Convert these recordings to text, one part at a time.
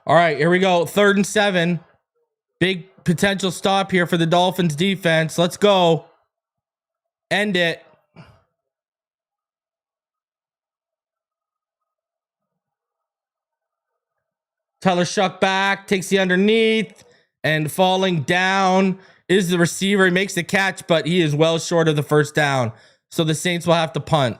All right, here we go. 3rd and 7. Big potential stop here for the Dolphins defense. Let's go. End it. Tyler Shough back, takes the underneath, and falling down is the receiver. He makes the catch, but he is well short of the first down. So the Saints will have to punt.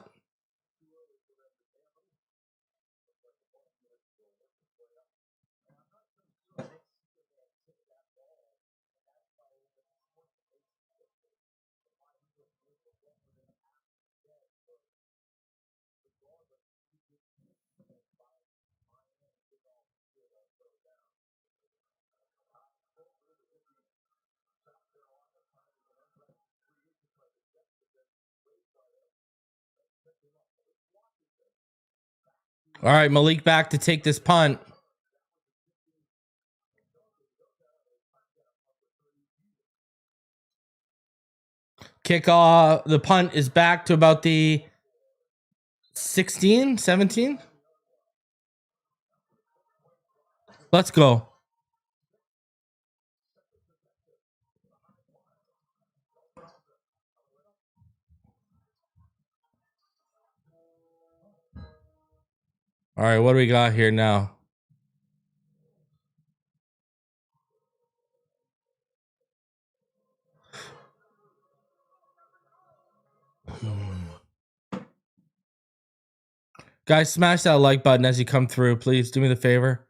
All right, Malik back to take this punt. Kickoff. The punt is back to about the 16, 17. Let's go. All right, what do we got here now? Guys, smash that like button as you come through. Please do me the favor.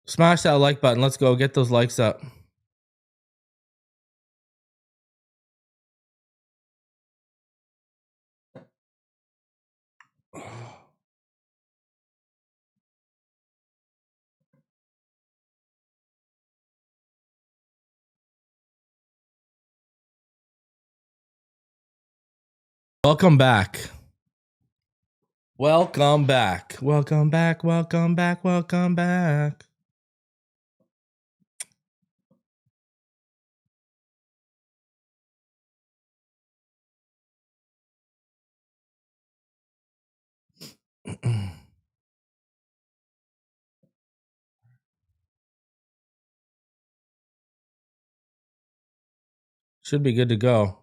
Smash that like button. Let's go. Get those likes up. Welcome back. Welcome back. Welcome back. Welcome back. Welcome back. Should be good to go.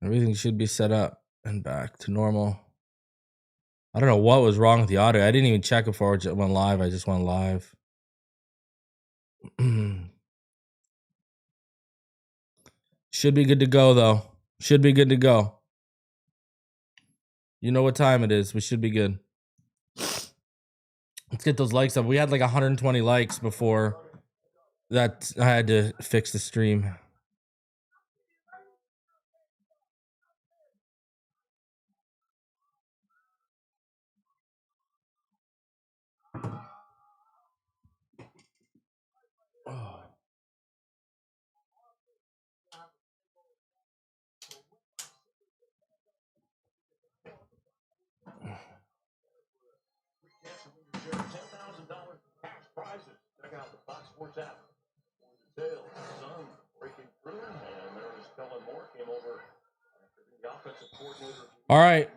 Everything should be set up and back to normal. I don't know what was wrong with the audio. I didn't even check before it went live. I just went live. Should be good to go, though. Should be good to go. You know what time it is. We should be good. Let's get those likes up. We had like 120 likes before that. I had to fix the stream. All right.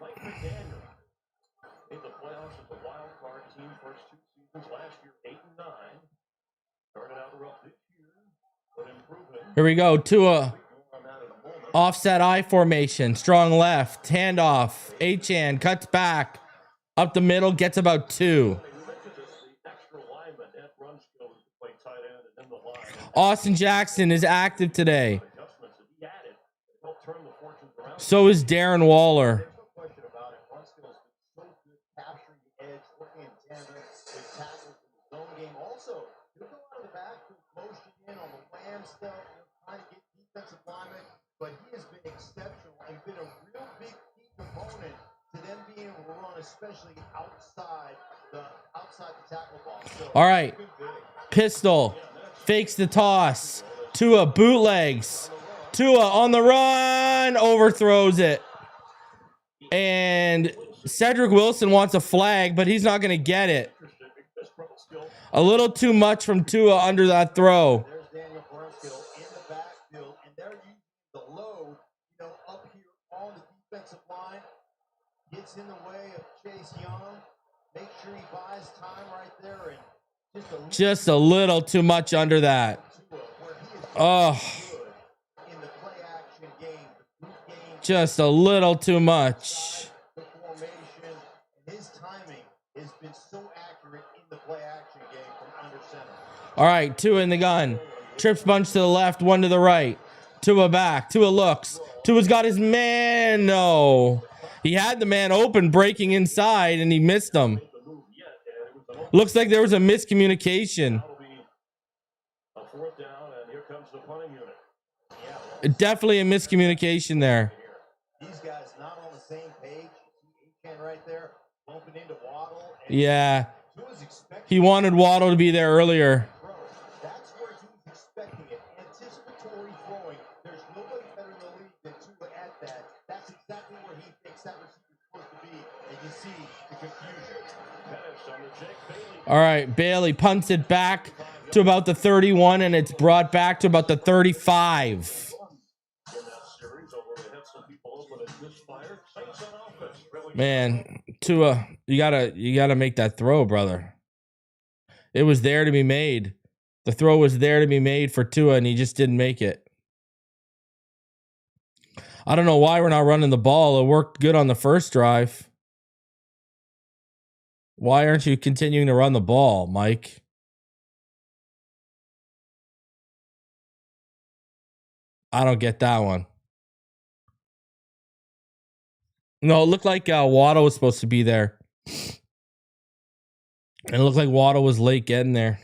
Here we go. Tua. Offset I formation. Strong left. Handoff. Achane cuts back. Up the middle. Gets about 2. Austin Jackson is active today. So is Darren Waller. But he has been exceptional and been a real big key component to them being able to run, especially outside the tackle box. So all right, pistol fakes the toss. Tua bootlegs. Tua on the run, overthrows it, and Cedric Wilson wants a flag, but he's not going to get it. A little too much from Tua under that throw. There's Daniel Brunskill in the backfield, and they're using the load, up here on the defensive line. Gets in the way of Chase Young. Make sure he buys time right there, and just a little too much under that. Oh, in the play action game, just a little too much. The formation, his timing has been so accurate in the play action game from under center. All right, Tua in the gun. Trips bunch to the left, one to the right. Tua back. Tua looks. Tua's got his man. No. He had the man open, breaking inside, and he missed him. Looks like there was a miscommunication. Definitely a miscommunication there. These guys not on the same page. Right there, bumping into Waddle. Yeah. He wanted Waddle to be there earlier. That's where he's expecting it. Anticipatory throwing. There's nobody better in the league than Tua at that. That's exactly where he thinks that receiver's supposed to be. And you see the confusion. All right, Bailey punts it back to about the 31, and it's brought back to about the 35. Man, Tua, you gotta make that throw, brother. It was there to be made. The throw was there to be made for Tua, and he just didn't make it. I don't know why we're not running the ball. It worked good on the first drive. Why aren't you continuing to run the ball, Mike? I don't get that one. No, it looked like Waddle was supposed to be there. And it looked like Waddle was late getting there.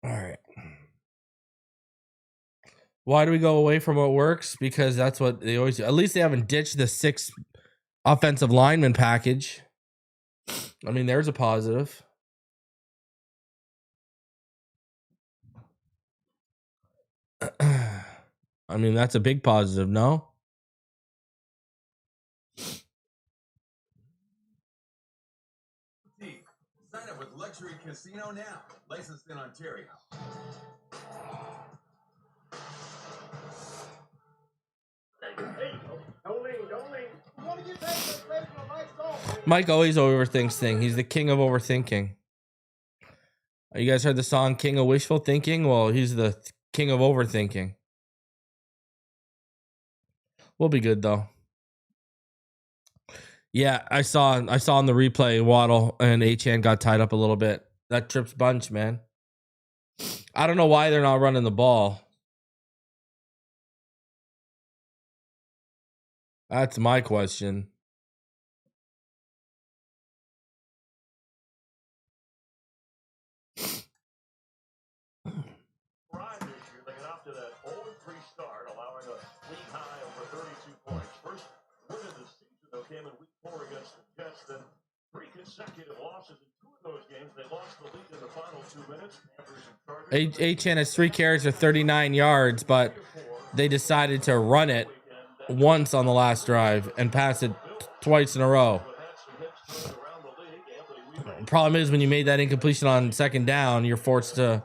All right. Why do we go away from what works? Because that's what they always do. At least they haven't ditched the 6 offensive lineman package. I mean, there's a positive. I mean, that's a big positive, no? Sign up with Luxury Casino now. Licensed in Ontario. Mike always overthinks things. He's the king of overthinking. You guys heard the song King of Wishful Thinking? Well, he's the king of overthinking. We'll be good though. Yeah, I saw in the replay Waddle and Achane got tied up a little bit. That trips bunch, man. I don't know why they're not running the ball. That's my question. They got off to that 0-3 start, allowing a league high over 32 points. First win of the season, though, came in week 4 against the Jets. Then 3 consecutive losses in 2 of those games. They lost the lead in the final 2 minutes. Achane has 3 carries for 39 yards, but they decided to run it once on the last drive and pass it twice in a row. Problem is, when you made that incompletion on second down, you're forced to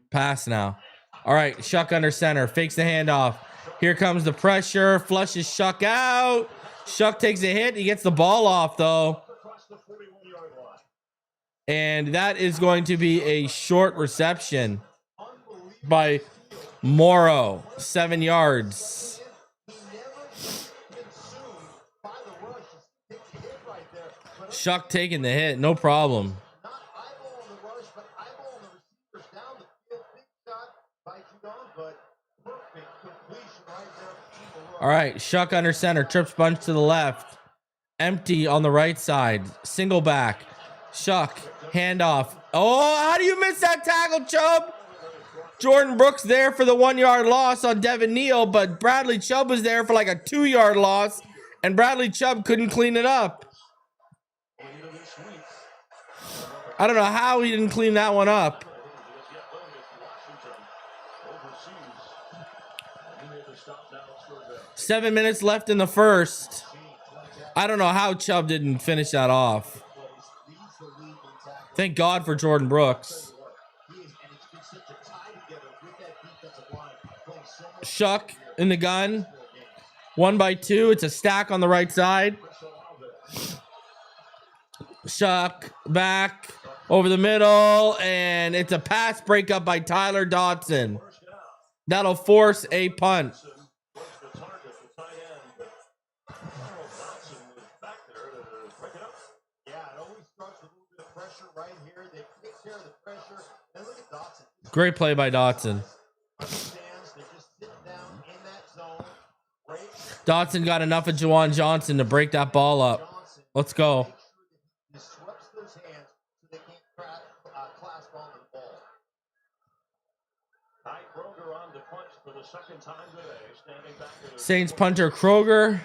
pass now. All right, Shough under center, fakes the handoff. Here comes the pressure, flushes Shough out. Shough takes a hit. He gets the ball off, though. And that is going to be a short reception by Morrow, 7 yards. Shough taking the hit, no problem. All right, Shough under center, trips bunch to the left. Empty on the right side. Single back. Shough. Handoff. Oh, how do you miss that tackle, Chubb? Jordan Brooks there for the 1 yard loss on Devin Neal, but Bradley Chubb was there for like a 2 yard loss, and Bradley Chubb couldn't clean it up. I don't know how he didn't clean that one up. 7 minutes left in the first. I don't know how Chubb didn't finish that off. Thank God for Jordan Brooks. Shough in the gun. 1 by 2. It's a stack on the right side. Shough back over the middle, and it's a pass breakup by Tyler Dotson. That'll force a punt. Great play by Dotson. Dotson got enough of Juwan Johnson to break that ball up. Let's go. Saints punter Kroger.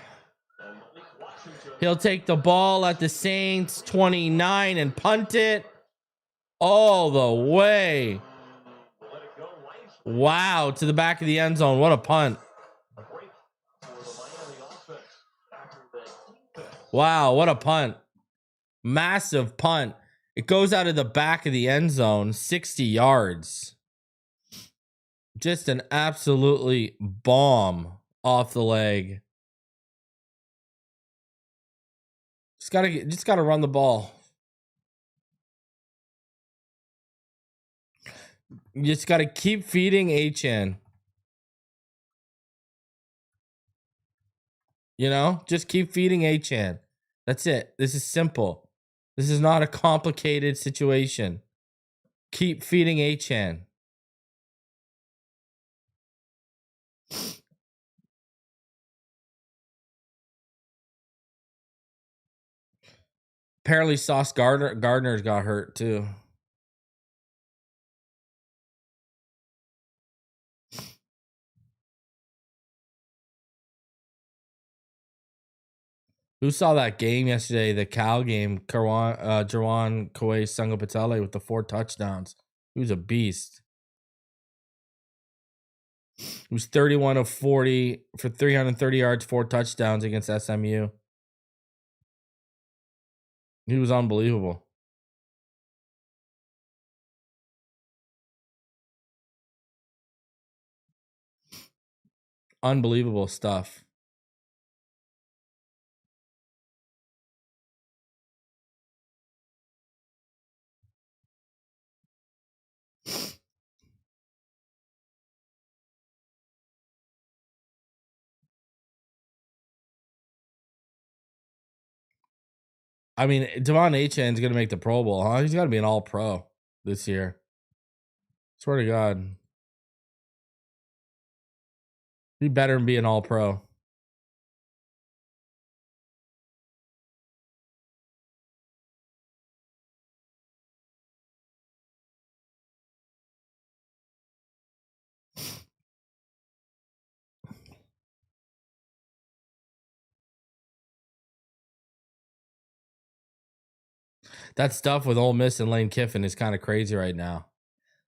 He'll take the ball at the Saints 29 and punt it all the way. Wow, to the back of the end zone. What a punt. Wow, what a punt. Massive punt. It goes out of the back of the end zone, 60 yards. Just an absolutely bomb off the leg. Just gotta run the ball. You just gotta keep feeding Achane. You know, just keep feeding Achane. That's it. This is simple. This is not a complicated situation. Keep feeding Achane. Apparently Sauce Gardner's got hurt too. Who saw that game yesterday? The Cal game. Jarwan Kawhi Sangapatele with the 4 touchdowns. He was a beast. He was 31 of 40 for 330 yards, 4 touchdowns against SMU. He was unbelievable. Unbelievable stuff. I mean, De'Von Achane is going to make the Pro Bowl, huh? He's got to be an all-pro this year. Swear to God. He better be an all-pro. That stuff with Ole Miss and Lane Kiffin is kind of crazy right now.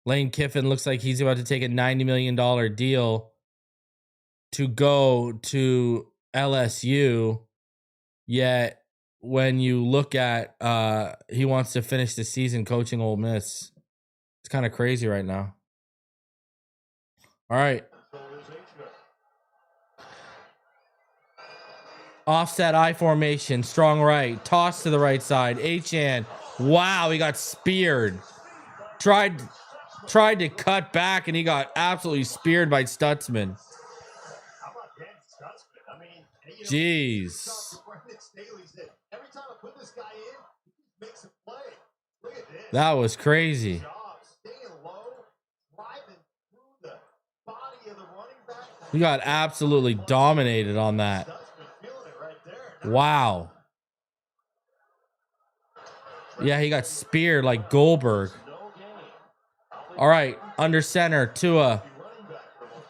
Lane Kiffin looks like he's about to take a $90 million deal to go to LSU. Yet when you look at he wants to finish the season coaching Ole Miss. It's kind of crazy right now. All right. Offset I formation, strong right, toss to the right side. Achane. Wow, he got speared. Tried to cut back, and he got absolutely speared by Stutzman. Jeez. That was crazy. He got absolutely dominated on that. Wow. Yeah, he got speared like Goldberg. All right, under center, Tua.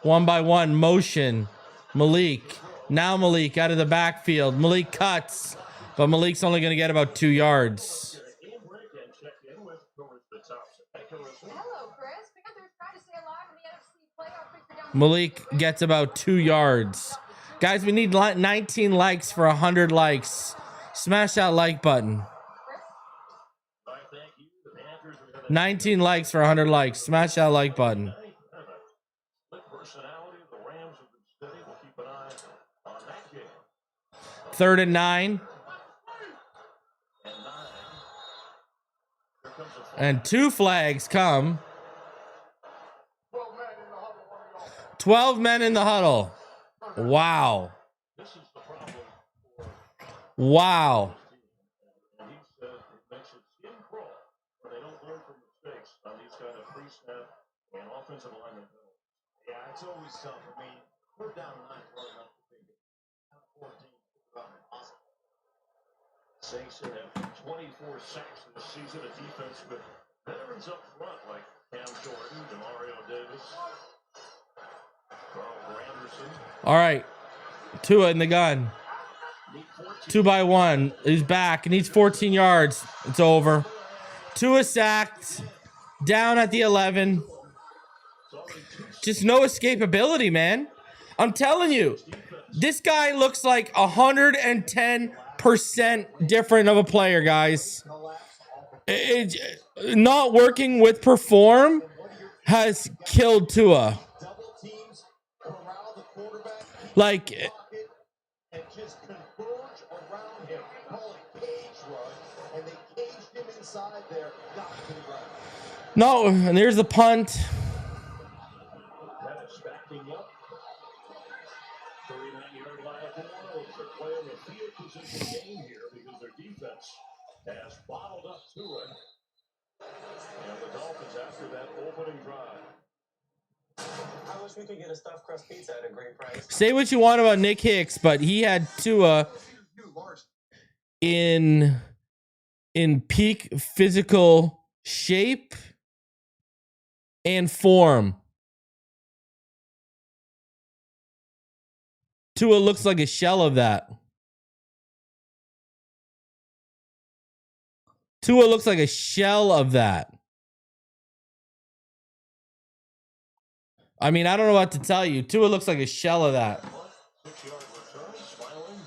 1 by 1, motion. Malik. Now Malik out of the backfield. Malik cuts, but Malik's only going to get about 2 yards. Malik gets about 2 yards. Guys, we need 19 likes for 100 likes. Smash that like button. 19 likes for 100 likes. Smash that like button. Third and 9. And 2 flags come. 12 men in the huddle. Wow. Wow. Yeah, it's always tough. I mean, we're down 9 enough to think it. 14, awesome. Ssason have 24 sacks this season, a defense with veterans up front like Cam Jordan, Demario Davis, Carl Anderson. All right. Tua in the gun. 2 by 1. He's back. He needs 14 yards. It's over. Tua sacked. Down at the 11. Just no escapability, man. I'm telling you, this guy looks like 110% different of a player, guys. Not working with Perform has killed Tua. Like, no, and there's the punt. Has bottled up to it. And the Dolphins after that opening drive. I wish we could get a stuffed crust pizza at a great price. Say what you want about Nick Hicks, but he had Tua in peak physical shape and form. Tua looks like a shell of that. Tua looks like a shell of that. I mean, I don't know what to tell you. Tua looks like a shell of that. 6-yard return, smiling.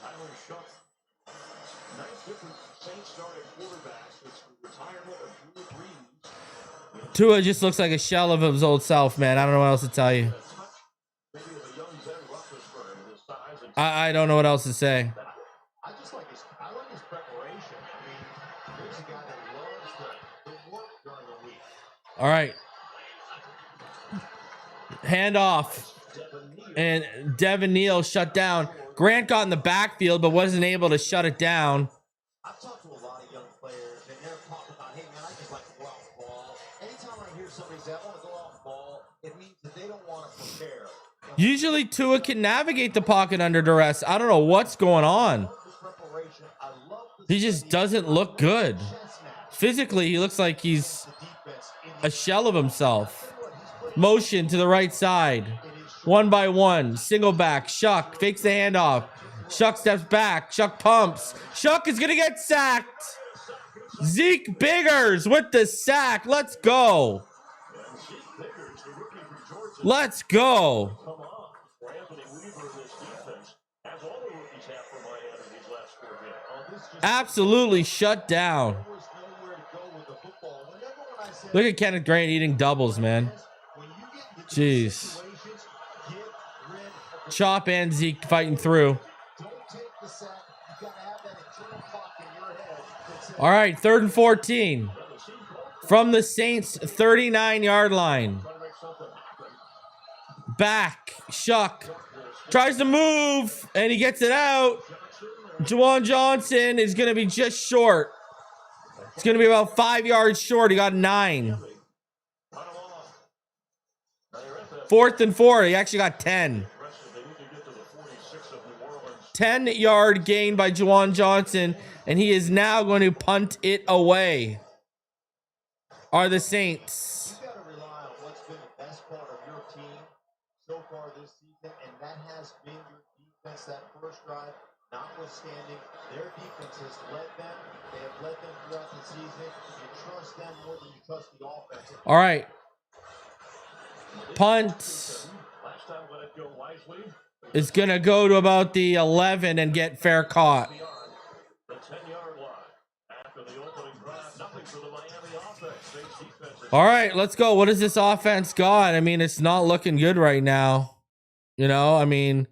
Tyler Shough. Nice different Saints starting quarterbacks. It's the retirement of Drew Brees. Tua just looks like a shell of his old self, man. I don't know what else to tell you. Maybe of a young Ben Roethlisberger with his size and I don't know what else to say. I like his preparation. I mean, here's a guy that loves the work during the week. All right. Hand off. And Devin Neal shut down. Grant got in the backfield, but wasn't able to shut it down. I've talked to a lot of young players, and they're talking about, hey, man, I just like to go out and ball. Anytime I hear somebody say, I want to go out and ball, it means that they don't want to prepare. Usually Tua can navigate the pocket under duress. I don't know what's going on. He just doesn't look good. Physically, he looks like he's a shell of himself. Motion to the right side. 1 by 1. Single back. Shough fakes the handoff. Shough steps back. Shough pumps. Shough is going to get sacked. Zeke Biggers with the sack. Let's go. Let's go. Absolutely shut down. Look at Kenneth Grant eating doubles, man. Jeez. Chop and Zeke fighting through. All right, 3rd and 14. From the Saints' 39-yard line. Back. Shough tries to move, and he gets it out. Juwan Johnson is going to be just short. It's going to be about 5 yards short. He got 9. 4th and 4. He actually got 10. 10-yard gain by Juwan Johnson, and he is now going to punt it away. Are the Saints. You got to rely on what's been the best part of your team so far this season, and that has been your defense. That first drive, notwithstanding, their defense has led them. They have led them throughout the season. You trust them more than you trust the offense. All right. Punt is going to go to about the 11 and get fair caught. The 10-yard line. After the opening drive, nothing for the Miami offense. Saints defense. All right, let's go. What does this offense got? I mean, it's not looking good right now. You know, I mean,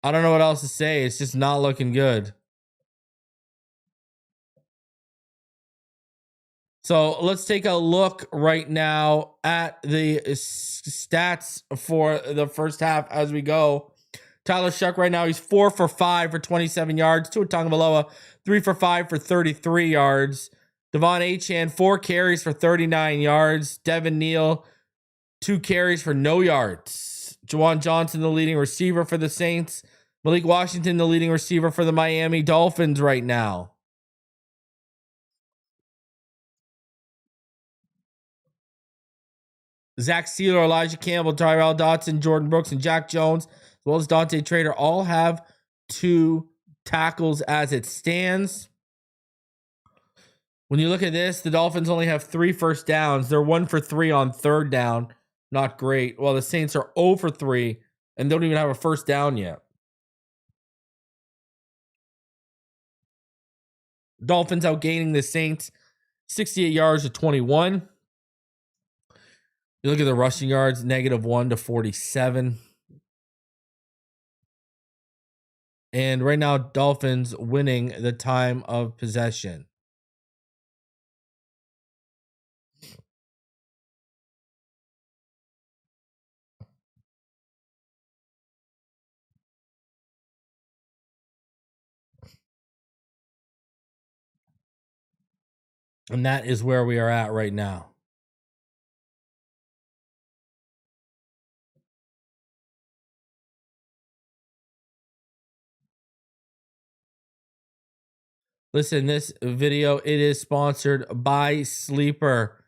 I don't know what else to say. It's just not looking good. So let's take a look right now at the stats for the first half as we go. Tyler Shough right now, he's 4 for 5 for 27 yards. Tua Tagovailoa, 3 for 5 for 33 yards. De'Von Achane, 4 carries for 39 yards. Devin Neal, 2 carries for no yards. Juwan Johnson, the leading receiver for the Saints. Malik Washington, the leading receiver for the Miami Dolphins right now. Zach Sealer, Elijah Campbell, Tyrell Dotson, Jordan Brooks, and Jack Jones, as well as Dante Trader, all have 2 tackles as it stands. When you look at this, the Dolphins only have 3 first downs. They're 1 for 3 on third down. Not great. While the Saints are 0 for 3 and don't even have a first down yet. Dolphins outgaining the Saints 68 yards to 21. You look at the rushing yards, -1 to 47. And right now, Dolphins winning the time of possession. And that is where we are at right now. Listen, this video, it is sponsored by Sleeper.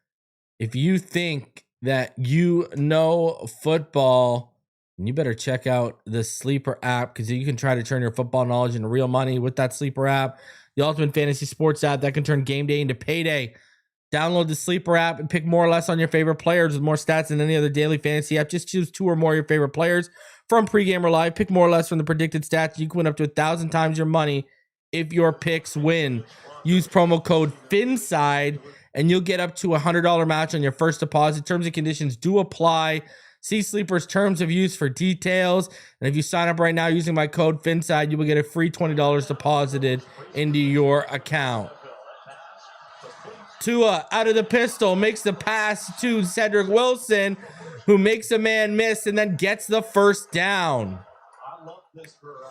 If you think that you know football, you better check out the Sleeper app, because you can try to turn your football knowledge into real money with that Sleeper app. The ultimate fantasy sports app that can turn game day into payday. Download the Sleeper app and pick more or less on your favorite players with more stats than any other daily fantasy app. Just choose 2 or more of your favorite players from pregame or live. Pick more or less from the predicted stats. You can win up to 1,000 times your money if your picks win. Use promo code Phinside and you'll get up to a $100 match on your first deposit. Terms and conditions do apply. See Sleeper's terms of use for details. And if you sign up right now using my code Phinside, you will get a free $20 deposited into your account. Tua out of the pistol makes the pass to Cedric Wilson, who makes a man miss and then gets the first down. I love this for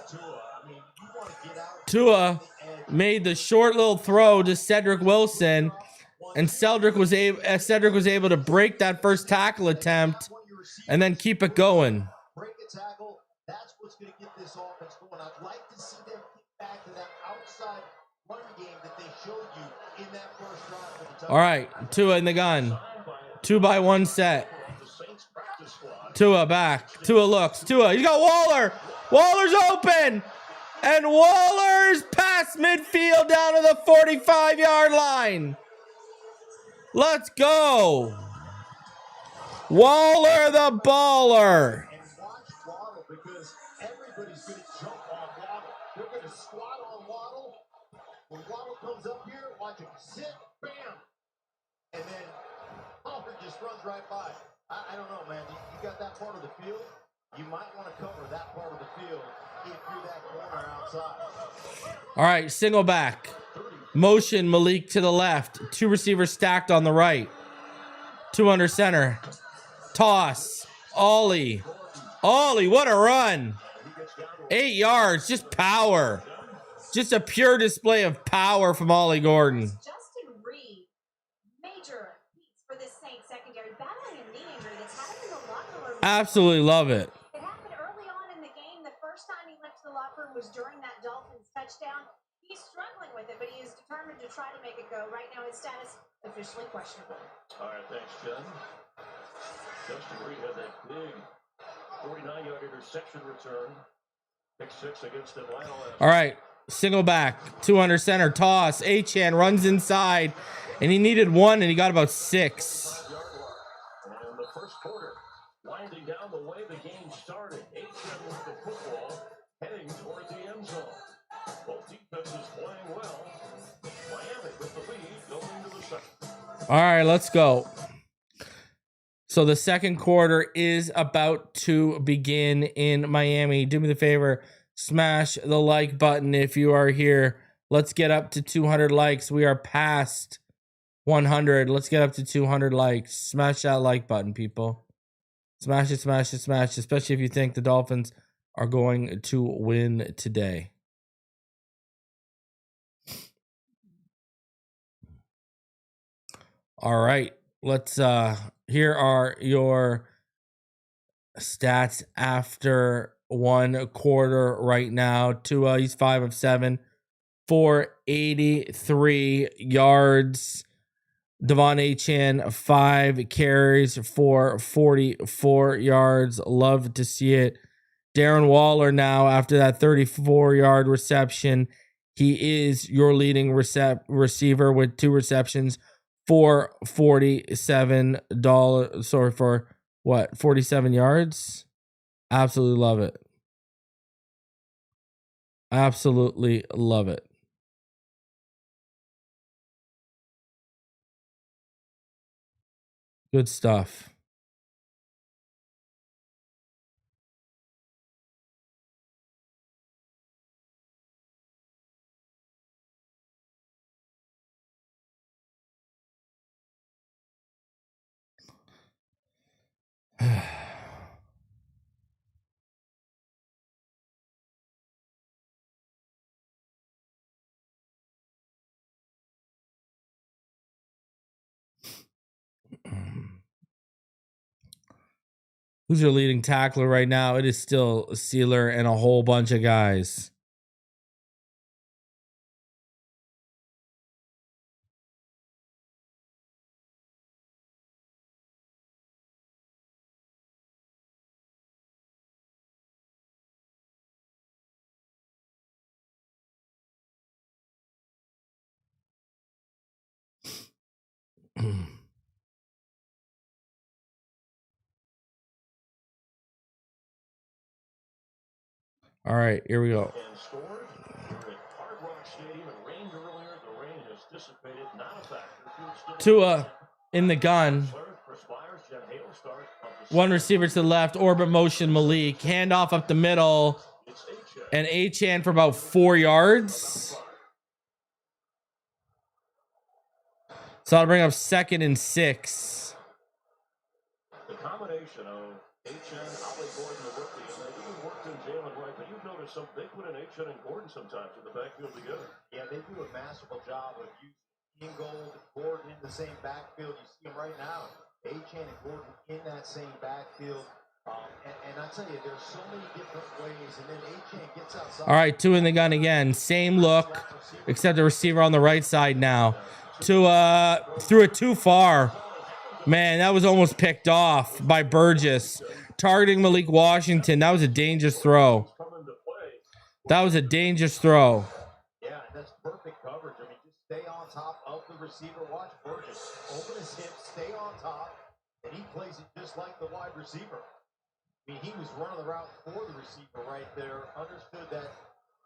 Tua. I mean, you want to get out. Tua made the short little throw to Cedric Wilson, and Cedric was able to break that first tackle attempt and then keep it going. Break a tackle. That's what's going to get this offense going. I'd like to see them get back to that outside run game that they showed you in that first drive for the touchdown. All right, Tua in the gun. 2-by-1 set. Tua back. Tua looks. Tua, he's got Waller. Waller's open. And Waller's past midfield down to the 45-yard line. Let's go. Waller the baller. And watch Waddle, because everybody's going to jump on Waddle. They're going to squat on Waddle. When Waddle comes up here, watch him sit, bam. And then Waller just runs right by. I don't know, man. You got that part of the field. You might want to cover that part of the field if you're that corner outside. All right, single back. Motion Malik to the left. 2 receivers stacked on the right. 2 under center. Toss. Ollie. Ollie, what a run. 8 yards, just power. Just a pure display of power from Ollie Gordon. Justin Reed, major piece for this Saints secondary, battling a knee injury that's had him in the locker room. Absolutely love it. It happened early on in the game. The first time he went to the locker room was throws during that Dolphins touchdown. He's struggling with it, but he is determined to try to make it go. Right now, his status officially questionable. All right, thanks, Jen. Justin Reed had that big 49-yard interception return. Pick 6 against Atlanta last. All right, single back, 200 center toss. Achane runs inside, and he needed 1, and he got about 6. And the first quarter winding down the way the game started. Achane with the football heading toward the end zone. Both defenses playing well. Miami with the lead going to the second. All right, let's go. So the second quarter is about to begin in Miami. Do me the favor, smash the like button if you are here. Let's get up to 200 likes. We are past 100. Let's get up to 200 likes. Smash that like button, people. Smash it, smash it, smash it, especially if you think the Dolphins are going to win today. All right, let's here are your stats after one quarter right now. Tua, he's 5 of 7 for 83 yards. De'Von Achane, 5 carries for 44 yards. Love to see it. Darren Waller now, after that 34-yard reception, he is your leading receiver with 2 receptions for $47. Sorry, for what? 47 yards? Absolutely love it. Absolutely love it. Good stuff. Who's your leading tackler right now? It is still Sealer and a whole bunch of guys. All right, here we go. And scored. We're at Hard Rock Stadium. It rained earlier. The rain has dissipated. Not a factor. Tua in the gun. One receiver to the left, orbit motion Malik. Handoff up the middle. And Achane for about 4 yards. So I'll bring up 2nd and 6. The combination of Achane, Ollie Gordon, the rookie, and they even worked in Jalen Wright, but you've noticed they put in Achane and Gordon sometimes in the backfield together. Yeah, they do a masterful job of using Ingold, Gordon in the same backfield. You see them right now. Achane and Gordon in that same backfield. And I tell you, there's so many different ways. And then Achane gets outside. All right, 2 in the gun again. Same look, except the receiver on the right side now. Tua threw it too far. Man, that was almost picked off by Burgess. Targeting Malik Washington. That was a dangerous throw. That was a dangerous throw. Yeah, that's perfect coverage. I mean, just stay on top of the receiver. Watch Burgess. Open his hips, stay on top, and he plays it just like the wide receiver. I mean, he was running the route for the receiver right there. Understood that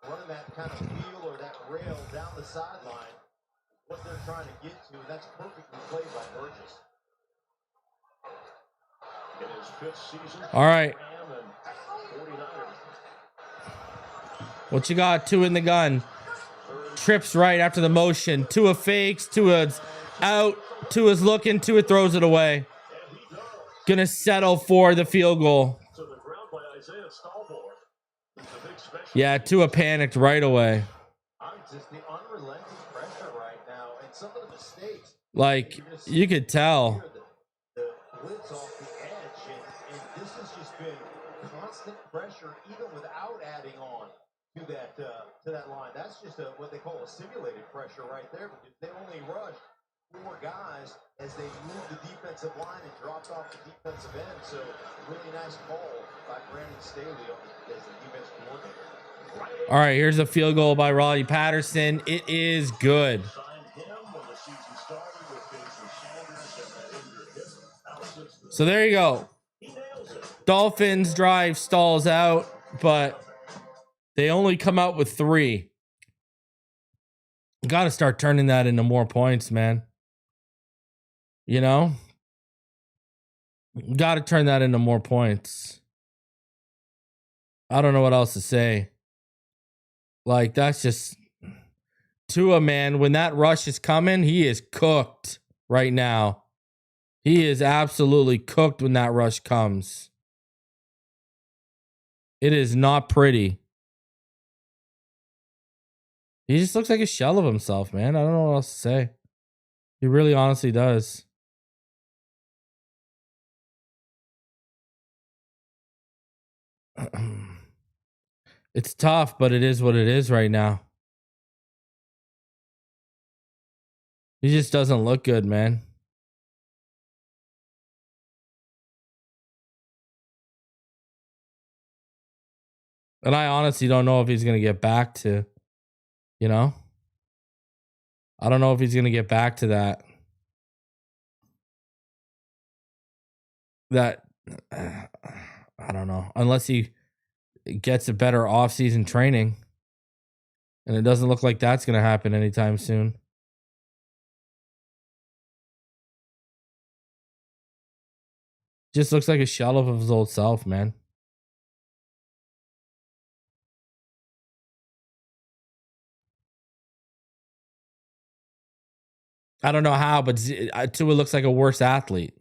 running that kind of wheel or that rail down the sideline, what they're trying to get to, and that's perfectly played by Burgess. In his 5th season. All right. 49ers. What you got? 2 in the gun. Trips right after the motion. Tua fakes. Tua's out. Tua's looking. Tua throws it away. Gonna settle for the field goal. Yeah, Tua panicked right away. Just the unrelenting pressure right now, and some of the mistakes. Like, you could tell. The blitz off the edge, and this has just been constant pressure, even without adding on to that line. That's just what they call a simulated pressure right there, because they only rush 4 guys as they move the defensive line and dropped off the defensive end. So really nice call by Brandon Staley as the defensive coordinator. All right, here's a field goal by Raleigh Patterson. It is good. So there you go. Dolphins drive stalls out, but they only come out with 3. Got to start turning that into more points, man. You know? Got to turn that into more points. I don't know what else to say. Like, that's just Tua, man. When that rush is coming, he is cooked right now. He is absolutely cooked when that rush comes. It is not pretty. He just looks like a shell of himself, man. I don't know what else to say. He really honestly does. It's tough, but it is what it is right now. He just doesn't look good, man. And I honestly don't know if he's going to get back to, you know? I don't know if he's going to get back to that. I don't know. Unless he gets a better offseason training. And it doesn't look like that's going to happen anytime soon. Just looks like a shell of his old self, man. I don't know how, but Tua looks like a worse athlete.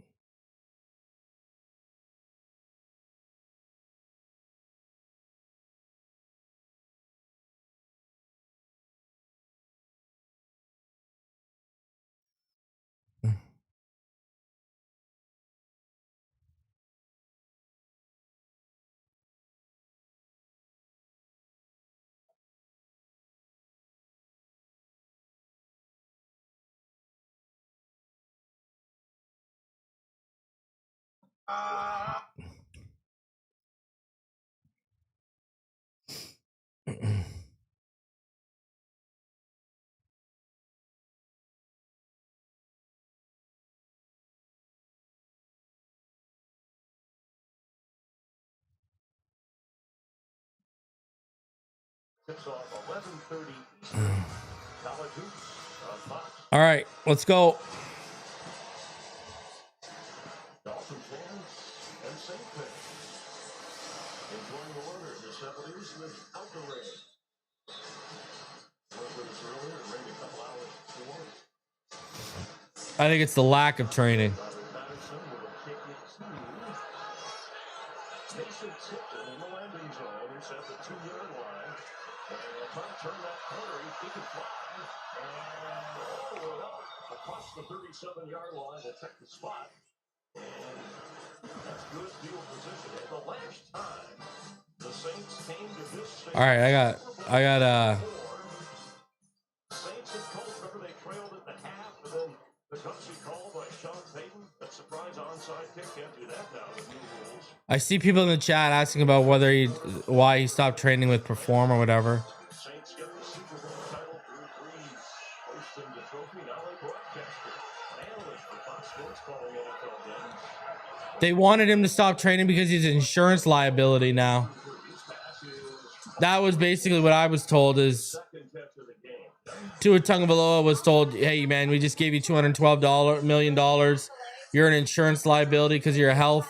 All right, let's go. Dolphin fans and Saint fans enjoying the weather in the 70s without the rain. Went with us earlier, it rained a couple hours before. I think it's the lack of training. Patterson will kick it to Mason Tipton in the landing zone. It's at the 2-yard line. And trying to turn that corner, he can fly. And across the 37-yard line to check the spot. And that's good field position. And the last time the Saints came to this stage. All right, I got Saints and Colts, remember they trailed at the half, and then the gutsy call by Sean Payton. That surprise onside kick, can't do that now with new rules. I see people in the chat asking about why he stopped training with Perform or whatever. Saints get the Super Bowl title through Breeze, hosting the trophy, now a broadcaster, an analyst for Fox Sports calling NFL games. They wanted him to stop training because he's an insurance liability now. That was basically what I was told. Is Tua Tagovailoa was told, hey man, we just gave you $212 million. You're an insurance liability because of your health.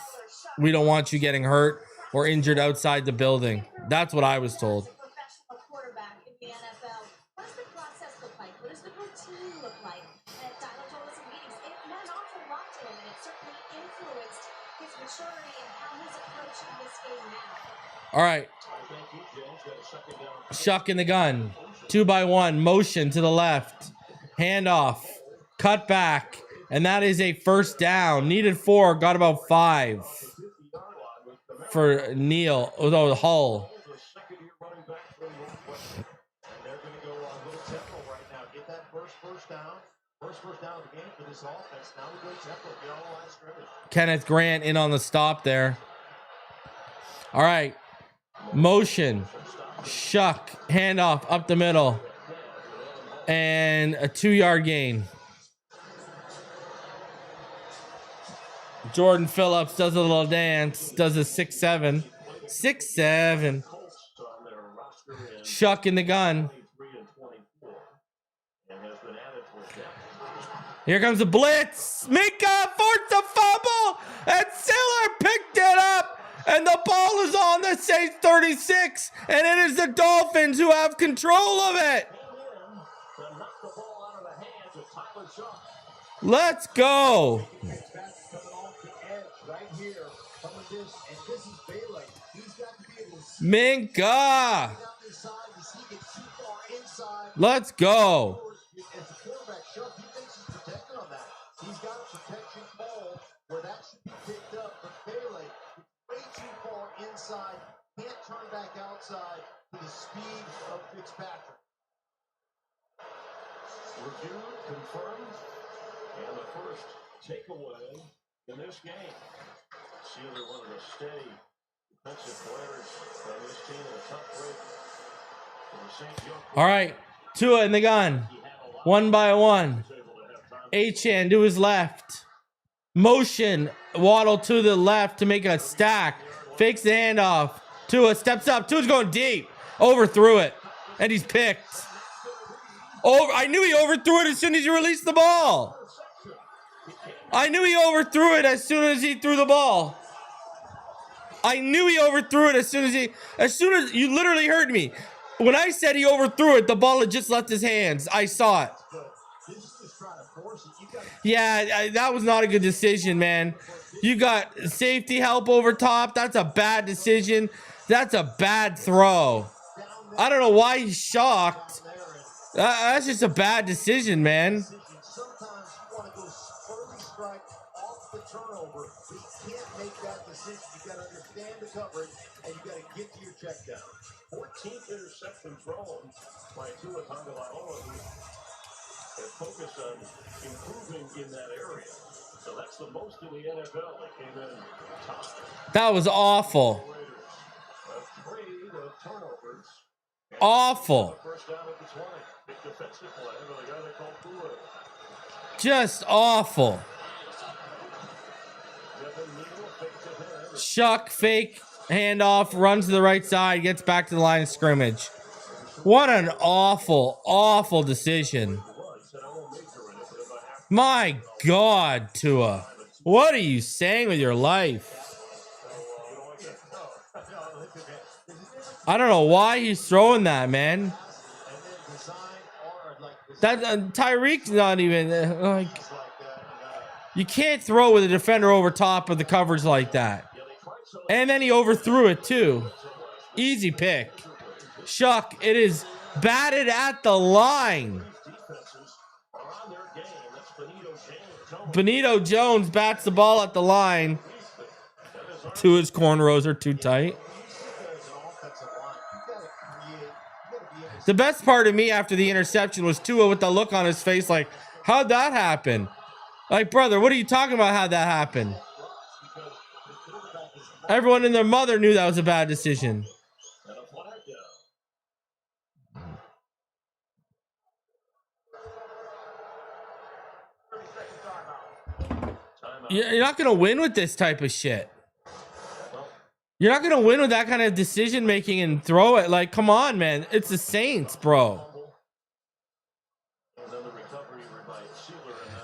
We don't want you getting hurt or injured outside the building. That's what I was told. Professional quarterback in the NFL. What does the process look like? What does the routine look like? And Tyler told us in meetings, it meant an awful lot to him, and it certainly influenced his maturity and how he's approaching this game now. All right. Shuck in the gun. 2-by-1. Motion to the left. Handoff. Cut back. And that is a first down. Needed 4. Got about 5. For Neal. Oh, no, Hull. that first down of the game for this offense. Now we go tempo, get on the line of scrimmage. Kenneth Grant in on the stop there. All right. Motion. Shuck. Handoff up the middle. And a 2-yard gain. Jordan Phillips does a little dance. Does a 6-7. 6-7. Shuck in the gun. Here comes the blitz. Minka forced a fumble. And Siller picked it up. And the ball is on the Saints 36. And it is the Dolphins who have control of it. Let's go. Minka. Let's go. He's got a protection call where that should be picked up, but Bailey way too far inside, can't turn back outside to the speed of Fitzpatrick. Reviewed, confirmed, and the first takeaway in this game. Sealer wanted to stay defensive players from this team in a tough break. All right, Tua in the gun, 1 by 1. Achane to his left. Motion. Waddle to the left to make a stack. Fakes the handoff. Tua steps up. Tua's going deep. Overthrew it. And he's picked. I knew he overthrew it as soon as he released the ball. I knew he overthrew it as soon as he threw the ball. I knew he overthrew it as soon as you literally heard me. When I said he overthrew it, the ball had just left his hands. I saw it. Yeah, that was not a good decision, man. You got safety help over top. That's a bad decision. That's a bad throw. I don't know why he's shocked. That's just a bad decision, man. Sometimes you want to go early strike off the turnover, but you can't make that decision. You got to understand the coverage, and you got to get to your check down. 14th interception thrown by Tua Tagovailoa, who has focused on improving in that area. So that's the most in the NFL. They came in top. That was awful. Afraid of turnovers. Awful. First down at the 20. Big defensive play by the guy they call Tua. Just awful. Shuck, fake, handoff, runs to the right side, gets back to the line of scrimmage. What an awful, awful decision. My God, Tua. What are you saying with your life? I don't know why he's throwing that, man. That Tyreek's not even like. You can't throw with a defender over top of the coverage like that. And then he overthrew it too. Easy pick. Shuck, it is batted at the line. Benito Jones bats the ball at the line. Tua's cornrows are too tight. The best part of me after the interception was Tua with the look on his face like, how'd that happen? Like, brother, what are you talking about? How'd that happen? Everyone and their mother knew that was a bad decision. You're not going to win with this type of shit. You're not going to win with that kind of decision making and throw it. Like, come on, man. It's the Saints, bro.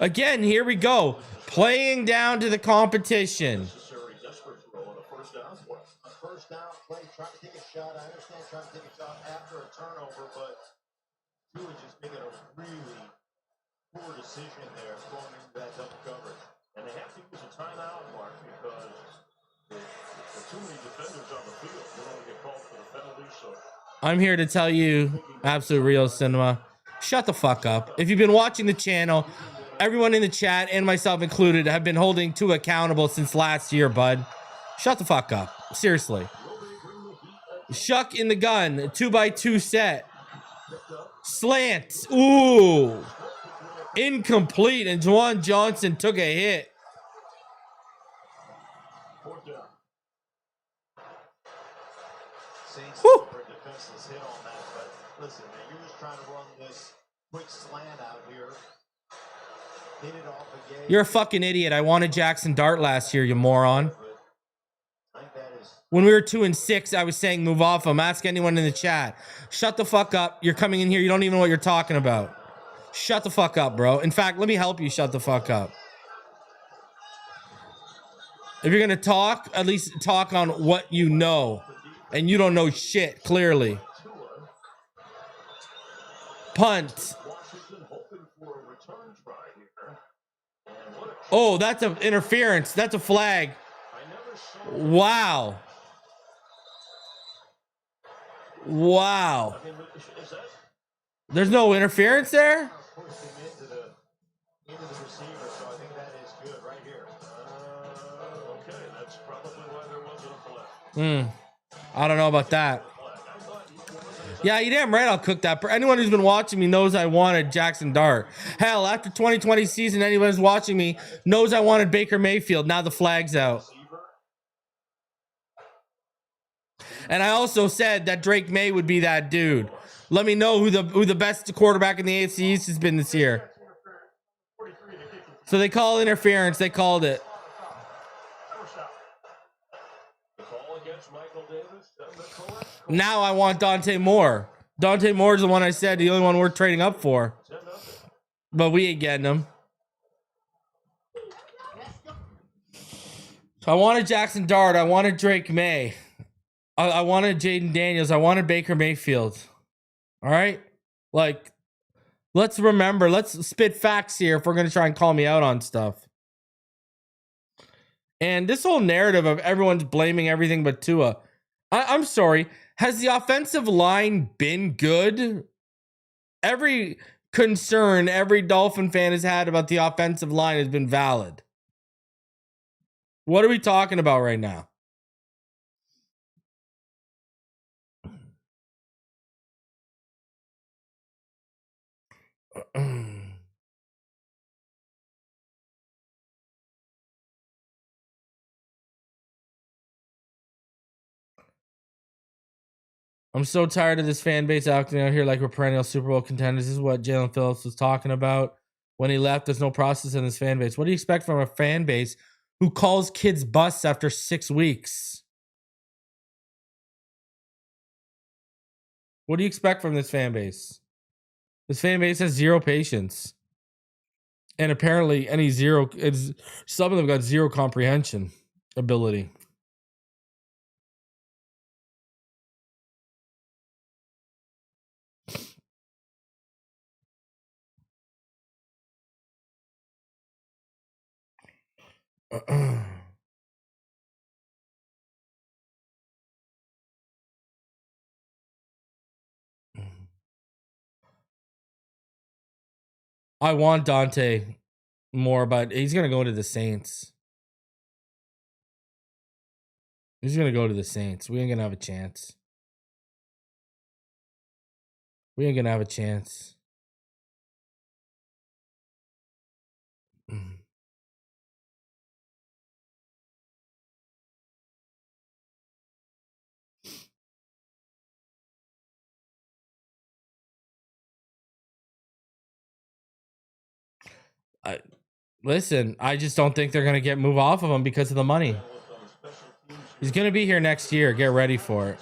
Again, here we go. Playing down to the competition. First down play, trying to take a shot. I understand trying to take a shot after a turnover, but Tua just making a really poor decision there going into that double coverage. And they have to use a timeout, Mark, because there are too many defenders on the field. They don't want to get called for the penalty. So I'm here to tell you, Absolute Real Cinema, shut the fuck up. If you've been watching the channel, everyone in the chat, and myself included, have been holding Tua accountable since last year, bud. Shut the fuck up. Seriously. Shuck in the gun, 2x2 set. Slant. Ooh. Incomplete, and Juwan Johnson took a hit. Fourth down. Saints Whew. for a defenseless hit on that, but listen, man, you're just trying to run this quick slant out here. Hit it off again. You're a fucking idiot. I wanted Jackson Dart last year, you moron. I think that is When we were 2-6, I was saying move off him. Ask anyone in the chat. Shut the fuck up. You're coming in here. You don't even know what you're talking about. Shut the fuck up, bro. In fact, let me help you shut the fuck up. If you're going to talk, at least talk on what you know. And you don't know shit, clearly. Punt. Washington hoping for a return try here. And what a Oh, that's an interference. That's a flag. I never saw. Wow. Wow. I mean, is that There's no interference there? pushed him into the receiver, so I think that is good right here. okay? That's probably why there wasn't a flag. I don't know about that. Yeah, you damn right I'll cook that. Anyone who's been watching me knows I wanted Jackson Dart. Hell, after 2020 season, anyone who's watching me knows I wanted Baker Mayfield. Now the flag's out. And I also said that Drake May would be that dude. Let me know who the best quarterback in the AFC East has been this year. So they call interference. They called it. The call against Michael Davis. Correct. Now I want Dante Moore. Dante Moore is the one I said, the only one we're trading up for. 10-0. But we ain't getting him. So I wanted Jackson Dart. I wanted Drake May. I wanted Jaden Daniels. I wanted Baker Mayfield. All right? Like, let's remember. Let's spit facts here if we're going to try and call me out on stuff. And this whole narrative of everyone's blaming everything but Tua. I'm sorry. Has the offensive line been good? Every concern every Dolphin fan has had about the offensive line has been valid. What are we talking about right now? I'm so tired of this fan base acting out here like we're perennial Super Bowl contenders. This is what Jalen Phillips was talking about when he left. There's no process in this fan base. What do you expect from a fan base who calls kids busts after 6 weeks? What do you expect from this fan base? This fan base has zero patience. And apparently some of them got zero comprehension ability. I want Dante Moore, but he's going to go to the Saints. He's going to go to the Saints. We ain't going to have a chance. We ain't going to have a chance. Listen, I just don't think they're going to move off of him because of the money. He's going to be here next year. Get ready for it.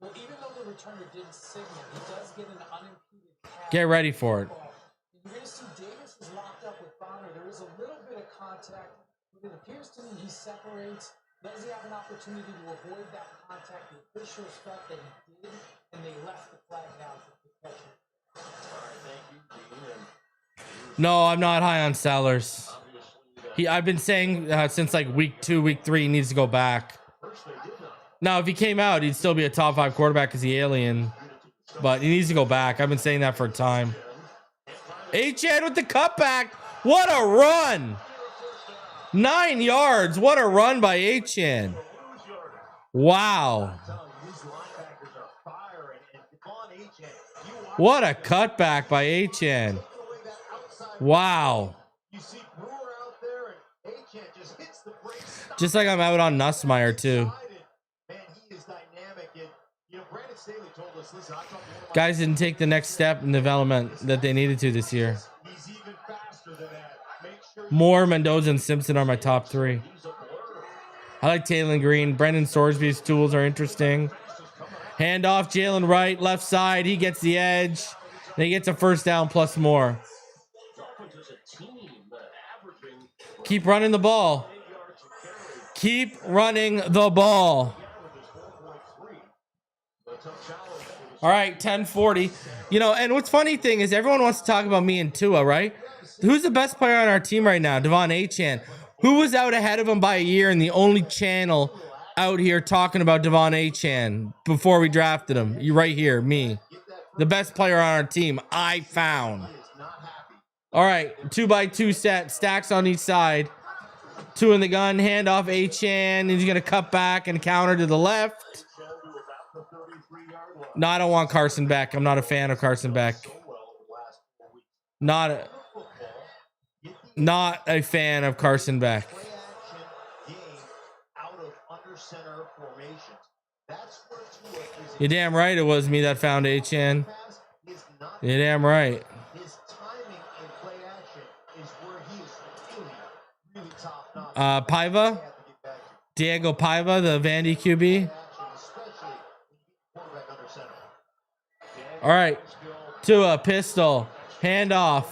Well, even though the returner didn't signal, he does get an unimpeded pass. Get ready for it. You're going to see Davis is locked up with Bonner. There is a little bit of contact, but it appears to me he separates. Does he have an opportunity to avoid that contact? The officials felt that he did, and they left the flag down for protection. All right, thank you, Dean. And No, I'm not high on Sellers. I've been saying since like week 2, week 3, he needs to go back. Now, if he came out, he'd still be a top 5 quarterback because he's alien. But he needs to go back. I've been saying that for a time. Achane with the cutback. What a run. 9 yards. What a run by Achane. Wow. I'm telling you, these linebackers are firing, and De'Von Achane, you What a cutback by Achane. Wow. You see Brewer out there, and Achane just hits the brakes. Just like I'm out on Nussmeier, too. Man, he is dynamic. And, you know, Brandon Staley told us, listen, I talked to one of my Guys didn't take the next step in development that they needed to this year. He's even faster than that. Make sure Moore, Mendoza, and Simpson are my top 3. I like Taylor Green. Brendan Sorsby's tools are interesting. Handoff, Jalen Wright, left side. He gets the edge. And he gets a first down plus more. Keep running the ball. Keep running the ball. All right, 10:40. You know, and what's funny thing is everyone wants to talk about me and Tua, right? Who's the best player on our team right now? De'Von Achane. Who was out ahead of him by a year and the only channel out here talking about De'Von Achane before we drafted him? You right here, me. The best player on our team, I found. All right, 2x2 set, stacks on each side. 2 in the gun, handoff Achane. He's going to cut back and counter to the left. No, I don't want Carson Beck. I'm not a fan of Carson Beck. Not a fan of Carson Beck. You're damn right it was me that found Achane. You're damn right. his timing in play action is where he is really top notch. Paiva? Diego Paiva, the Vandy QB. All right. Tua, pistol, handoff,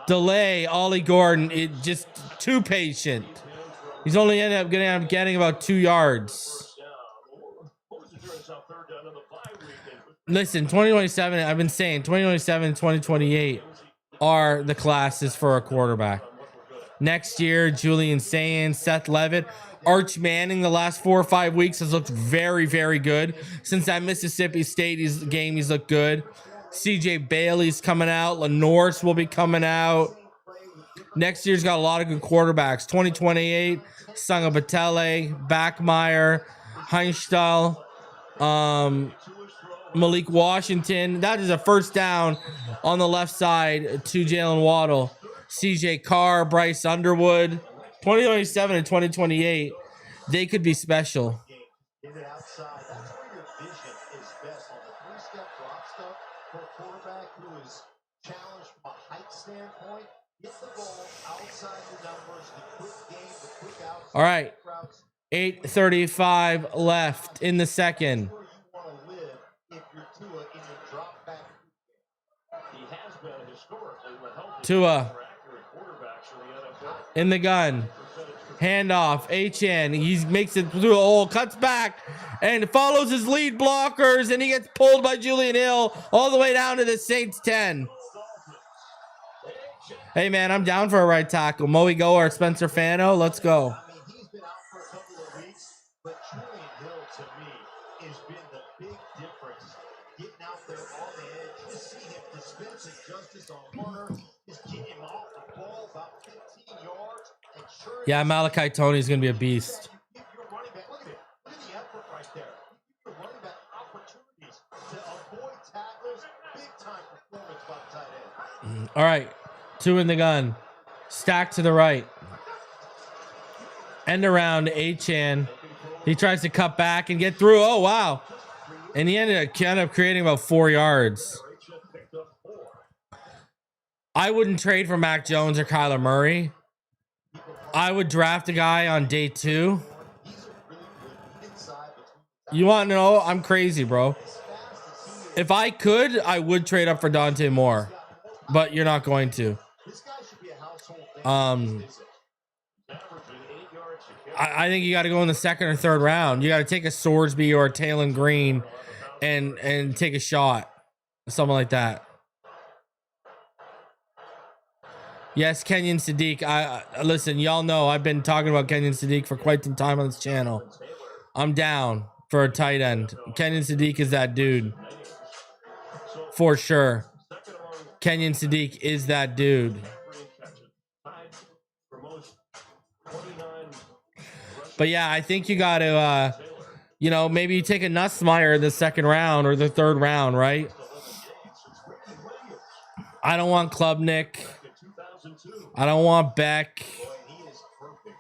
delay, Ollie Gordon. It just too patient. He's only ended up getting about 2 yards. Listen, 2027, I've been saying 2027, 2028 are the classes for a quarterback. Next year, Julian Sayans, Seth Levitt, Arch Manning the last 4 or 5 weeks has looked very, very good. Since that Mississippi State game, he's looked good. CJ Bailey's coming out. Lenorse will be coming out. Next year's got a lot of good quarterbacks. 2028, Sangabatele, Backmeyer, Heinstall, Malik Washington. That is a first down on the left side to Jalen Waddle. CJ Carr, Bryce Underwood. 2027 and 2028, they could be special. Get it outside. That's where your vision is best on the three-step drop stuff for a quarterback who is challenged from a height standpoint. Get the ball outside the numbers, the quick game, the quick outside. All right, 8:35 left in the second. Where you want to live if you're Tua in your drop back. He has been historically the healthiest Tua more accurate quarterbacks in the NFL. in the gun. Handoff, Achane. He makes it through a hole, cuts back, and follows his lead blockers, and he gets pulled by Julian Hill all the way down to the Saints 10. Hey, man, I'm down for a right tackle. Moe Go or Spencer Fano. Let's go. I mean, he's been out for a couple of weeks, but Julian Hill, to me, has been the big difference. Getting out there on the edge, just see him dispensing justice on corner, just getting him off the ball about 15 yards. And sure, Yeah, Malachi Tony's going to be a beast. you give your running back, look at it, look at the effort right there. You give your running back opportunities to avoid tackles, big time performance by the tight end. All right, 2 in the gun. Stack to the right. End around Achane. He tries to cut back and get through. Oh, wow. And he ended up creating about 4 yards. I wouldn't trade for Mac Jones or Kyler Murray. I would draft a guy on day 2. You want to know? I'm crazy, bro. If I could, I would trade up for Dante Moore. But you're not going to. I think you got to go in the second or third round. You got to take a Sorsby or a Taylor Green and take a shot. Something like that. Yes, Kenyon Sadiq. Listen, y'all know I've been talking about Kenyon Sadiq for quite some time on this channel. I'm down for a tight end. Kenyon Sadiq is that dude. For sure. Kenyon Sadiq is that dude. But yeah, I think you got to, maybe you take a Nussmeier in the second round or the third round, right? I don't want Klubnik. Back in 2002. I don't want Beck. Boy, he is perfect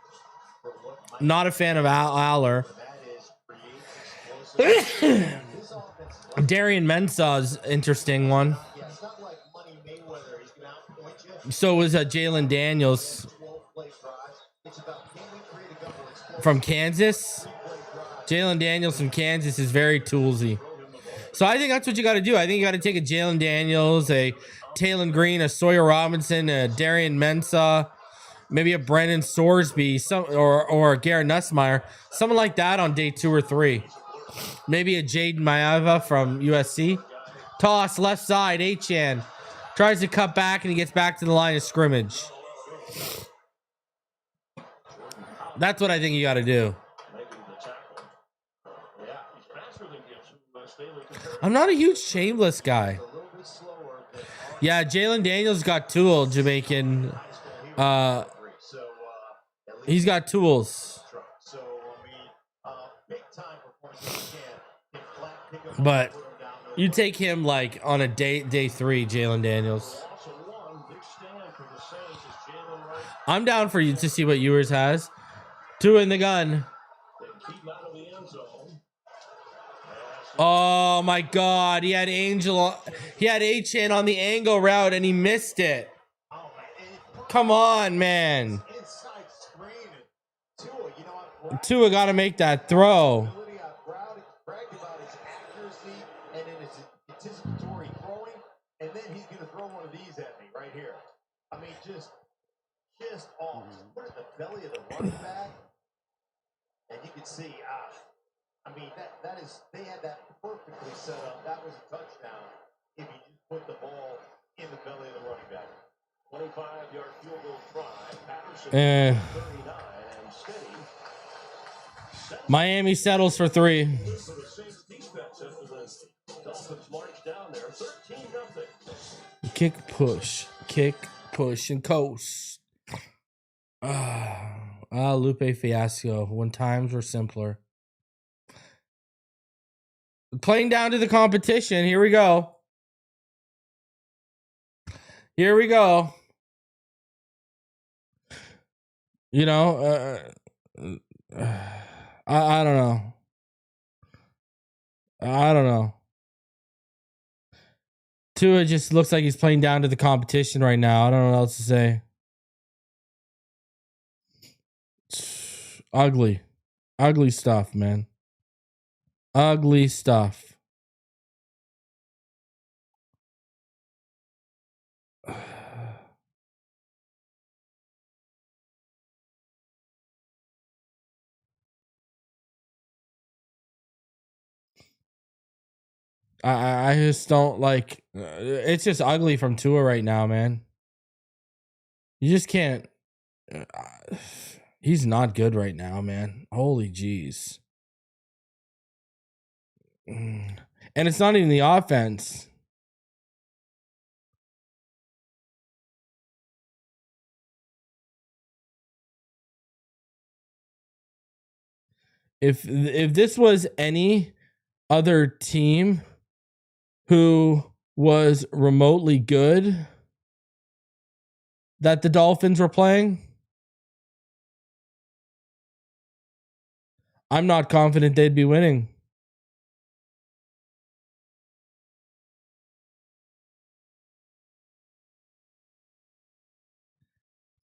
for what Mike Not a fan of Aller. that is create explosive. His offense is Darian Mensah's interesting one. yeah, it's not like Money Mayweather. He's gonna outpoint you. So was Jalen Daniels 12 play drives. It's about can we create a couple explosive from Kansas. 3-play drives. Jalen Daniels from Kansas is very toolsy. So I think that's what you got to do. I think you got to take a Jalen Daniels, a Taylor Green, a Sawyer Robinson, a Darian Mensah, maybe a Brendan Sorsby, or a Garrett Nussmeier, someone like that on day 2 or 3. Maybe a Jaden Maeva from USC. Toss left side, Achane tries to cut back and he gets back to the line of scrimmage. That's what I think you got to do. Making the tackle. Yeah, he's faster than Gibson. Staley compared. I'm not a huge Chambliss guy. A little bit slower than Yeah, Jalen Daniels got tool, Jamaican. so at least He's got tools. truck. So I mean, big time performance if you can. Hit flat, pick up, But put him down there. you take him like on a day 3, Jalen Daniels. Also won. Big stand for the Saints as Jalen Wright. I'm down for you to see what yours has. 2 in the gun. They keep out of the end zone. Oh my God, he had Achane on the angle route and he missed it. Oh, man, and Come on, man. inside screen. And Tua, you know, I bragged Tua got to make that throw. ability, I bragged about his accuracy and then his anticipatory throwing, and then he's going to throw one of these at me right here. I mean, just off. Put it in the belly of the running back, and you can see, I mean, that is, they had that perfectly set up. That was a touchdown if you just put the ball in the belly of the running back. 25-yard field goal try. Patterson 39 and steady. Miami settles for 3. For the Saints defense after the Dolphins march down there. 13-0. Kick, push, and coast. Lupe Fiasco. When times were simpler. Playing down to the competition. Here we go. You know, I don't know. Tua just looks like he's playing down to the competition right now. I don't know what else to say. Ugly stuff, man. Ugly stuff. I just don't like. It's just ugly from Tua right now, man. You just can't. He's not good right now, man. Holy jeez. And it's not even the offense. If this was any other team who was remotely good that the Dolphins were playing, I'm not confident they'd be winning.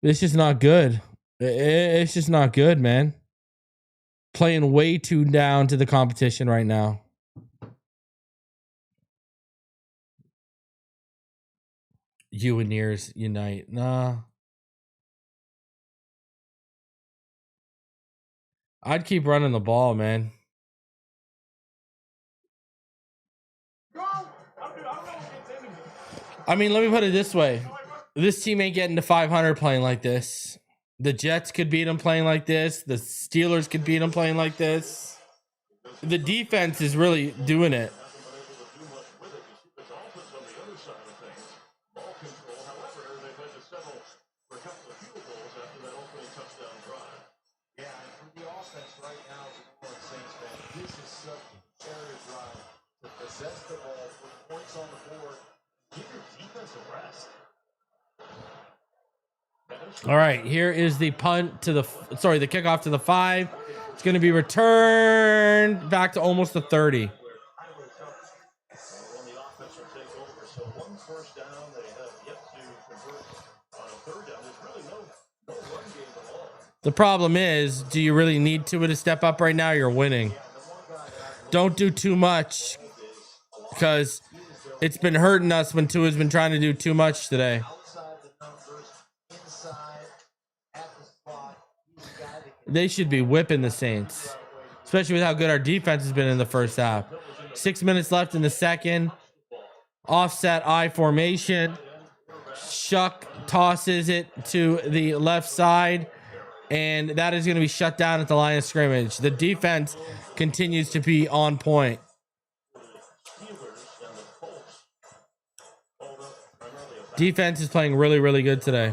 It's just not good. It's just not good, man. Playing way too down to the competition right now. Uineers unite. Nah. I'd keep running the ball, man. I mean, let me put it this way. This team ain't getting to 500 playing like this. The Jets could beat them playing like this. The Steelers could beat them playing like this. The defense is really doing it. Yeah, and for the offense right now, as a New Orleans Saints fan, this is such a imperative drive to possess the ball, put points on the board, give your defense a rest. All right, here is the punt to the kickoff to the 5. It's going to be returned back to almost the 30. When the offense will take over. So one first down, they have yet to convert on a third down. There's really no run game at all. The problem is, do you really need Tua to step up right now? You're winning. Don't do too much because it's been hurting us when Tua's been trying to do too much today. They should be whipping the Saints, especially with how good our defense has been in the first half. 6 minutes left in the second. Offset I formation. Shough tosses it to the left side, and that is going to be shut down at the line of scrimmage. The defense continues to be on point. Defense is playing really, really good today.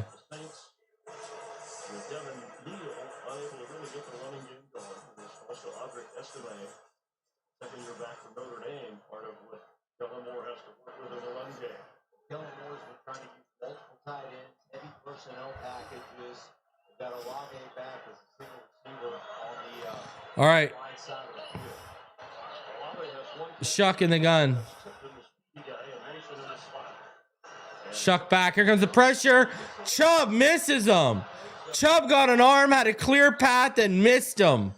All right. Shough in the gun. Shough back. Here comes the pressure. Chubb misses him. Chubb got an arm, had a clear path, and missed him.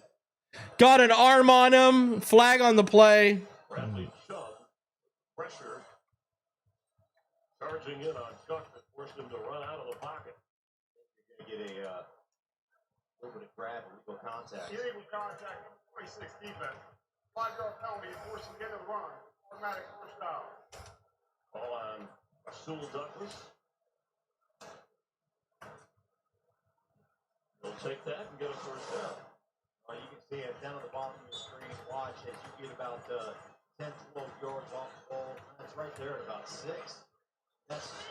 Got an arm on him. Flag on the play. Bradley Chubb, pressure, charging in on Shough that forced him to run out of the pocket. You're going to get a little bit of grab, illegal contact. Illegal contact, 26 defense. 5-yard penalty, forcing him to run. Automatic first down. Ball on Rasul Douglas. He'll take that and get a first down. You can see it down at the bottom of the screen. Watch as you get about 10, 12 yards off the ball. That's right there at about 6. That's to me.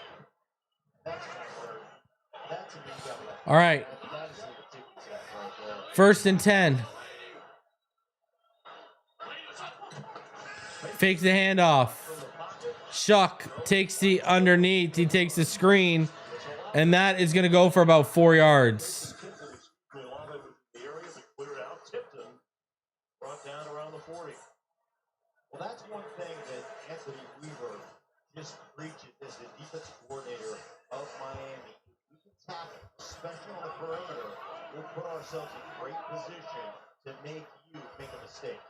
All right. That is a ticket set right there. 1st and 10. Fakes the handoff. Shough takes the underneath. He takes the screen, and that is going to go for about 4 yards. Well, that's one thing that Anthony Weaver just preaches as the defense coordinator of Miami. We can tackle, especially on the perimeter. We'll put ourselves in great position to make you make a mistake.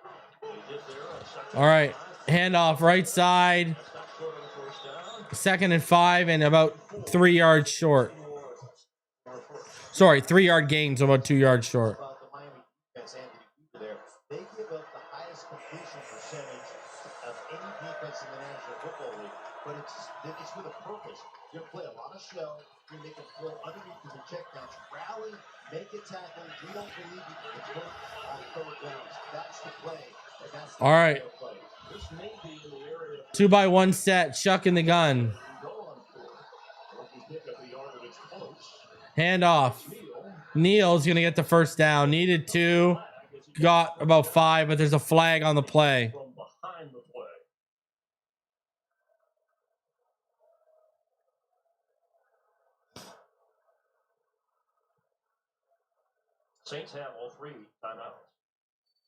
All right, handoff right side. 2nd and 5 and about 3 yards short. Sorry, 3 yard gains, about 2 yards short. About the Miami defense, Anthony Weaver there. They give up the highest completion percentage of any defense in the National Football League, but it's with a purpose. You're going to play a lot of shell. You're going to make them throw underneath to the checkdowns. Rally, make a tackle. We don't believe you can convert on third downs. That's the play. And that's the All right. play. This may be in the area 2-by-1 set. Shough in the gun. Handoff. Neal's going to get the first down. Needed 2. Got about 5, but there's a flag on the play. from behind the play. Saints have all 3 timeouts.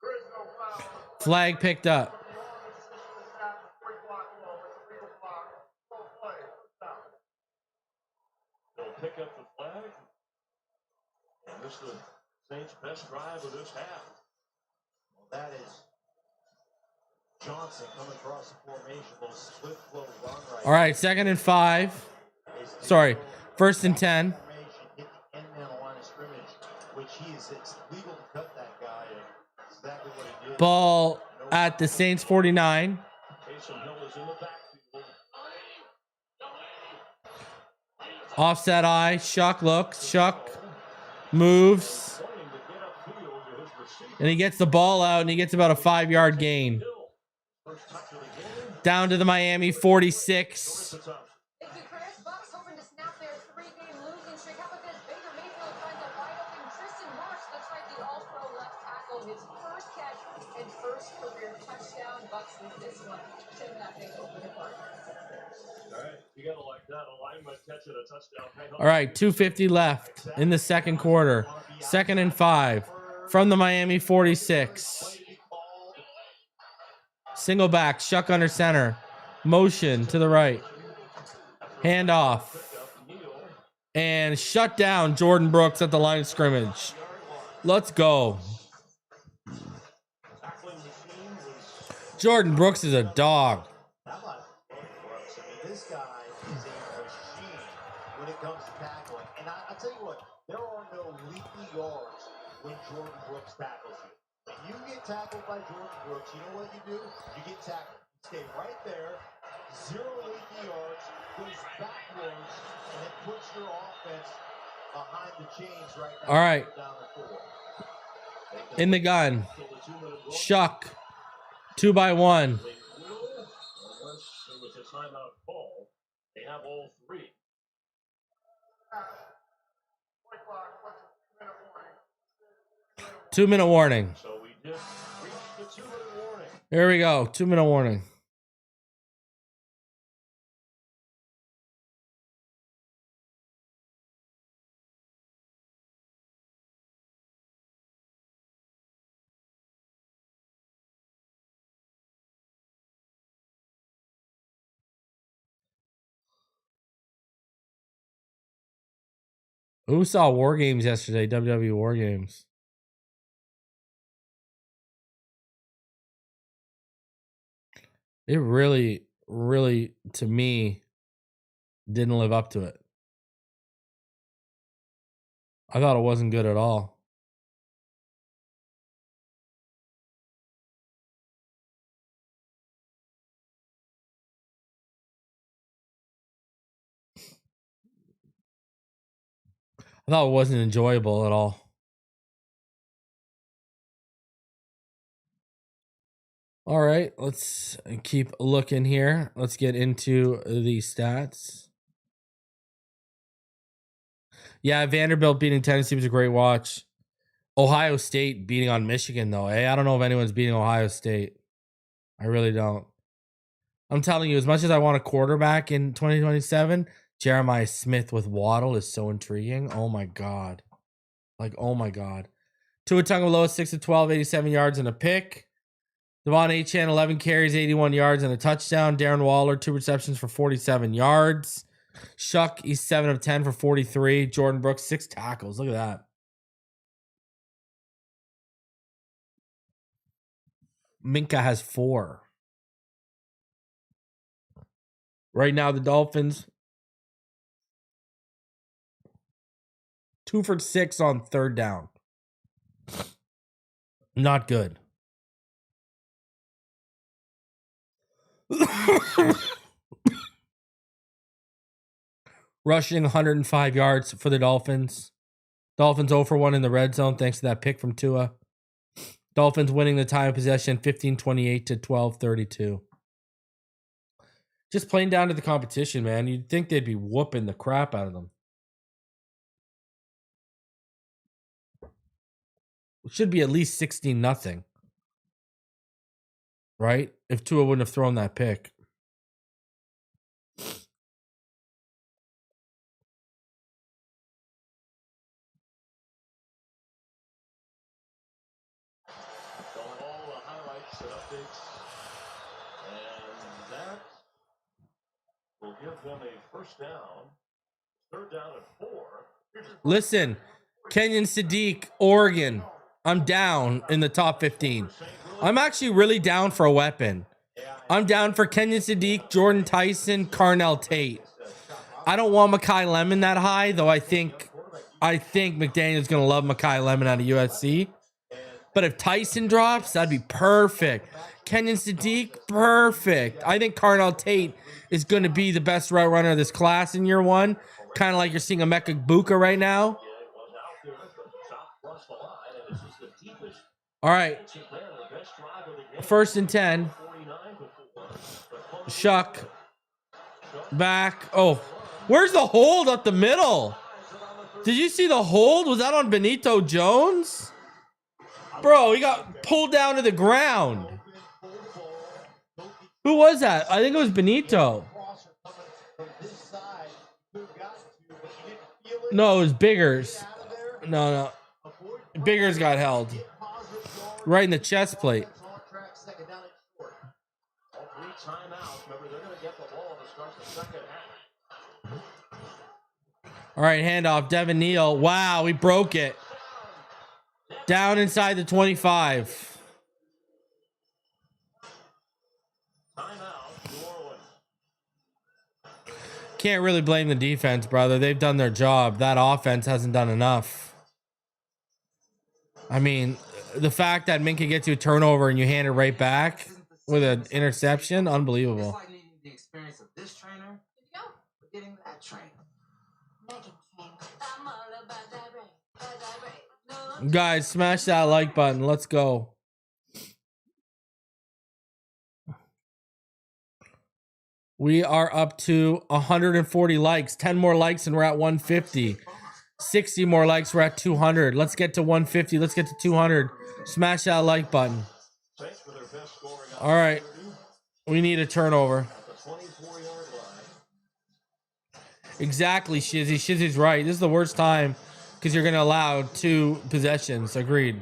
There is no foul. Flag picked up. They'll pick up the flag. And this is the Saints' best drive of this half. Well, that is Johnson coming across the formation. Little split flow run right. All right, 2nd and 5. Sorry, 1st and 10. Hit the end man on the line of scrimmage, which it's legal to cut that guy. And that's exactly what he did. Ball at the Saints 49. Taysom Hill is in the backfield. Offset eye. Shough looks. Shough moves. Pointing to get upfield to his receiver. And he gets the ball out, and he gets about a 5-yard gain. Hill. First touch of the game. Down to the Miami 46. It's up. Thank you, Chris. Bucks hoping to snap their 3-game losing streak. How about this? Baker Mayfield finds a wide open Tristan Marsh. That's right, the All-Pro left tackle. His first catch and first career touchdown. Bucks with this one. 10-0 over the Cardinals. All right, 2:50 left in the second quarter. 2nd and 5 from the Miami 46. Single back, Shough under center. Motion to the right. Handoff. And shut down Jordan Brooks at the line of scrimmage. Let's go. Jordan Brooks is a dog. How about Brooks? I mean, this guy is a machine when it comes to tackling. And I'll tell you what, there are no leaky yards when Jordan Brooks tackles you. When you get tackled by Jordan Brooks, you know what you do? You get tackled. You stay right there, 0 leaky yards, goes backwards, and it puts your offense behind the chains right now. All right. Down to 4. In the gun. Shough. 2-by-1. They have all 3. 2-minute warning. So we just reached the 2-minute warning. Here we go. 2-minute warning. Who saw War Games yesterday? WWE War Games. It really, to me, didn't live up to it. I thought it wasn't good at all. I thought it wasn't enjoyable at all. All right, let's keep looking here. Let's get into the stats. Yeah, Vanderbilt beating Tennessee was a great watch. Ohio State beating on Michigan, though. I don't know if anyone's beating Ohio State. I really don't. I'm telling you, as much as I want a quarterback in 2027, Jeremiah Smith with Waddle is so intriguing. Oh, my God. Like, oh, my God. Tua Tagovailoa, 6 of 12, 87 yards and a pick. De'Von Achane, 11 carries, 81 yards and a touchdown. Darren Waller, 2 receptions for 47 yards. Shough, he's 7 of 10 for 43. Jordan Brooks, 6 tackles. Look at that. Minka has 4. Right now, the Dolphins 2 for 6 on 3rd down. Not good. Rushing 105 yards for the Dolphins. Dolphins 0 for 1 in the red zone thanks to that pick from Tua. Dolphins winning the time of possession 15-28 to 12-32. Just playing down to the competition, man. You'd think they'd be whooping the crap out of them. It should be at least 16-0. Right? If Tua wouldn't have thrown that pick. Will give them a first down. 3rd down at 4. Listen, Kenyon Sadiq, Oregon. I'm down in the top 15. I'm actually really down for a weapon. I'm down for Kenyon Sadiq, Jordan Tyson, Carnell Tate. I don't want Makai Lemon that high, though I think McDaniel's going to love Makai Lemon out of USC. But if Tyson drops, that'd be perfect. Kenyon Sadiq, perfect. I think Carnell Tate is going to be the best route runner of this class in year 1. Kind of like you're seeing a Emeka Egbuka right now. All right. 1st and 10. Shough. Back. Oh, where's the hold up the middle? Did you see the hold? Was that on Benito Jones? Bro, he got pulled down to the ground. Who was that? I think it was Benito. No, it was Biggers. No. Biggers got held. Right in the chest plate. All three timeouts. Remember, they're going to get the ball to start the second half. All right, handoff. Devin Neal. Wow, we broke it. Down inside the 25. Timeout, New Orleans. Can't really blame the defense, brother. They've done their job. That offense hasn't done enough. I mean, the fact that Minka gets you a turnover and you hand it right back with an interception, unbelievable. It's like needing the experience of this trainer, but getting that trainer. Guys, smash that like button. Let's go. We are up to 140 likes. 10 more likes and we're at 150. 60 more likes, we're at 200. Let's get to 150. Let's get to 200. Smash that like button. All right. We need a turnover. Exactly, Shizzy. Shizzy's right. This is the worst time because you're going to allow 2 possessions. Agreed.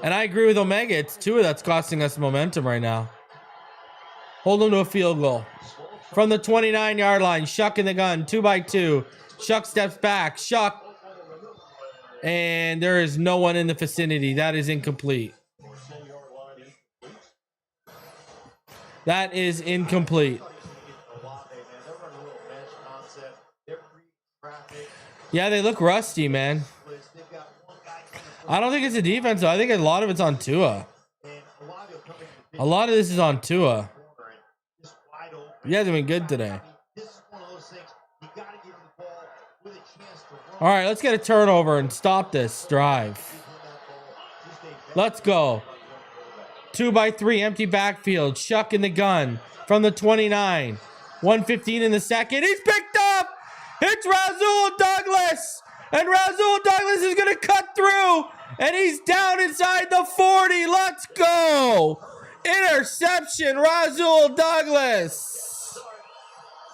And I agree with Omega. It's Tua that's costing us momentum right now. Hold him to a field goal. From the 29-yard line, Shough in the gun, 2x2. Shough steps back. Shough. And there is no one in the vicinity. That is incomplete. That is incomplete. Yeah, they look rusty, man. I don't think it's a defense, though. I think a lot of it's on Tua. A lot of this is on Tua. He hasn't been good today. All right, let's get a turnover and stop this drive. Let's go. 2x3, empty backfield. Shough in the gun from the 29. 1:15 in the second. He's picked up. It's Rasul Douglas. And Rasul Douglas is going to cut through. And he's down inside the 40. Let's go. Interception, Rasul Douglas.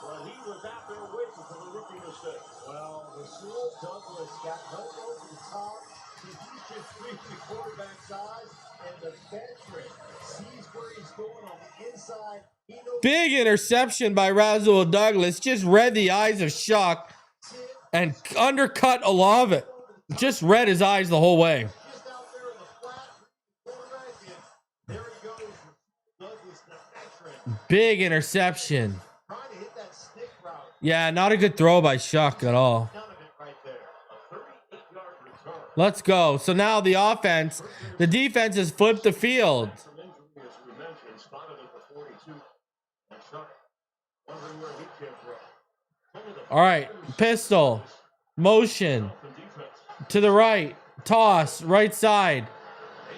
Well, he was out there waiting for the rookie mistake. Well, Rasul Douglas got no over the top. He's just reached the quarterback's eyes, and the veteran sees where he's going on the inside. Big interception by Rasul Douglas. Just read the eyes of Shough and undercut Olave. Just read his eyes the whole way. Just out there in the flat, quarterback, and there he goes. Douglas, the veteran. Big interception. Trying to hit that stick route. Yeah, not a good throw by Shough at all. None of it right there. A 38-yard return. Let's go. So now the offense, the defense has flipped the field. From injury, as we mentioned, spotted at the 42. And Shough wondering where he came from. All right, pistol, motion, to the right, toss, right side.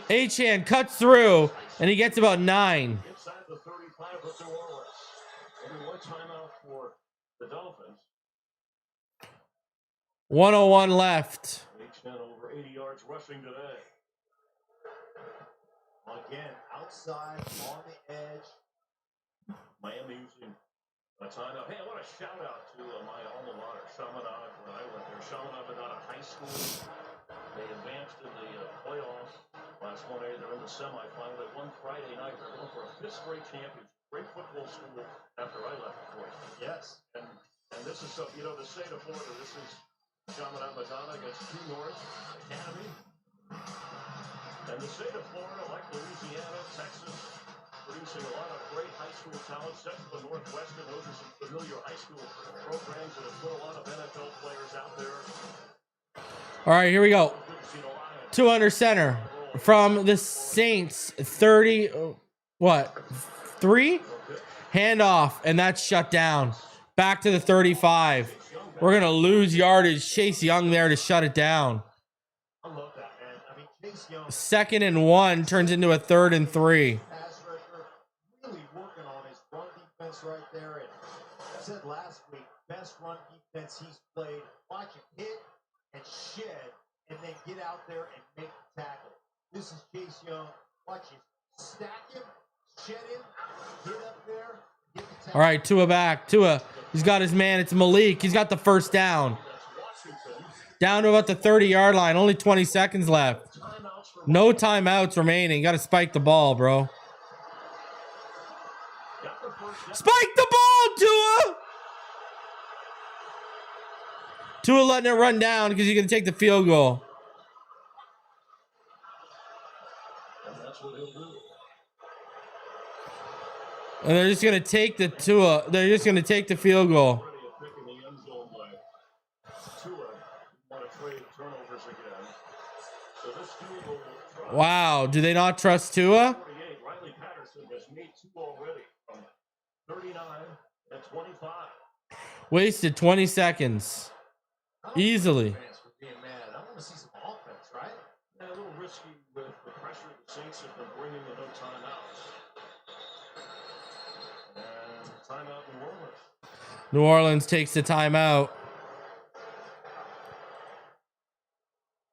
Achane cuts through, and he gets about 9. Inside the 35 of New Orleans. Only one timeout for the Dolphins. 1:01 left. H10 over 80 yards rushing today. Again, outside, on the edge. Miami using a timeout. Hey, I want to shout out to my alma mater, Chaminade, when I went there. Chaminade High School. They advanced in the playoffs last Monday. They're in the semifinal. They won Friday night. They're going for a 5th straight championship. Great football school after I left, of course. Yes. And this is, the state of Florida. This is Chaminade Madonna against True North Academy. And the state of Florida, like Louisiana, Texas, producing a lot of great high school talent. Central and Northwestern, those are some familiar high school programs that have put a lot of NFL players out there. All right, here we go. 2 under center from the Saints. 30, 3? Handoff, and that's shut down. Back to the 35. We're going to lose yardage. Chase Young there to shut it down. I love that, man. I mean, Chase Young. 2nd and 1 turns into a 3rd and 3. Pass rusher, really working on his run defense right there. And I said last week, best run defense he's played. Watch him hit and shed, and then get out there and make the tackle. This is Chase Young. Watch him stack him, shed him, get up there, get the tackle. All right, Tua back. Tua, he's got his man. It's Malik. He's got the first down. Down to about the 30-yard line. Only 20 seconds left. No timeouts remaining. Got to spike the ball, bro. Spike the ball, Tua! Tua letting it run down because he's going to take the field goal. And they're just going to take the Tua. They're just going to take the field goal. Wow. Do they not trust Tua? Wasted 20 seconds. Easily. I want to see some offense, right? A little risky with the pressure the Saints have been bringing the no timeouts. And timeout New Orleans. New Orleans takes the timeout.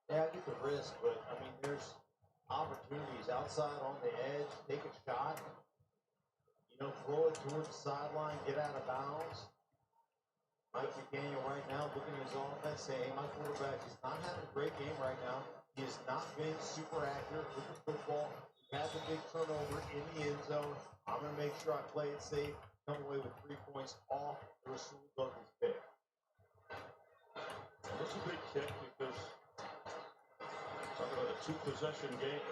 Yeah, I get the risk, but I mean, there's opportunities outside on the edge. Take a shot. You know, throw it towards the sideline, get out of bounds. Mike McDaniel right now looking at his offense, saying, hey, my quarterback is not having a great game right now. He has not been super accurate with the football. He has a big turnover in the end zone. I'm going to make sure I play it safe, come away with 3 points off the Rasul Douglas pick. That's a big kick because talking about a 2-possession game.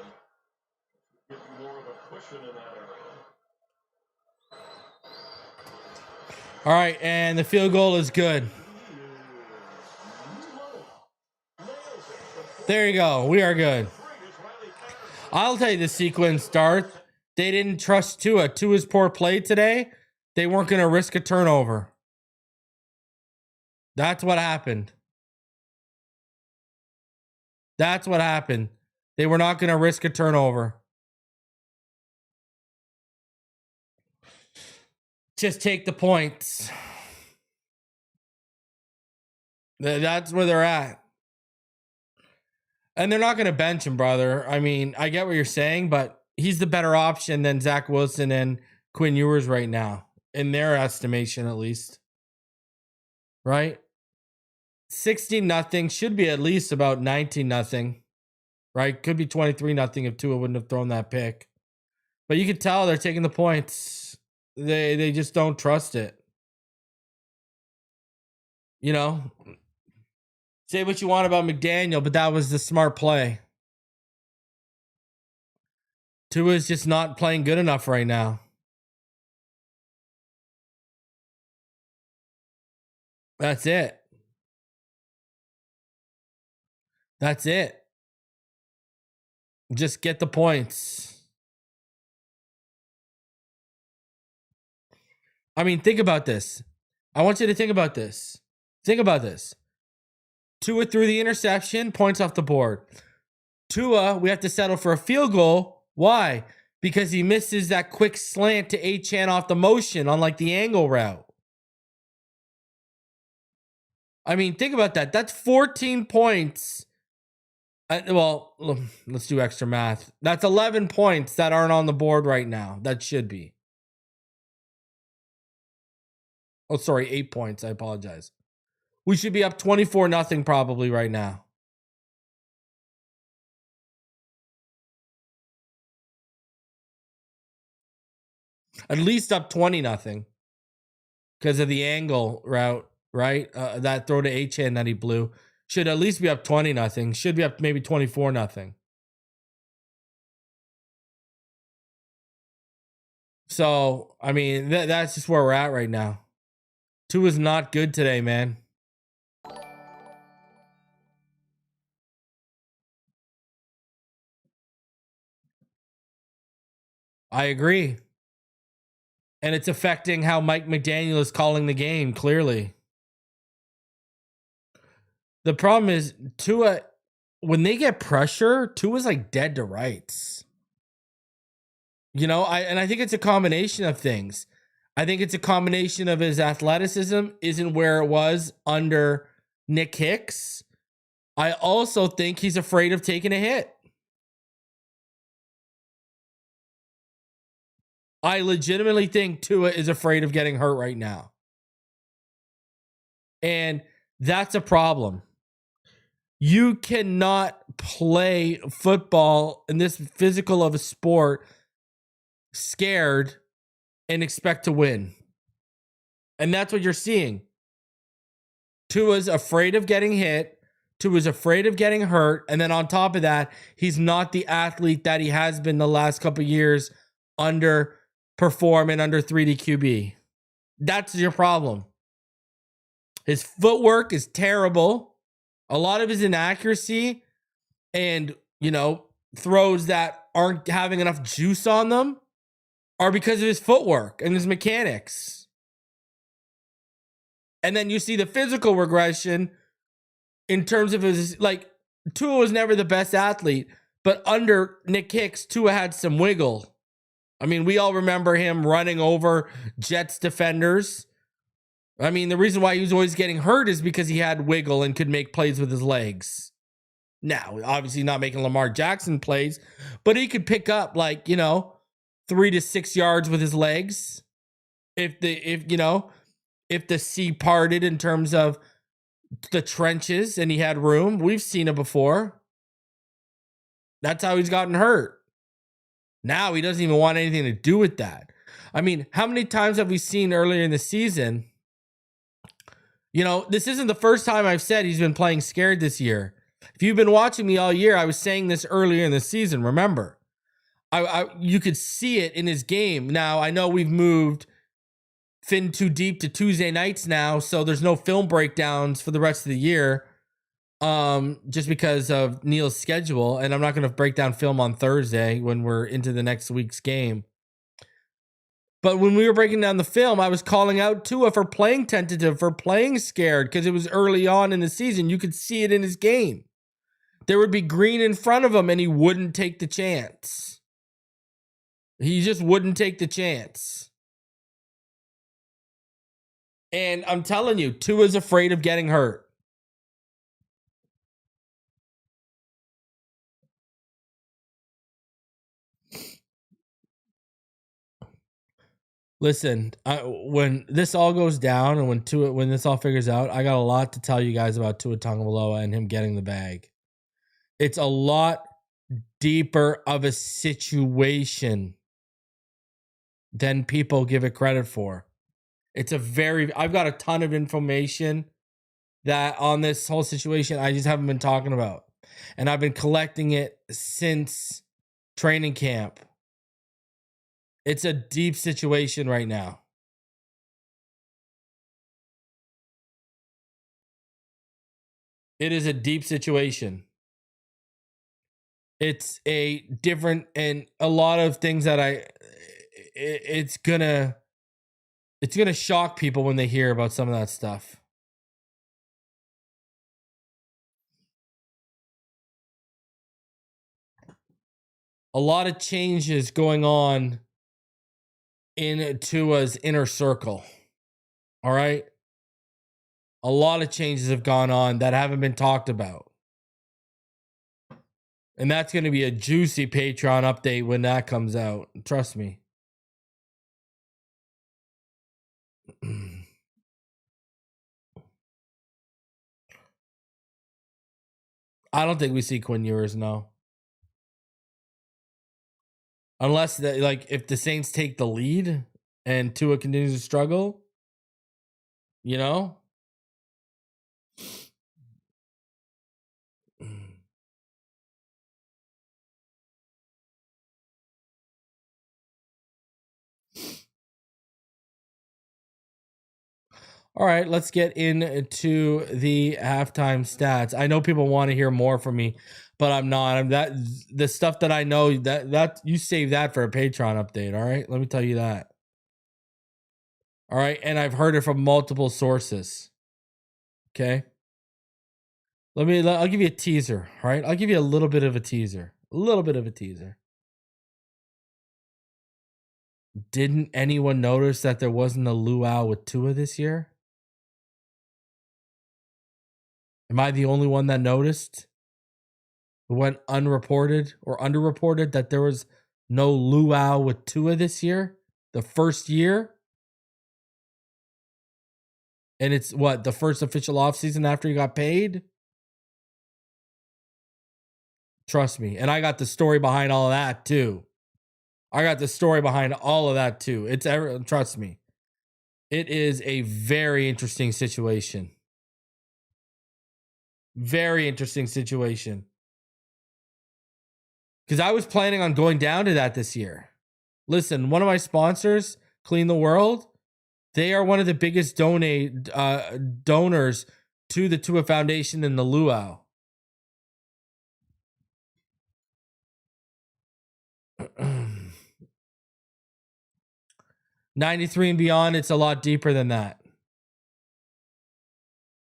Give you more of a cushion in that area. All right, and the field goal is good. There you go. We are good. I'll tell you the sequence, Darth. They didn't trust Tua. Tua's poor play today. They weren't going to risk a turnover. That's what happened. That's what happened. They were not going to risk a turnover. Just take the points. That's where they're at. And they're not going to bench him, brother. I mean, I get what you're saying, but he's the better option than Zach Wilson and Quinn Ewers right now, in their estimation at least. Right? 16-0 should be at least about 19-0. Right? Could be 23-0 if Tua wouldn't have thrown that pick. But you could tell they're taking the points. They just don't trust it. You know, say what you want about McDaniel, but that was the smart play. Tua's just not playing good enough right now. That's it. That's it. Just get the points. I mean, think about this. I want you to think about this. Think about this. Tua threw the interception, points off the board. Tua, we have to settle for a field goal. Why? Because he misses that quick slant to Achane off the motion on like the angle route. I mean, think about that. That's 14 points. Well, let's do extra math. That's 11 points that aren't on the board right now. That should be. Oh, sorry, 8 points. I apologize. We should be up 24-0 probably right now. At least up 20-0 because of the angle route, right? That throw to Achane that he blew. Should at least be up 20-0. Should be up maybe 24-0. So, I mean, that's just where we're at right now. Tua's not good today, man. I agree. And it's affecting how Mike McDaniel is calling the game, clearly. The problem is, Tua, when they get pressure, Tua's like dead to rights. You know, I think it's a combination of things. I think it's a combination of his athleticism isn't where it was under Nick Hicks. I also think he's afraid of taking a hit. I legitimately think Tua is afraid of getting hurt right now. And that's a problem. You cannot play football in this physical of a sport scared and expect to win. And that's what you're seeing. Tua's afraid of getting hit. Tua's afraid of getting hurt. And then on top of that, he's not the athlete that he has been the last couple of years under perform and under 3D QB. That's your problem. His footwork is terrible. A lot of his inaccuracy and, throws that aren't having enough juice on them are because of his footwork and his mechanics. And then you see the physical regression in terms of his, Tua was never the best athlete, but under Nick Hicks, Tua had some wiggle. I mean, we all remember him running over Jets defenders. I mean, the reason why he was always getting hurt is because he had wiggle and could make plays with his legs. Now, obviously not making Lamar Jackson plays, but he could pick up 3 to 6 yards with his legs. If the sea parted in terms of the trenches and he had room, we've seen it before. That's how he's gotten hurt. Now he doesn't even want anything to do with that. I mean, how many times have we seen earlier in the season? This isn't the first time I've said he's been playing scared this year. If you've been watching me all year, I was saying this earlier in the season, remember. You could see it in his game. Now, I know we've moved Fin Too Deep to Tuesday nights now, so there's no film breakdowns for the rest of the year just because of Neil's schedule, and I'm not going to break down film on Thursday when we're into the next week's game. But when we were breaking down the film, I was calling out Tua for playing tentative, for playing scared, because it was early on in the season. You could see it in his game. There would be green in front of him, and he wouldn't take the chance. He just wouldn't take the chance. And I'm telling you, Tua's afraid of getting hurt. Listen, when this all goes down and when this all figures out, I got a lot to tell you guys about Tua Tagovailoa and him getting the bag. It's a lot deeper of a situation than people give it credit for. I've got a ton of information that on this whole situation I just haven't been talking about. And I've been collecting it since training camp. It's a deep situation right now. It is a deep situation. It's a different and a lot of things that it's gonna shock people when they hear about some of that stuff. A lot of changes going on in Tua's inner circle. All right? A lot of changes have gone on that haven't been talked about. And that's going to be a juicy Patreon update when that comes out. Trust me. I don't think we see Quinn Ewers, no. Unless if the Saints take the lead and Tua continues to struggle, All right, let's get into the halftime stats. I know people want to hear more from me, but I'm not. The stuff that I know that you save that for a Patreon update. All right, let me tell you that. All right, and I've heard it from multiple sources. Okay, I'll give you a teaser. All right, I'll give you a little bit of a teaser. Didn't anyone notice that there wasn't a luau with Tua this year? Am I the only one that noticed? It went unreported or underreported that there was no luau with Tua this year? The first year? And it's the first official offseason after he got paid? Trust me. And I got the story behind all of that too. Trust me. It is a very interesting situation. Very interesting situation. Because I was planning on going down to that this year. Listen, one of my sponsors, Clean the World, they are one of the biggest donors to the Tua Foundation in the luau. '93 and beyond, it's a lot deeper than that.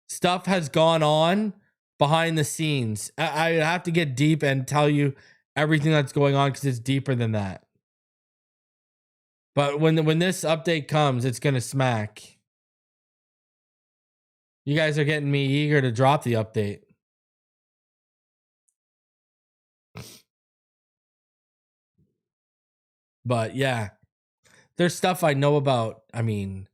Stuff has gone on behind the scenes. I have to get deep and tell you everything that's going on because it's deeper than that. But when this update comes, it's gonna smack. You guys are getting me eager to drop the update. But yeah, there's stuff I know about. I mean,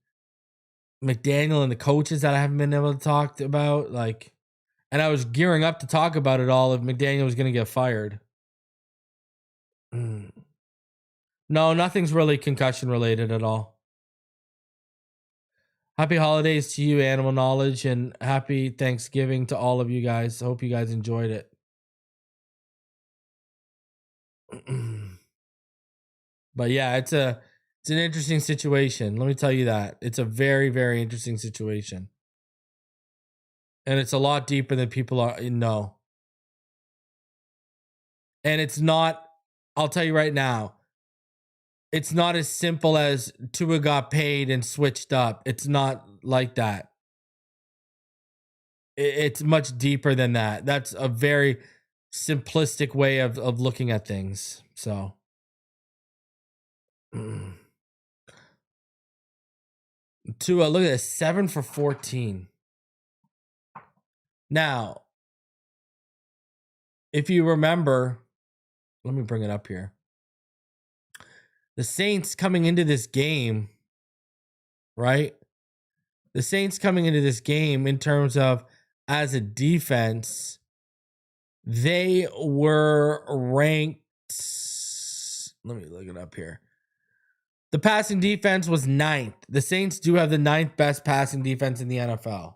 McDaniel and the coaches that I haven't been able to talk about. Like, and I was gearing up to talk about it all if McDaniel was gonna get fired. No, nothing's really concussion related at all. Happy holidays to you, Animal Knowledge, and happy Thanksgiving to all of you guys. I hope you guys enjoyed it. But yeah, it's an interesting situation. Let me tell you that. It's a very, very interesting situation. And it's a lot deeper than people know. And it's not, I'll tell you right now, it's not as simple as Tua got paid and switched up. It's not like that. It's much deeper than that. That's a very simplistic way of looking at things. So Tua, look at this, 7 for 14. Now, if you remember, let me bring it up here. The Saints coming into this game, right? The Saints coming into this game in terms of as a defense, they were ranked. Let me look it up here. The passing defense was 9th. The Saints do have the 9th best passing defense in the NFL.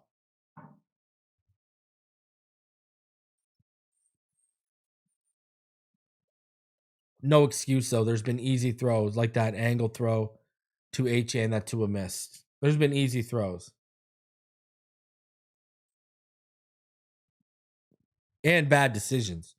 No excuse, though. There's been easy throws like that angle throw to Achane that Tua missed. There's been easy throws. And bad decisions.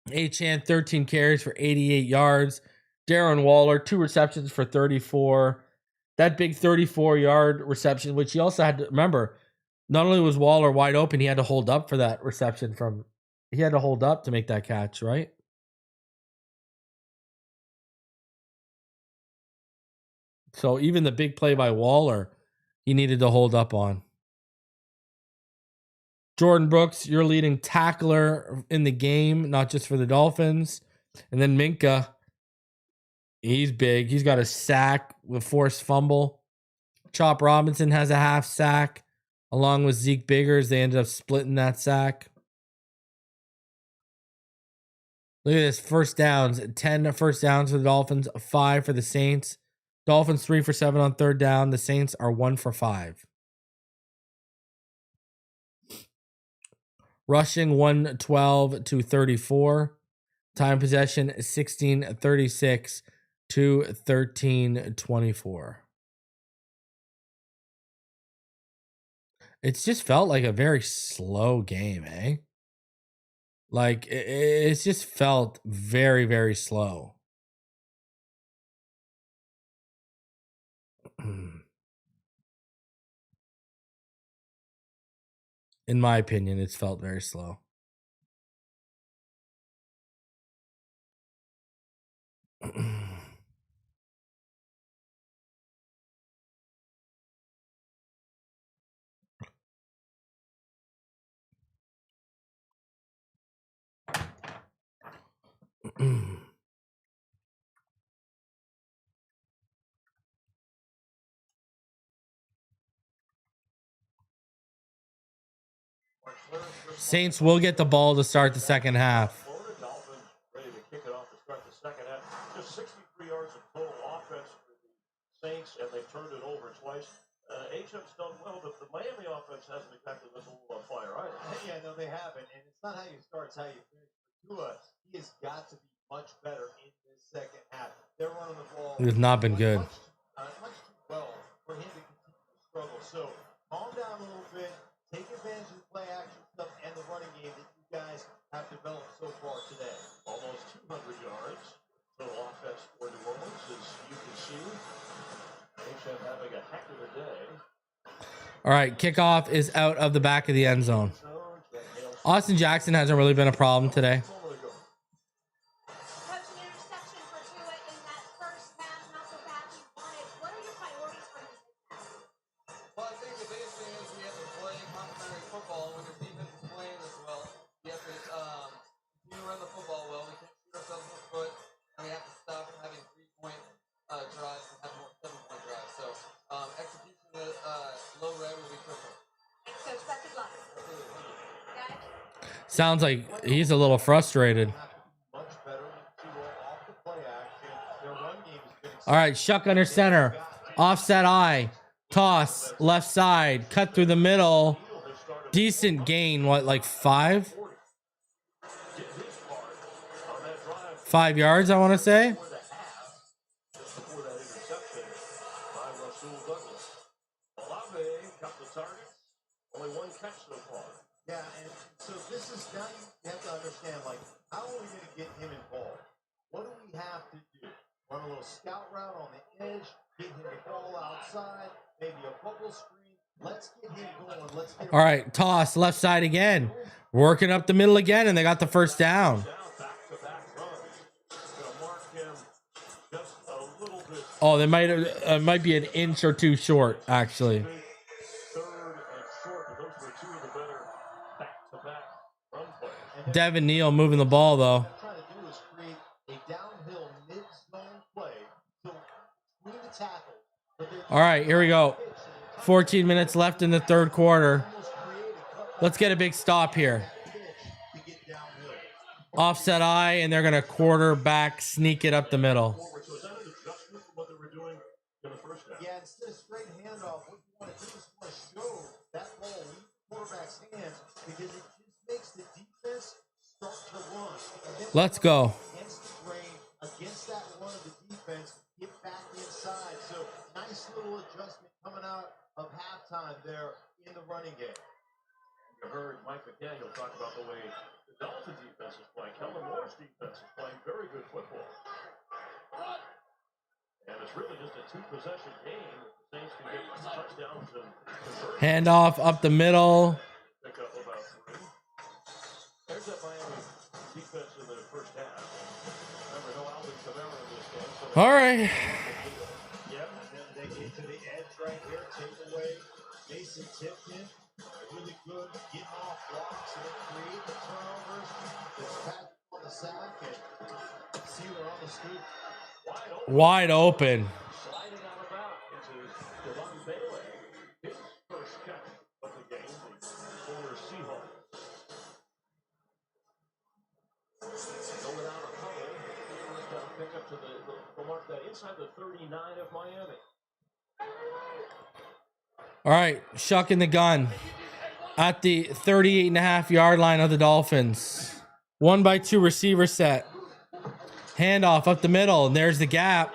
Achane, 13 carries for 88 yards. Darren Waller, 2 receptions for 34. That big 34-yard reception, which he also had to remember, not only was Waller wide open, he had to hold up for that reception he had to hold up to make that catch, right? So even the big play by Waller, he needed to hold up on. Jordan Brooks, your leading tackler in the game, not just for the Dolphins. And then Minka, he's big. He's got a sack with forced fumble. Chop Robinson has a half sack along with Zeke Biggers. They ended up splitting that sack. Look at this. First downs. 10 first downs for the Dolphins, 5 for the Saints. Dolphins 3 for 7 on third down. The Saints are 1 for 5. Rushing 112 to 34. Time possession 16:36 to 13:24. It's just felt like a very slow game, eh? Like it's just felt very, very slow. In my opinion, it's felt very slow. Saints will get the ball to start the second half. Florida Dolphins ready to kick it off to start the second half. Just 63 yards of total offense for the Saints, and they've turned it over twice. Achane's done well, but the Miami offense hasn't exactly lit a little on fire either. Yeah, no, they haven't. And it's not how you start, it's how you finish. Tua, he has got to be much better in this second half. They're running the ball. It has not been good. Much too well for him to continue to struggle. So calm down a little bit. Take advantage of the play action stuff and the running game that you guys have developed so far today. Almost 200 yards. Total offense for New Orleans, as you can see. Achane having a heck of a day. All right, kickoff is out of the back of the end zone. Austin Jackson hasn't really been a problem today. Coach, an interception for Tua in that first half, not the pass you wanted. What are your priorities for his half? Well, I think the biggest thing is we have to play complementary football. When your defense is playing as well, we have to continue to run the football well. We can't shoot ourselves in the foot, and we have to stop having 3-point drives and have more 7-point drives. So execution of low red will be critical. Thanks, Coach. Best of luck. Guys? Sounds like he's a little frustrated. Much better with Tua off the play action. Their run game has been All right, Shough under center. Offset eye. Toss. Left side. Cut through the middle. Decent gain. What, like 5? 5 yards, I want to say. Just before that interception by Rasul Douglas. Olave got the target. Only one catch so far. Yeah, and so this is now you have to understand, like, how are we going to get him involved? What do we have to do? Run a little scout route on the edge, get him the ball outside, maybe a bubble screen. Let's get him going. Let's get him. All right, toss. Left side again. Working up the middle again, and they got the first down. Back-to-back runs. Gonna mark him just a little bit. Oh, they might be an inch or two short, actually. Third and short, but those were two of the better back-to-back run plays. Devin Neal moving the ball, though. What they're trying to do is create a downhill mid-zone play to between the tackles. All right, here we go. 14 minutes left in the third quarter. Let's get a big stop here. Offset eye, and they're going to quarterback sneak it up the middle. So is that an adjustment from what they were doing in the first half? Yeah, instead of straight handoff, what you want to do is you want to show that ball in the quarterback's hands because it just makes the defense start to run. And then Let's go. against the grain, against that run of the defense, get back inside. So nice little adjustment coming out of halftime there in the running game. You heard Mike McDaniel talk about the way the Dolphins defense is playing. Kellen Moore's defense is playing very good football. And it's really just a two-possession game. The Saints can get touchdowns and convert. Handoff up the middle. Pick up about 3. There's that Miami defense in the first half. Remember, no Alvin Kamara in this game. So All right. Yep, and then they get to the edge right here, take away Mason Tipton. Really good getting off blocks and create the turnovers. Fitzpatrick on the sack and Sealer on the scoop. Wide open. sliding out of bounds is De'Von Achane. His first catch of the game, the former Seahawk. Going out of home, got to pick up to the mark that inside the 39 of Miami. All right, Shough in the gun at the 38.5-yard line of the Dolphins. 1-by-2 receiver set. Handoff up the middle, and there's the gap.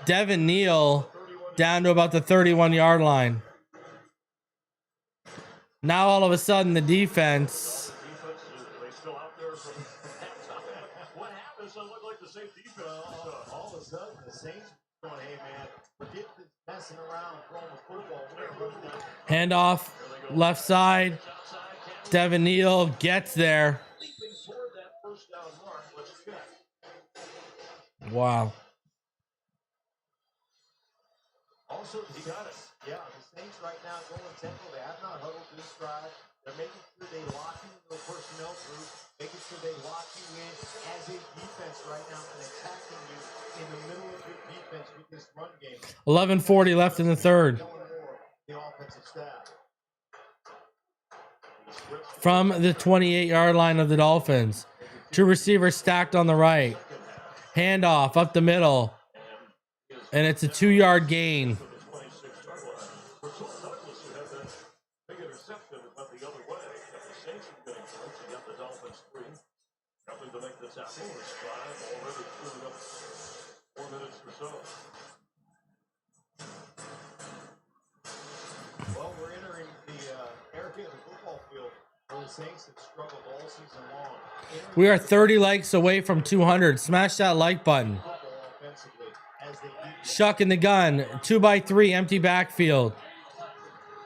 Devin Neal down to about the 31-yard line. Now all of a sudden the defense. Defense, are they still out there from halftime? What happened? So it looked like the same defense. All of a sudden, the Saints going, hey, man, forget this messing around, throwing the football. We're running down. Handoff left side. Devin Neal gets there. Leaping toward that first down mark. Let's check. Wow. Also, he got it. Yeah, the Saints right now going tempo. They have not huddled this drive. They're making sure they lock you into a personnel group, making sure they lock you in as a defense right now and attacking you in the middle of your defense with this run game. 11:40 left in the third. Telling more the offensive staff. The from the 28-yard line of the Dolphins. Two receivers stacked on the right. Handoff up the middle. And it's a 2-yard gain. Big interception went the other way. The Saints are getting close. You got the Dolphins 3. Helping to make the tackle is 5. Already through up 4 minutes or so. Well, we're entering the area of the football field where the Saints have struggled all season long. We are 30 likes away from 200. Smash that like button. Shough in the gun. 2x3, empty backfield.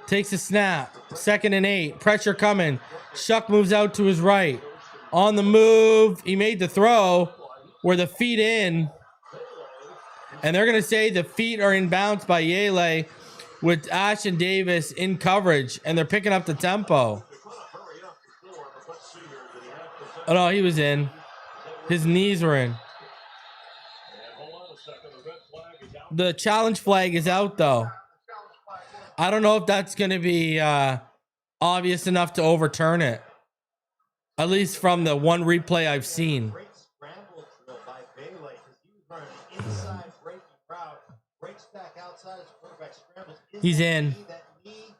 Takes a snap. 2nd and 8. Pressure coming. Shough moves out to his right. On the move. He made the throw where the feet in. And they're going to say the feet are in bounds by Yele with Ash and Davis in coverage. And they're picking up the tempo. Oh, no, he was in. His knees were in. The challenge flag is out, though. I don't know if that's going to be obvious enough to overturn it. At least from the one replay I've seen. Great scramble drill by Bailey because he was running an inside breaking route. Breaks back outside his quarterback scrambles. He's in. That knee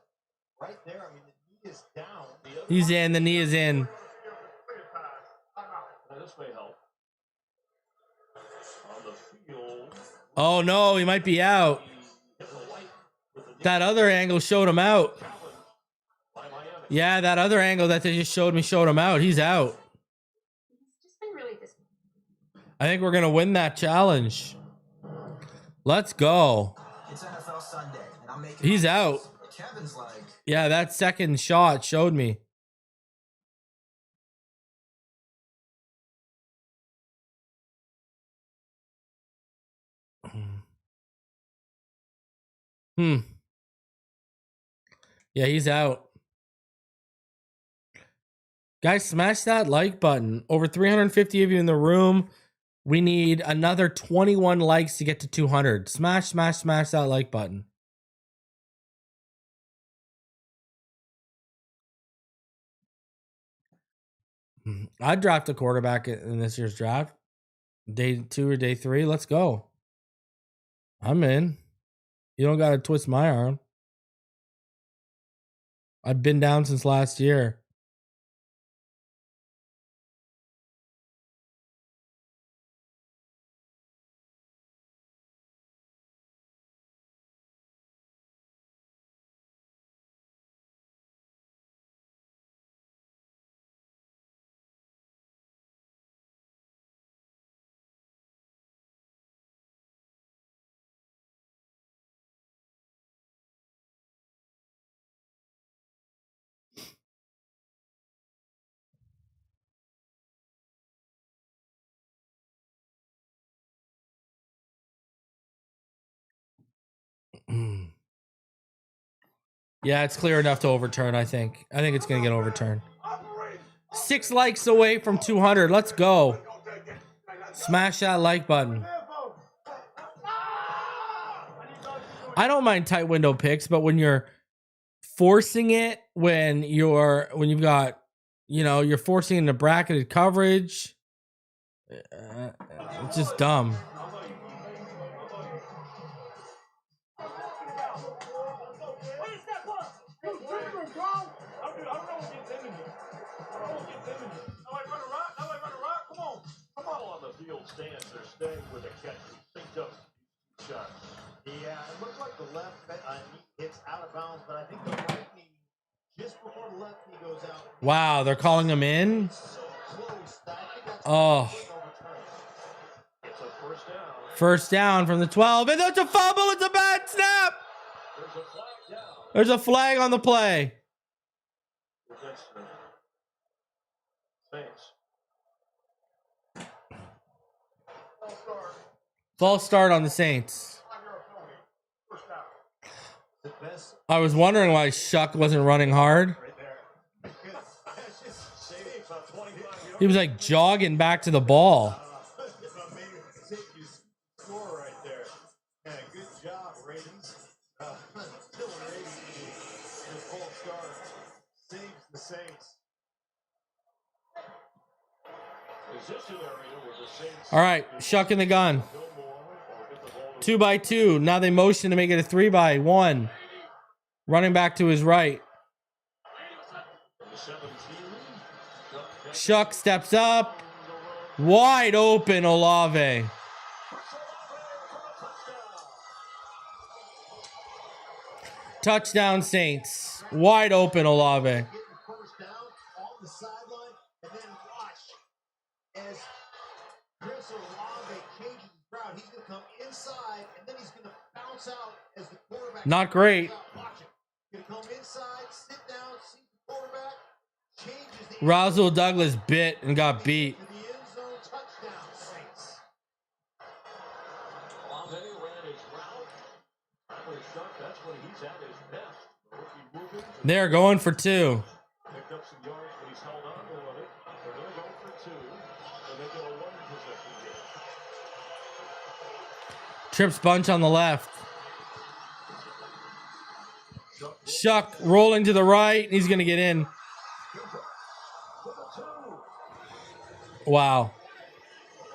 right there. I mean, the knee is down. He's in. The knee is in. Now, this may help. On the field. Oh, no. He might be out. That other angle showed him out. Yeah, that other angle that they just showed me showed him out. He's out. I think we're going to win that challenge. Let's go. It's NFL Sunday, and I'm making He's out. Kevin's like, Yeah, that second shot showed me. Yeah, he's out. Guys, smash that like button. Over 350 of you in the room. We need another 21 likes to get to 200. Smash that like button. I'd draft a quarterback in this year's draft. Day 2 or day 3. Let's go. I'm in. You don't got to twist my arm. I've been down since last year. Yeah, it's clear enough to overturn, I think. I think it's going to get overturned. 6 likes away from 200. Let's go. Smash that like button. I don't mind tight window picks, but when you're forcing it, when you've got, you're forcing into bracketed coverage, it's just dumb. Stands are staying with a catch. Phinhub shot. Yeah, it looks like the left knee hits out of bounds, but I think the right knee, just before the left knee goes out. Wow, they're calling him in? So close that I think that's It's a first down. First down from the 12. And that's a fumble. It's a bad snap. There's a flag down. There's a flag on the play. Saints. False start on the Saints. I was wondering why Shough wasn't running hard. He was like jogging back to the ball. Good job, Ravens. Saves the Saints. All right, Shough in the gun. 2-by-2. Now they motion to make it a 3-by-1. Running back to his right. Shough steps up. Wide open, Olave. Touchdown, Saints. Wide open, Olave. Getting first down on the sideline, and then watch as Chris Olave changes his route. He's going to come inside, and then he's going to bounce out as the quarterback. Not great. Watch it. Going to come inside, sit down, see the quarterback, changes the Rasul Douglas bit and got beat. for the end zone touchdown, Saints. Olave ran his route. Tyler Shough, that's when he's at his best. Rookie moving. They're going for 2. Picked up some yards, but he's held on to it. They're going to go for 2. So they get a 1-possession game. Trips bunch on the left. Shough rolling to the right. He's going to get in. Wow.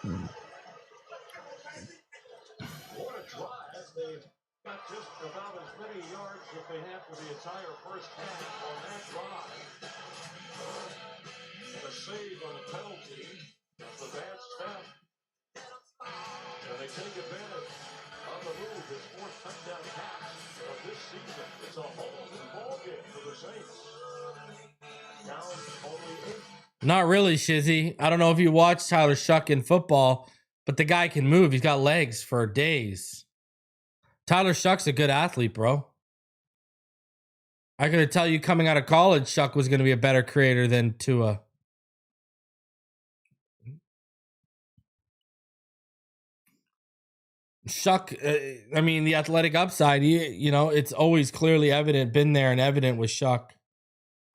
What a drive. They've got just about as many yards as they have for the entire first half on that drive. And a save on a penalty. That's a bad step. And they take advantage on the move. His 4th touchdown pass of this season. It's a whole new ballgame for the Saints. Down only 8. Not really, Shizzy. I don't know if you watch Tyler Shough in football, but the guy can move. He's got legs for days. Tyler Shough's a good athlete, bro. I gotta tell you, coming out of college, Shough was gonna be a better creator than Tua. Shough, I mean, the athletic upside, you know, it's always clearly evident, been there and evident with Shough.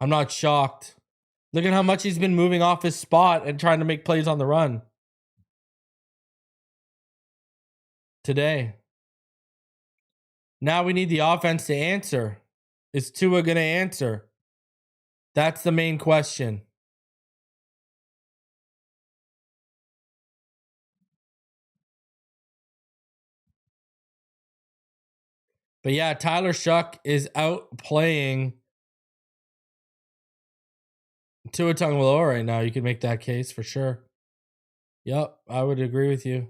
I'm not shocked. Look at how much he's been moving off his spot and trying to make plays on the run. Today. Now we need the offense to answer. Is Tua going to answer? That's the main question. But yeah, Tyler Shough is out playing Tua Tagovailoa right now. You can make that case for sure. Yep, I would agree with you.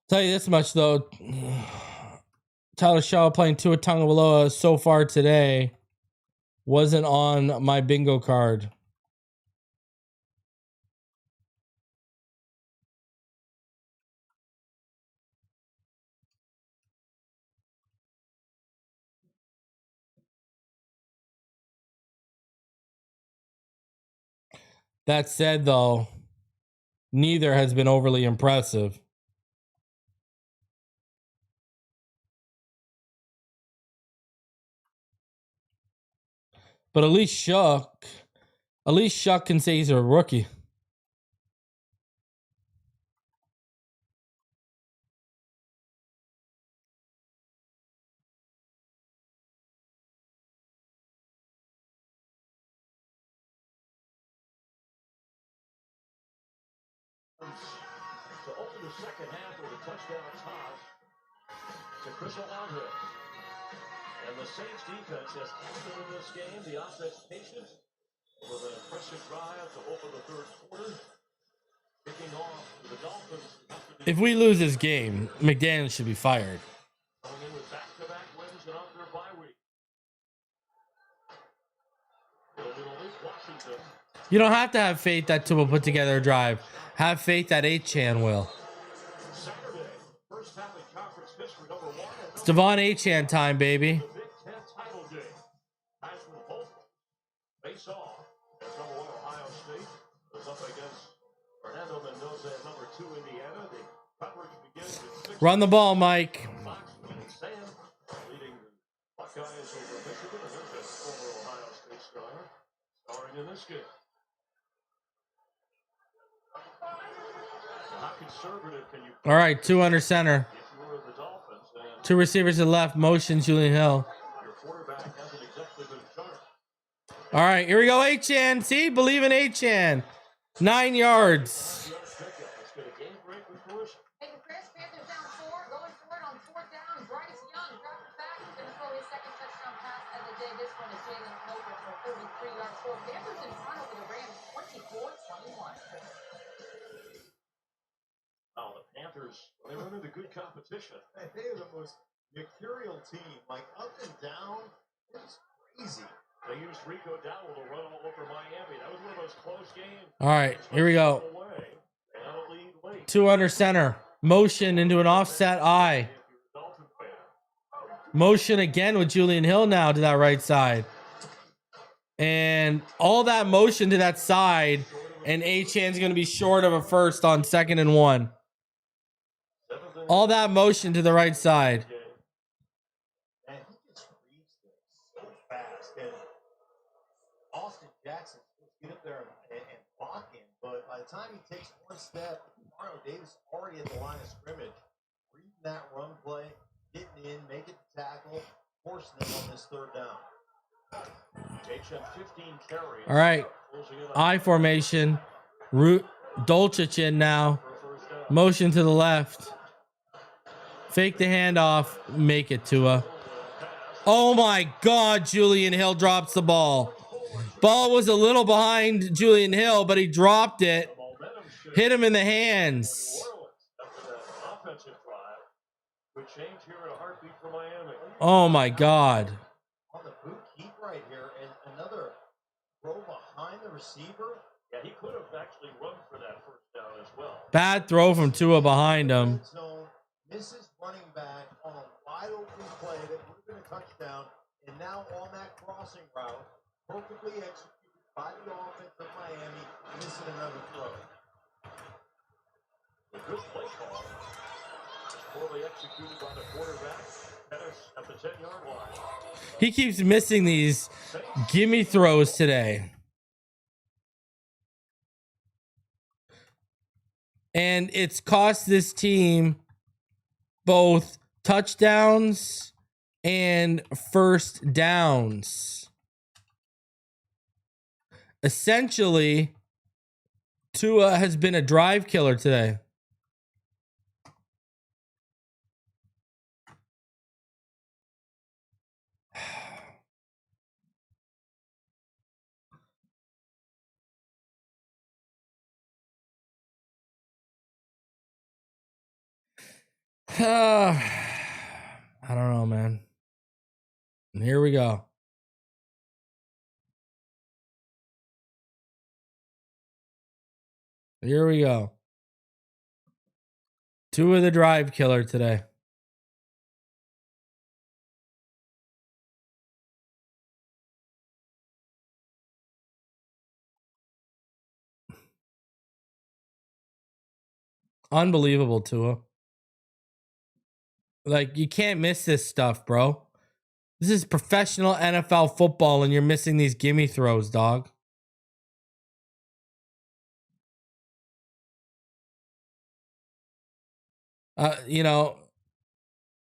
Tell you this much though, Tyler Shough playing Tua Tagovailoa so far today wasn't on my bingo card. That said though, neither has been overly impressive. But at least Shough can say he's a rookie. To open the second half with a touchdown toss to Chris Olave. And the Saints defense has acted in this game. The offense patient with an impressive drive to open the third quarter. Kicking off the Dolphins. If we lose this game, McDaniels should be fired. Coming in with back-to-back wins and off their bye week. It'll be Malik Washington. You don't have to have faith that Tua will put together a drive. Have faith that Achane will. Saturday, first time in conference history, number 1 and It's De'Von Achane time, baby. the Big Ten title game. Heisman Hope face off as number 1 Ohio State is up against Fernando Mendoza at number 2 Indiana. The coverage begins at 6. Run the ball, Mike. Fox and Sam leading the Buckeyes over Michigan and Memphis over Ohio Scoring in this game. How conservative can you? All right, 2 under center. If you were the Dolphins, and 2 receivers to the left. Motion Julian Hill. your quarterback hasn't exactly been sharp. All right, here we go. Achane. See, believe in Achane. 9 yards. Let's get a game break for us. Hey, the Panthers down 4, going for it on 4th down. Bryce Young dropped it back. He's going to throw his second touchdown pass of the day. This one is Jalen Holder for 33 yards. So Panthers in front over the Rams, 24-21. Oh, the Panthers, they run into good competition. They are the most mercurial team, like up and down. It's crazy. They used Rico Dowell to run all over Miami. That was one of those close games. All right, here we go. Away. They had a lead late. 2 under center. Motion into an offset eye. If you're a Dolphin fan. Motion again with Julian Hill now to that right side. And all that motion to that side, and Achane's going to be short of a first on 2nd and 1. All that motion to the right side. And he just reads this so fast. And Austin Jackson will get up there and block him. But by the time he takes one step, Mario Davis is already at the line of scrimmage. Reading that run play, getting in, making the tackle, forcing them on this 3rd down. HM 15 carries. All right. I formation. Dolchich in now. Motion to the left. Fake the handoff. Make it Tua. Oh my God, Julian Hill drops the ball. Ball was a little behind Julian Hill, but he dropped it. Hit him in the hands. Oh my God. On the boot keep right here, and another throw behind the receiver. Yeah, he could have actually run for that 1st down as well. Bad throw from Tua behind him. Zone, misses running back on a wide open play that would have been a touchdown, and now on that crossing route, perfectly executed by the offense of Miami, missing another throw. A good play call. Poorly executed by the quarterback. Pettis at the 10-yard line. He keeps missing these gimme throws today. And it's cost this team both touchdowns and 1st downs. Essentially, Tua has been a drive killer today. I don't know, man. And here we go. Here we go. Tua the drive killer today. Unbelievable, Tua. Like, you can't miss this stuff, bro. This is professional NFL football, and you're missing these gimme throws, dog. You know,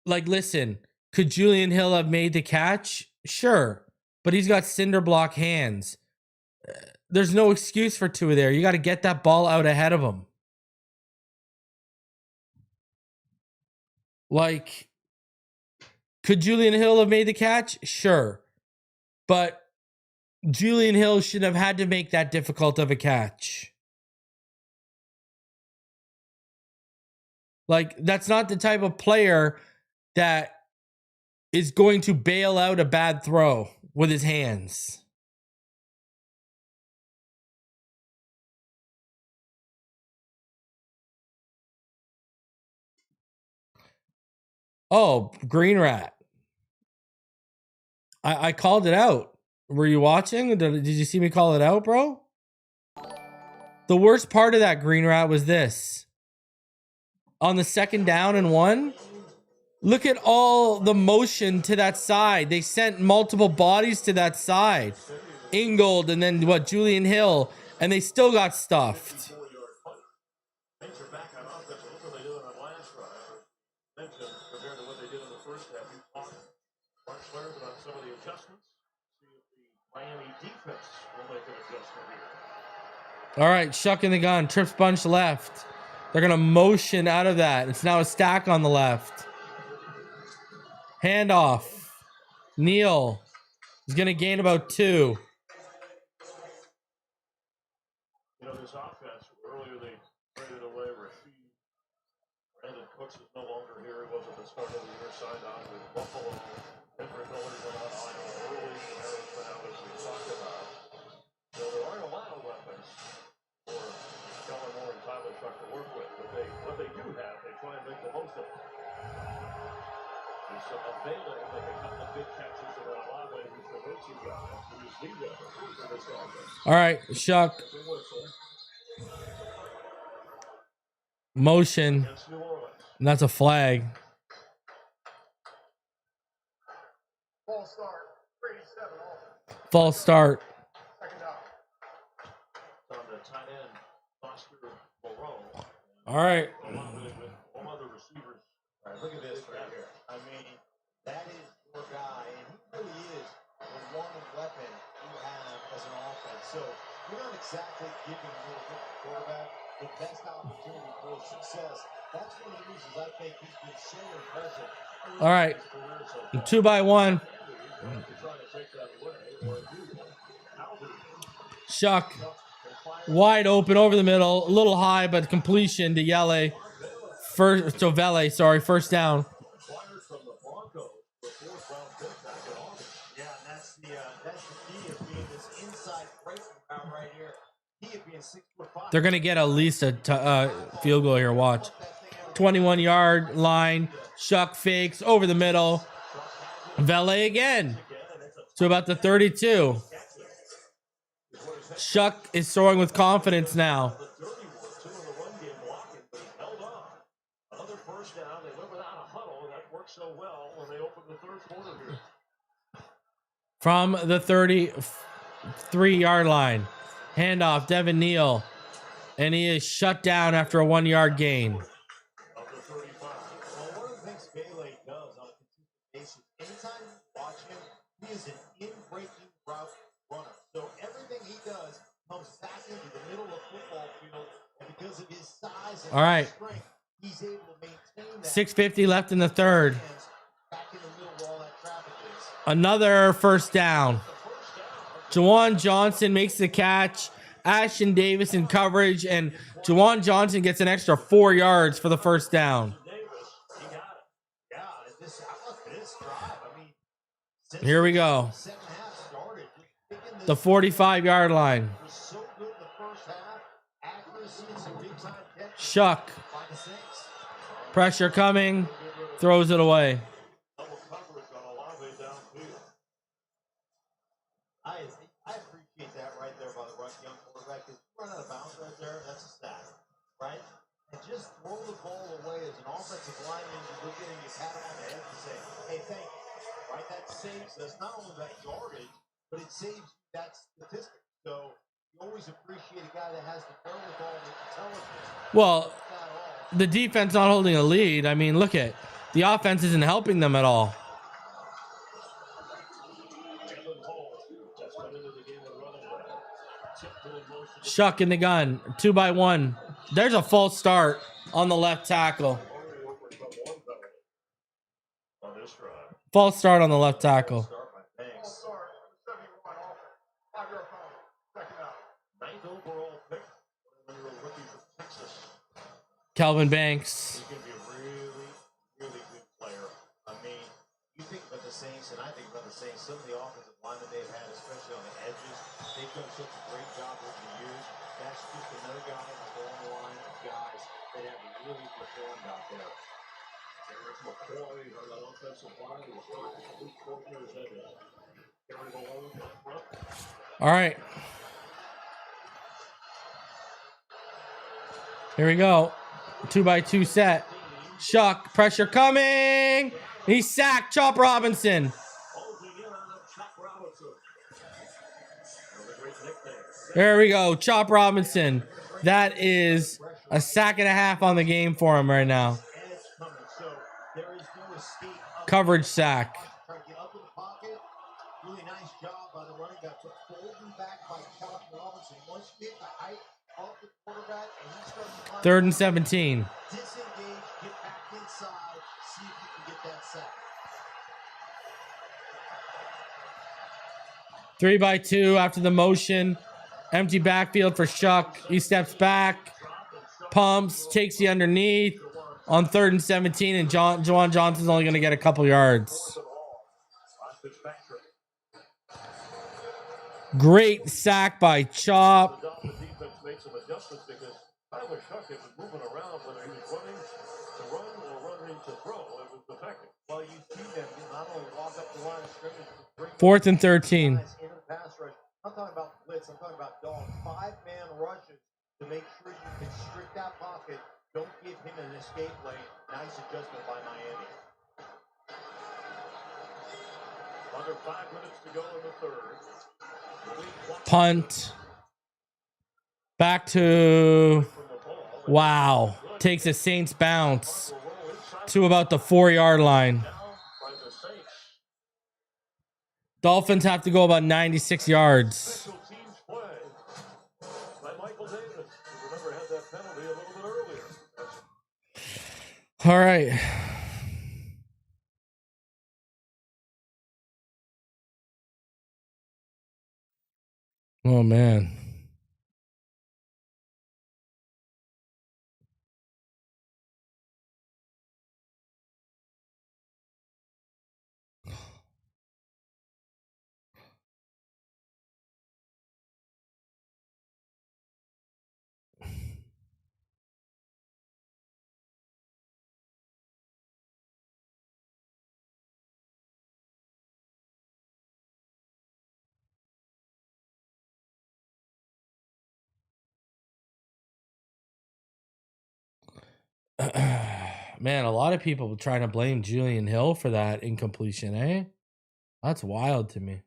like, listen, could Julian Hill have made the catch? Sure, but he's got cinder block hands. There's no excuse for Tua there. You got to get that ball out ahead of him. Like, could Julian Hill have made the catch? Sure. But Julian Hill shouldn't have had to make that difficult of a catch. Like, that's not the type of player that is going to bail out a bad throw with his hands. Oh, Green Rat. I called it out. Were you watching? Did you see me call it out, bro? The worst part of that Green Rat was this. On the 2nd down and 1, look at all the motion to that side. They sent multiple bodies to that side. Ingold, and then what? Julian Hill, and they still got stuffed. 4-yard punt. Things are back on offense. Look what they did on that last drive. Mentioned compared to what they did in the first half. You talked Mark Schlereth about some of the adjustments. See if the Miami defense will make an adjustment here. All right, Shough in the gun. Trips bunch left. They're going to motion out of that. It's now a stack on the left. Handoff. Neal is going to gain about 2. You know, this offense, earlier they traded away Rashid. Brandon Cooks is no longer here. He was at the start of the year, signed on with Buffalo. Henry Miller's went on IL early. Harris went out, as we talked about. So there aren't a lot of weapons for Kellen Moore and Tyler Shough to work with. But what they do have, they try and make the most of it. There's some available, make a couple of big catches, and in a lot of ways, he's the go-to guy. He's the guy for this offense. All right, Shough. Motion. Against New Orleans. And that's a flag. False start. 37 off. False start. Second down. On the tight end, Foster Moreau. All right. Along with all other receivers. All right, look at this right here. I mean, that is your guy, and he really is the one weapon you have as an offense. So you're not exactly giving your quarterback the best opportunity for success. That's one of the reasons I think he's been so impressive. All right. 2 by 1. Shough. Wide open over the middle. A little high, but completion to Yele. First down. Yeah, that's the key of being this inside breaking route right here. Key of being 6'5". They're going to get at least a field goal here. Watch. 21-yard line. Shough fakes over the middle. Valet again. To about the 32. Shough is throwing with confidence now. Another first down. They went without a huddle, and that worked so well when they opened the third quarter here. From the 33-yard line. Handoff, Devin Neal. And he is shut down after a 1-yard gain. Well, one of the things Bailey does on a consistent basis, anytime you watch him, he is an in-breaking route runner. So everything he does comes back into the middle of football field, and because of his size and All right. strength, he's able to maintain that. 6:50 left in the third. Back in the middle where all that traffic is. Another first down. Juwan Johnson makes the catch. Ashton Davis in coverage, and Juwan Johnson gets an extra 4 yards for the first down. Here we go. The 45-yard line. Shough. Pressure coming. Throws it away. I appreciate that right there by the young quarterback, because you run out of bounds right there, that's a sack, right? And just throw the ball away as an offensive lineman. You look at him, you pat him on the head and say, hey, thank you, right? That saves us not only that yardage, but it saves you that statistic. So you always appreciate a guy that has the wherewithal and the intelligence. Well, the defense not holding a lead. I mean, look at the offense isn't helping them at all. Shough in the gun. 2 by 1. There's a false start on the left tackle. False start on the left tackle. Calvin Banks. He's going to be a really, really good player. I mean, you think about the Saints, and I think about the Saints. Some of the offensive linemen they've had, especially on the edges, they've done such a great job over the years. That's just another guy in the long line of guys that have really performed out there. There's McCoy on that offensive line. All right. Here we go. 2 by 2 set. Shough, pressure coming. He's sacked. Chop Robinson. There we go. Chop Robinson. That is a sack and a half on the game for him right now. Coverage sack. Really nice job by the running back, but holding back by Chop Robinson. Once you hit the height of the quarterback and he starts to climb, 3rd and 17. Disengage, get back inside, see if you can get that sack. 3-by-2 after the motion. Empty backfield for Shough. He steps back, pumps, takes the underneath on 3rd and 17, and Juwan Johnson's only going to get a couple yards. Great sack by Chop. The Dolphins defense made some adjustments because Tyler Shough was moving around whether he was running to run or running to throw. It was effective. Well, you see them not only walk up the line of scrimmage, but bring 4th and 13. guys into the pass rush. I'm talking about blitz. I'm talking about dog. 5-man rushes to make sure you constrict that pocket. Don't give him an escape lane. Nice adjustment by Miami. Under 5 minutes to go in the third. Punt. Back to... Wow. Takes a Saints bounce to about the 4-yard line. Dolphins have to go about 96 yards. Special teams play by Michael Davis. Remember, had that penalty a little bit earlier. All right. Oh, man. Man, a lot of people trying to blame Julian Hill for that incompletion, eh? That's wild to me.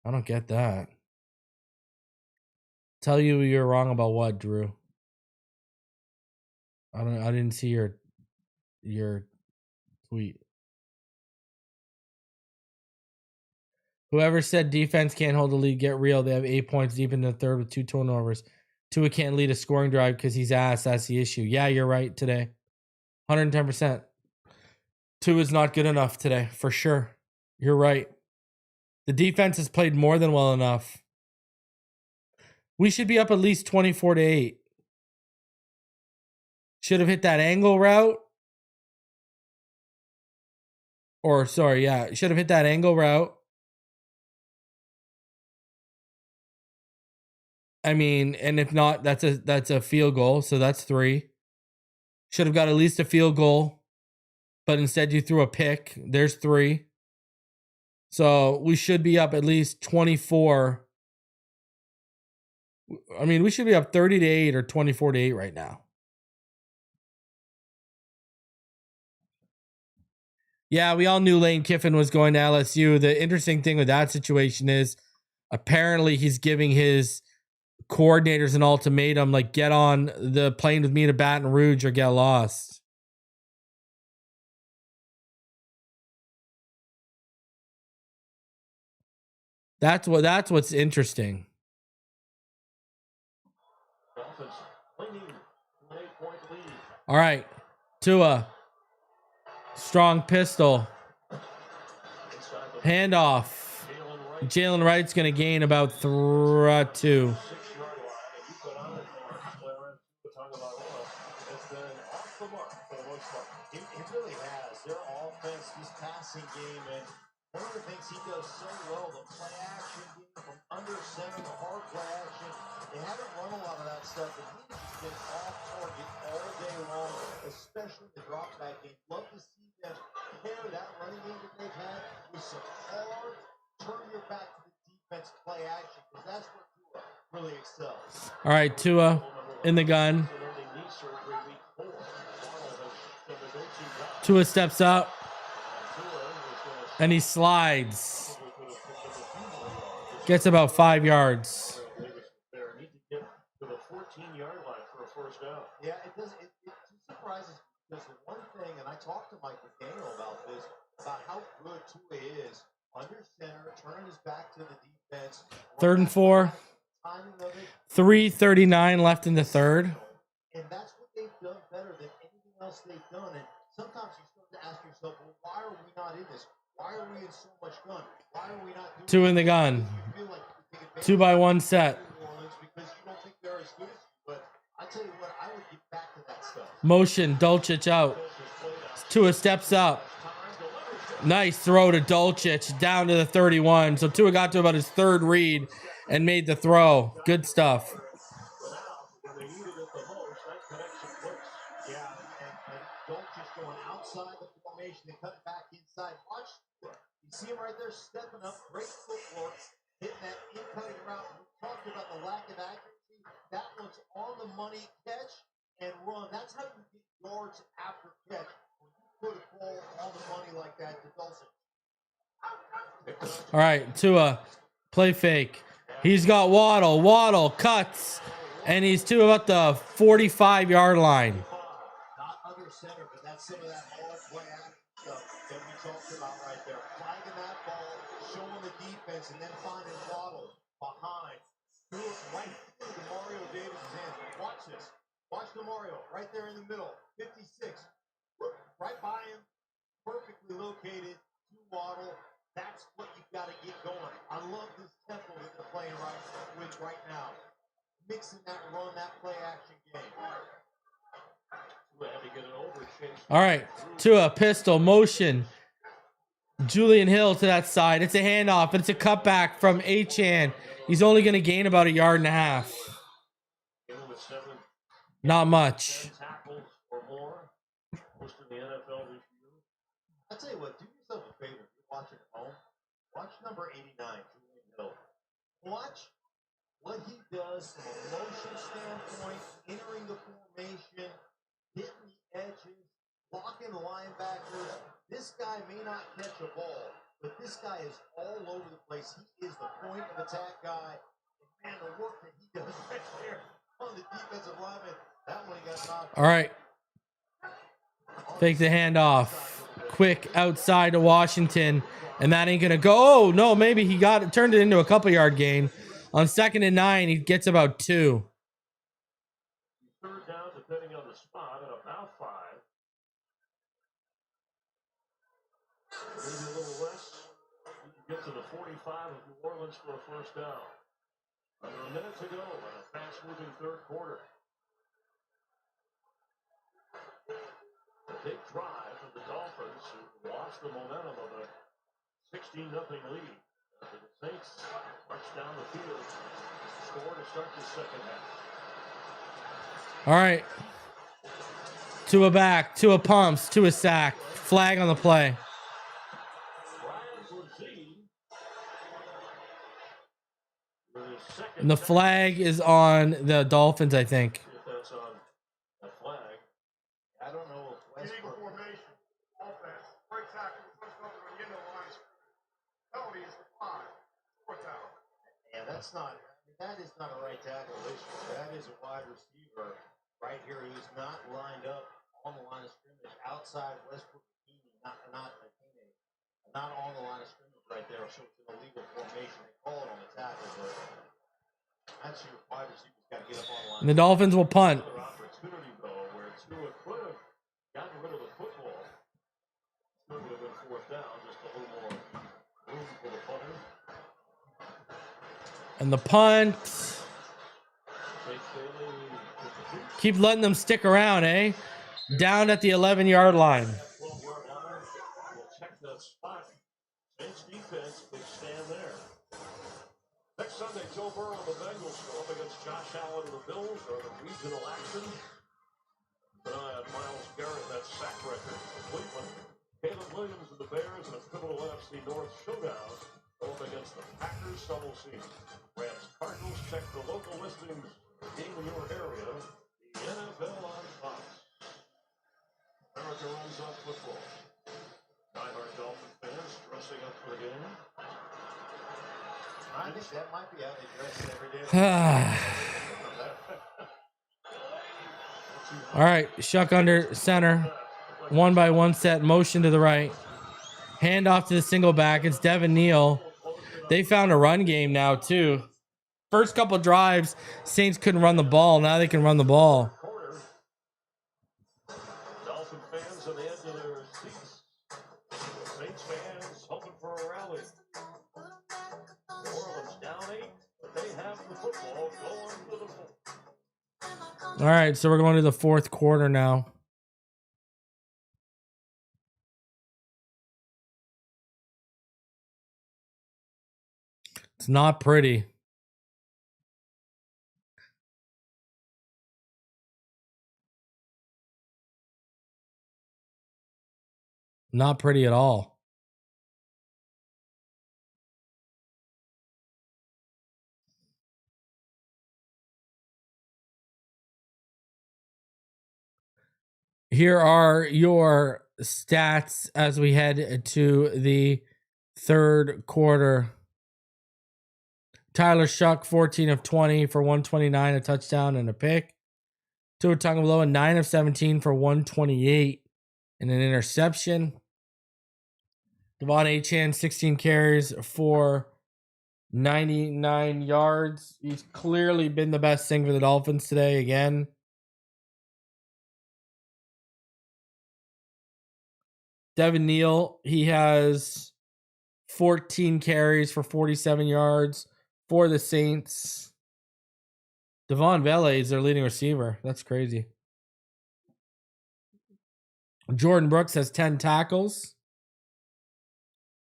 I don't get that. Tell you you're wrong about what, Drew? I didn't see your tweet. Whoever said defense can't hold the lead, get real. They have 8 points deep in the third with 2 turnovers. Tua can't lead a scoring drive because he's ass. That's the issue. Yeah, you're right today. 110%. Tua's not good enough today, for sure. You're right. The defense has played more than well enough. We should be up at least 24-8. Should have hit that angle route. Or, sorry, yeah. Should have hit that angle route. I mean, and if not, that's a field goal, so that's 3. Should have got at least a field goal, but instead you threw a pick. There's 3. So we should be up at least 24. I mean, we should be up 30-8 or 24-8 right now. Yeah, we all knew Lane Kiffin was going to LSU. The interesting thing with that situation is apparently he's giving his coordinators an ultimatum, like, get on the plane with me to Baton Rouge or get lost. That's what's interesting. All right, Tua, strong pistol, handoff. Jalen Wright's going to gain about 2. It really has. Their offense, this passing game, and one of the things he does so well, the play action game from under center, the hard play action. They haven't run a lot of that stuff, but he's just been off target all day long, especially the drop back game. Love to see them pair that running game that they've had with some hard, turn your back to the defense play action, because that's where Tua really excels. All right, Tua in the gun. Tua steps up and he slides. Gets about 5 yards. There need to get to the 14-yard line for a first down. Yeah, it does. It surprises because the one thing, and I talked to Mike McDaniel about this, about how good Tua is under center, turning his back to the defense. 3rd and 4. Timing of it. 3:39 left in the third. And that's what they've done better than anything else they've done. And sometimes you start to ask yourself, well, why are we not in this? Why are we in so much gun? Why are we not doing 2 in the gun. You feel like you take advantage 2 by 1 set. of New Orleans because you don't think they're as good as you. But I tell you what, I would get back to that stuff. Motion, Dulcich out. Tua steps up. Nice throw to Dulcich down to the 31. So Tua got to about his 3rd read and made the throw. Good stuff. They needed it the most. That connection works. Yeah, and don't just going outside the formation and cut back inside. Watch, you see him right there stepping up, great footwork, hitting that in-cutting route. We talked about the lack of accuracy. That one's on the money, catch and run. That's how you get yards after catch. When you put a ball on the money like that to Dulcich. All right, Tua, play fake. He's got Waddle. Waddle cuts, and he's to about the 45-yard line. Not under center, but that's some of that hard play action stuff that we talked about right there. Flagging that ball, showing the defense, and then finding Waddle behind. Threw it right through DeMario Davis' hands. Watch this. Watch DeMario right there in the middle. 56. Right by him. Perfectly located to Waddle. That's what you've got to get going. I love this tempo that they're playing right now. Mixing that run, that play action game. All right, Tua, pistol, motion. Julian Hill to that side. It's a handoff. It's a cutback from Achane. He's only going to gain about 1.5 yards. Not much. I'll tell you what, do yourself a favor if you're watching at home. Watch number 89, Julian Hill. Watch what he does from a motion standpoint, entering the formation, hitting the edges, blocking the linebackers. This guy may not catch a ball, but this guy is all over the place. He is the point of attack guy. And man, the work that he does right there on the defensive lineman, that one he got knocked. All right. Fake the handoff. Quick outside to Washington. And that ain't going to go. Oh, no, maybe he turned it into a couple yard gain. On 2nd and 9, he gets about 2. Third down, depending on the spot, at about 5. Maybe a little less. You can get to the 45 of New Orleans for a first down. Under a minute to go in a fast-moving third quarter. A big drive of the Dolphins, who lost the momentum of a 16-0 lead. After the Saints marched down the field, score to start the second half. All right. Tua back. Tua pumps. Tua sack. Flag on the play. And the flag is on the Dolphins, I think. If that's on a flag. I don't know if Illegal formation, offense, break tackle, first over on the end of the line. Penalty is the 5. 4th down. Yeah, that's not. That is not a right tackle issue. That is a wide receiver right here who's not lined up on the line of scrimmage outside Westbrook, not Achane, not on the line of scrimmage right there. So it's an illegal formation. They call it on the tackle, but that's your wide receiver's got to get up on the line. And the Dolphins will punt. Another opportunity though, where Tua could have gotten rid of the football. Still would have been 4th down, just a little more room for the punter. And the punt. Keep letting them stick around, eh? Down at the 11-yard line. 12-yard line. We'll check that spot. Saints defense, they stand there. Next Sunday, Joe Burrow and the Bengals go up against Josh Allen and the Bills for the regional action. Keep an eye on Myles Garrett, that sack record for Cleveland. Caleb Williams and the Bears in a pivotal NFC North showdown up against the Packers. Some will see. Rams Cardinals, check the local listings for game in your area. The NFL on Fox. America runs on football. Die-hard Dolphin fans dressing up for the game. I think that might be how they dress it every day. All right, Shough under center. 1-by-1 set, motion to the right. Hand off to the single back. It's Devin Neal. They found a run game now, too. First couple drives, Saints couldn't run the ball. Now they can run the ball. Dolphin fans on the edge of their seats. Saints fans hoping for a rally. New Orleans down 8, but they have the football going to the fourth. All right, so we're going to the fourth quarter now. It's not pretty. Not pretty at all. Here are your stats as we head to the third quarter. Tyler Shough, 14 of 20 for 129, a touchdown and a pick. Tua Tagovailoa, 9 of 17 for 128 and an interception. De'Von Achane, 16 carries for 99 yards. He's clearly been the best thing for the Dolphins today again. Devin Neal, he has 14 carries for 47 yards for the Saints. Devon Vele is their leading receiver. That's crazy. Jordan Brooks has 10 tackles.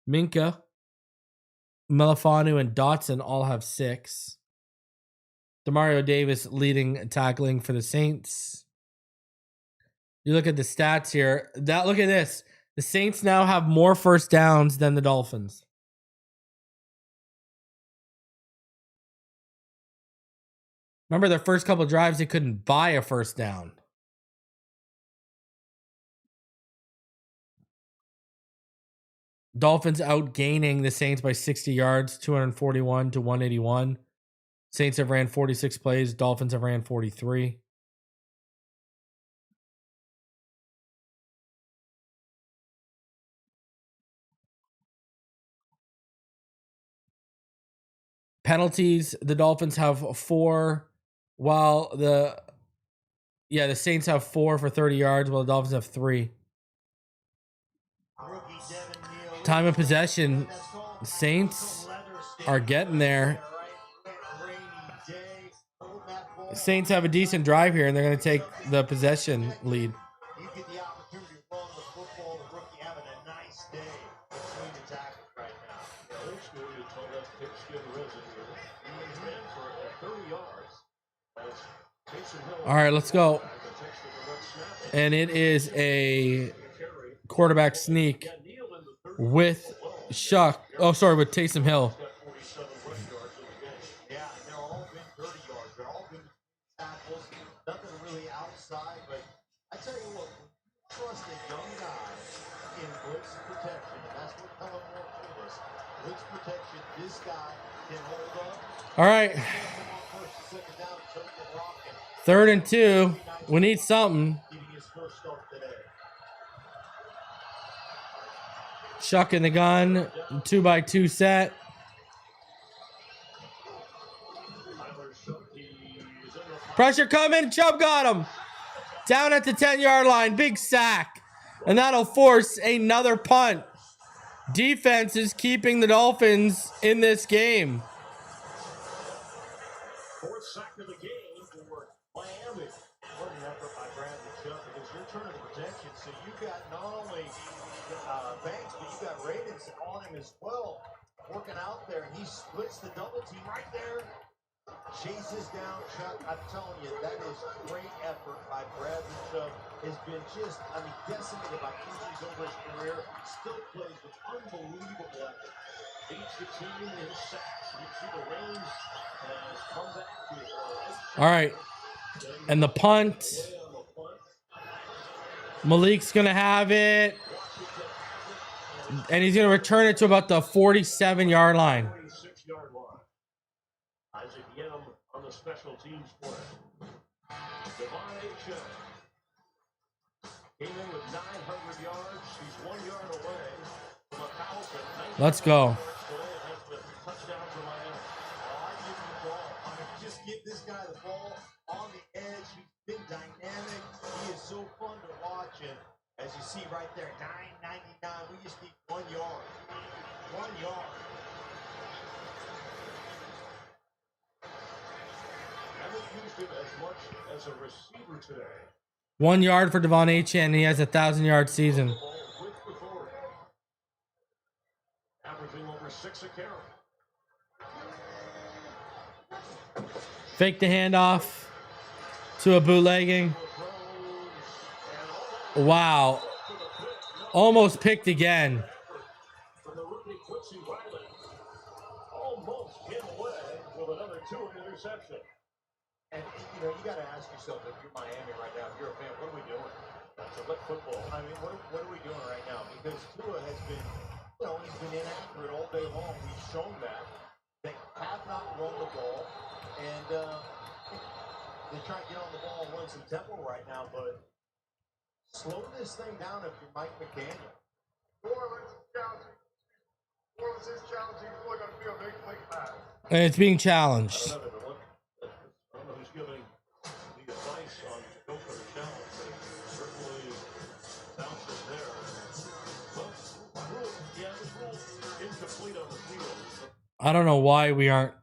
Minka, Melifanu, and Dotson all have 6. Demario Davis leading tackling for the Saints. You look at the stats here. Look at this. The Saints now have more first downs than the Dolphins. Remember their first couple drives, they couldn't buy a first down. Dolphins outgaining the Saints by 60 yards, 241 to 181. Saints have ran 46 plays. Dolphins have ran 43. Penalties, the Dolphins have 4, while the Saints have 4 for 30 yards, while the Dolphins have 3. Time of possession, the Saints are getting there. The Saints have a decent drive here, and they're going to take the possession lead. You get the opportunity to run the football. The rookie having a nice day between the tackles right now. Yeah, old school, you told that pigskin residue. He ran for 30 yards. As Taysom Hill, All right, let's go. And it is a quarterback sneak with Shough. Oh, sorry, with Taysom Hill. Yeah, they're all been 30 yards. They're all been tackles. Nothing really outside, but I tell you what, trust a young guy in blitz protection. That's what Pella Moore told us. Blitz protection, this guy can hold up. All right. 3rd and 2. We need something. Shough in the gun. 2-by-2 set. Pressure coming. Chubb got him. Down at the 10-yard line. Big sack. And that'll force another punt. Defense is keeping the Dolphins in this game. 4th sack of the game for Miami. What an effort by Bradley Chubb, because you're turning the protection. So you got not only Banks, but you got Ravens on him as well, working out there. He splits the double team right there. Chases down Chubb. I'm telling you, that is great effort by Bradley Chubb. Has been just, decimated by injuries over his career. Still plays with unbelievable effort. Leads the team in sacks. You see the range has come back to All right. And the punt. Malik's going to have it. And he's going to return it to about the 47-yard line. 46-yard line. Isaac Yam on the special teams for it. De'Von Achane came in with 900 yards. He's 1 yard away from 1,000. Let's go. Touchdown for Miami. I give him the ball. I mean, just give this guy the ball on the edge. He's been dynamic. He is so fun to watch. And as you see right there, 9.99. We just need 1 yard. 1 yard. Haven't used him as much as a receiver today. 1 yard for De'Von Achane. He has a 1,000-yard season. With authority. Averaging over 6 a carry. Fake the handoff to a bootlegging. Wow. Almost picked again. From the rookie Quincy Riley. Almost came away with another 2 interception. And you know, you got to ask yourself, if you're Miami right now, if you're a fan, what are we doing? That's a football. I mean, what are we doing right now? Because Tua has been, you know, he's been inaccurate all day long. We've shown that. They have not run the ball, and they're trying to get on the ball and run some tempo right now. But slow this thing down if you're Mike McDaniel. New Orleans is challenging. New Orleans is challenging. It's really going to be a big pass. And it's being challenged. I don't know who's giving the advice on to go for the challenge, but it certainly bounces there. Well, this rule incomplete on the field. I don't know why we aren't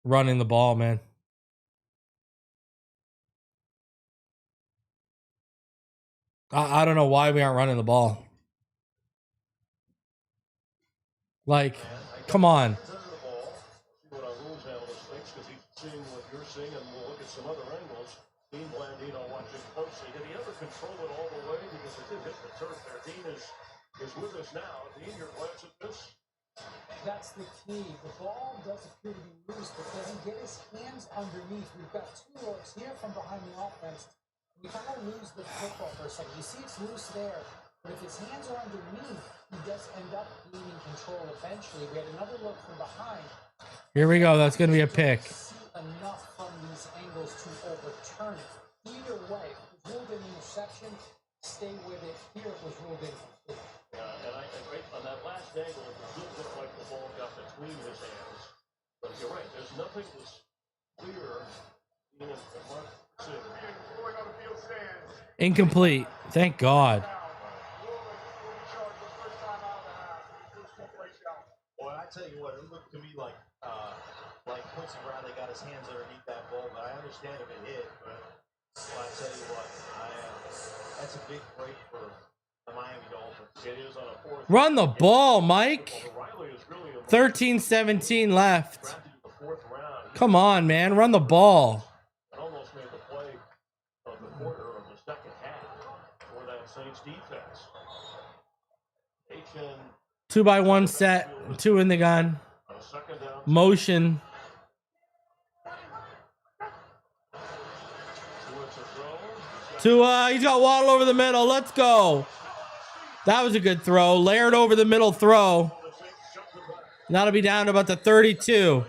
running the ball, man. I don't know why we aren't running the ball. Like, come on. See what our rules analyst thinks, because he's seeing what you're seeing, and we'll look at some other angles. Dean Blandino watching closely. Did he ever control it all the way? Because it did hit the turf there. Dean is with us now. Dean, your glance at this? That's the key. The ball does appear to be loose, but does he get his hands underneath? We've got 2 looks here from behind the offense. We kind of lose the football for a second. You see it's loose there, but if his hands are underneath, he does end up gaining control eventually. We had another look from behind. Here we go. That's going to be a pick. See enough from these angles to overturn it. Either way, if it was ruled an interception, stay with it. Here it was ruled incomplete. And right on that last angle, it did look like the ball got between his hands. But you're right. There's nothing that's clear. Dean and Mark said. Incomplete. Thank God. Boy, I tell you what, it looked to me like Quincy Riley got his hands underneath that ball, but I understand if it hit. But well, I tell you what, that's a big break for the Miami Dolphins. It is on a 4th. Run the ball, Mike. 13-17 left. Come on, man. Run the ball. Almost made the play of the quarter of the second half for that Saints defense. 2-by-1 set. 2 in the gun. Motion. He's got Waddle over the middle. Let's go. That was a good throw. Layered over the middle throw. That'll be down to about the 32.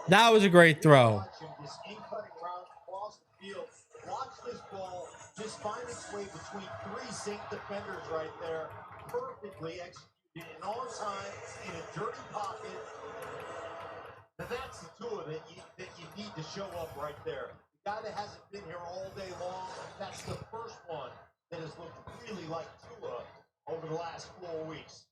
That was a great throw. Watch this ball just find its way between 3 Saint defenders right there. Perfectly executed and on time in a dirty pocket. Now that's the Tua that you need to show up right there. The guy that hasn't been here all day long, that's the first one that has looked really like Tua over the last 4 weeks.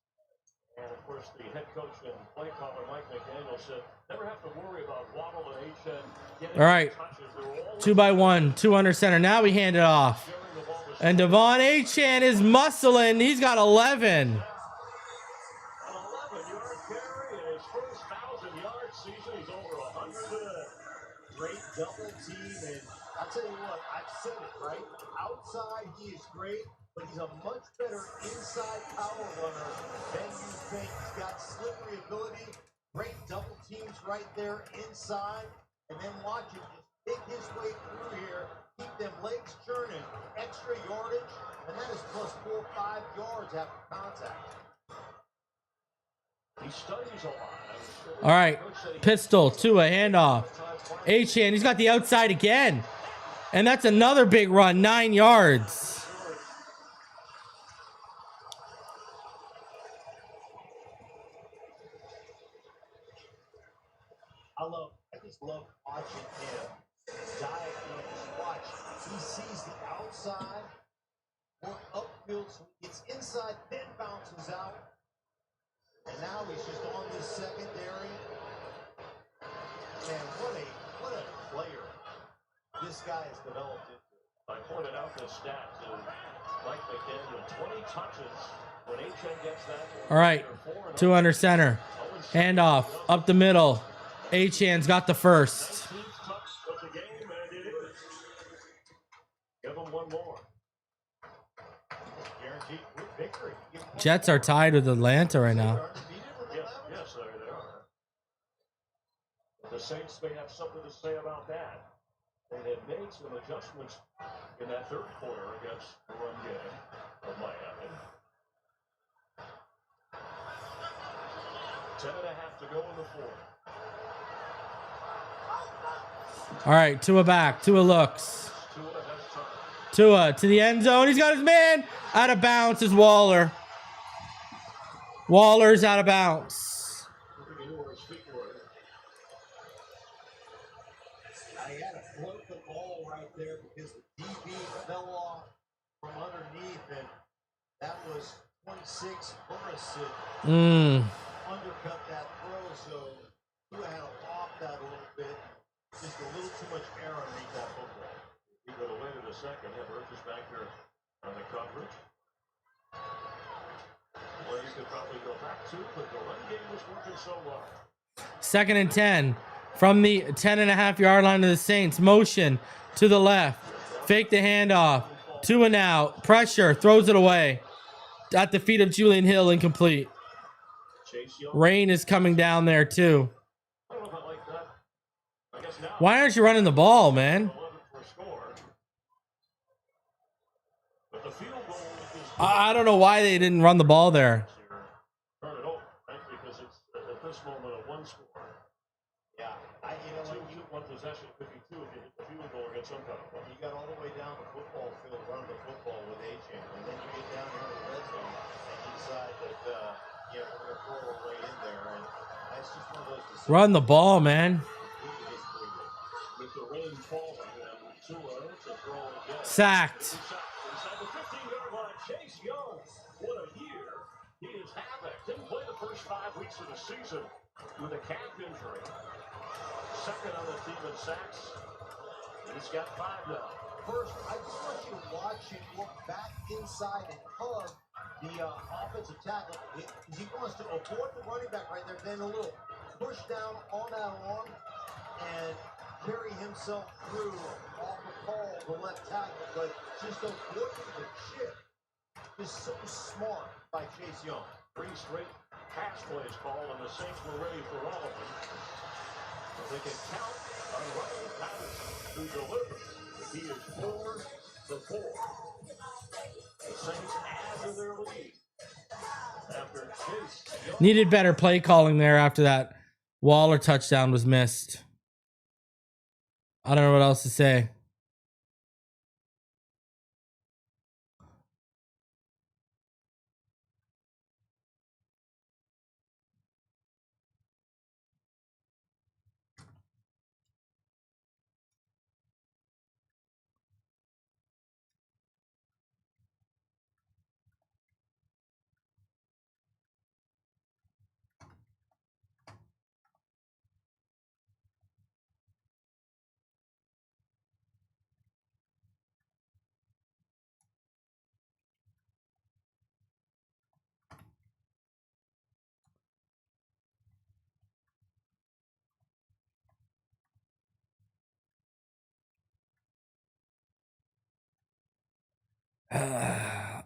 And of course, the head coach and play caller Mike McDaniel said, never have to worry about Waddle and Achane. All right. 2-by-1. 2 under center. Now we hand it off. And De'Von Achane is muscling. He's got 11. An 11-yard carry in his first 1,000-yard season. He's over 100. Great double team. And I'll tell you what, I've said it, right? Outside, he is great, but he's a much better inside power runner than you think. He's got slippery ability, great double teams right there inside, and then watch him just pick his way through here, keep them legs churning, extra yardage, and that is plus 4 or 5 yards after contact. He studies a lot. All right, pistol to a handoff. Achane, he's got the outside again. And that's another big run, 9 yards. I just love watching him diagnose. Watch, he sees the outside, work upfield, so he gets inside, then bounces out. And now he's just on this secondary. Man, what a player this guy has developed into. I pointed out this stat to Mike McDaniel. 20 touches when Achane gets that. All right, 2 under center. Handoff up the middle. Achane's got the first. Give him one more. Guaranteed victory. Jets are tied with Atlanta right now. Yes, they are. The Saints may have something to say about that. They had made some adjustments in that third quarter against the run game of Miami. 10.5 to go in the fourth. All right, Tua back. Tua looks. Tua to the end zone. He's got his man. Out of bounds is Waller. Waller's out of bounds. I had to float the ball right there because the DB fell off from underneath, and that was 26 Burrison. Undercut that throw, so Tua had to off that a little bit. Just a little too much air underneath that football. He would have waited a second. Yeah, Burke is back there on the coverage. Well, you could probably go back to, but the run game was working so well. 2nd and 10 from the 10.5-yard line of the Saints. Motion to the left. Fake the handoff. 2 and out. Pressure. Throws it away. At the feet of Julian Hill. Incomplete. Rain is coming down there too. Why aren't you running the ball, man? I don't know why they didn't run the ball there. Turn it over, right? Because it's at this moment a one score. Yeah, one possession could be two if you hit the field goal or get some kind of one. You got all the way down the football field running the football with Achane, and then you get down here in the red zone and you decide that we're going to throw our way in there, and that's just one of those decisions. Run the ball, man. With the rain falling, Tua to throw again. Sacked. Inside the 15-yard line, Chase Young. What a year. He is havoc. Didn't play the first 5 weeks of the season with a calf injury. Second on the team in sacks. He's got 5 now. First, I just want you to watch him look back inside and hug the offensive tackle. He wants to avoid the running back right there, then a little push down on that arm and carry himself through off of Paul, the left tackle, but just avoiding the chip is so smart by Chase Young. 3 straight pass plays called, and the Saints were ready for all of them. But they can count on Ryan Patterson, who delivers. He is 4 for 4. The Saints add to their lead after Chase Young. Needed better play calling there after that Waller touchdown was missed. I don't know what else to say.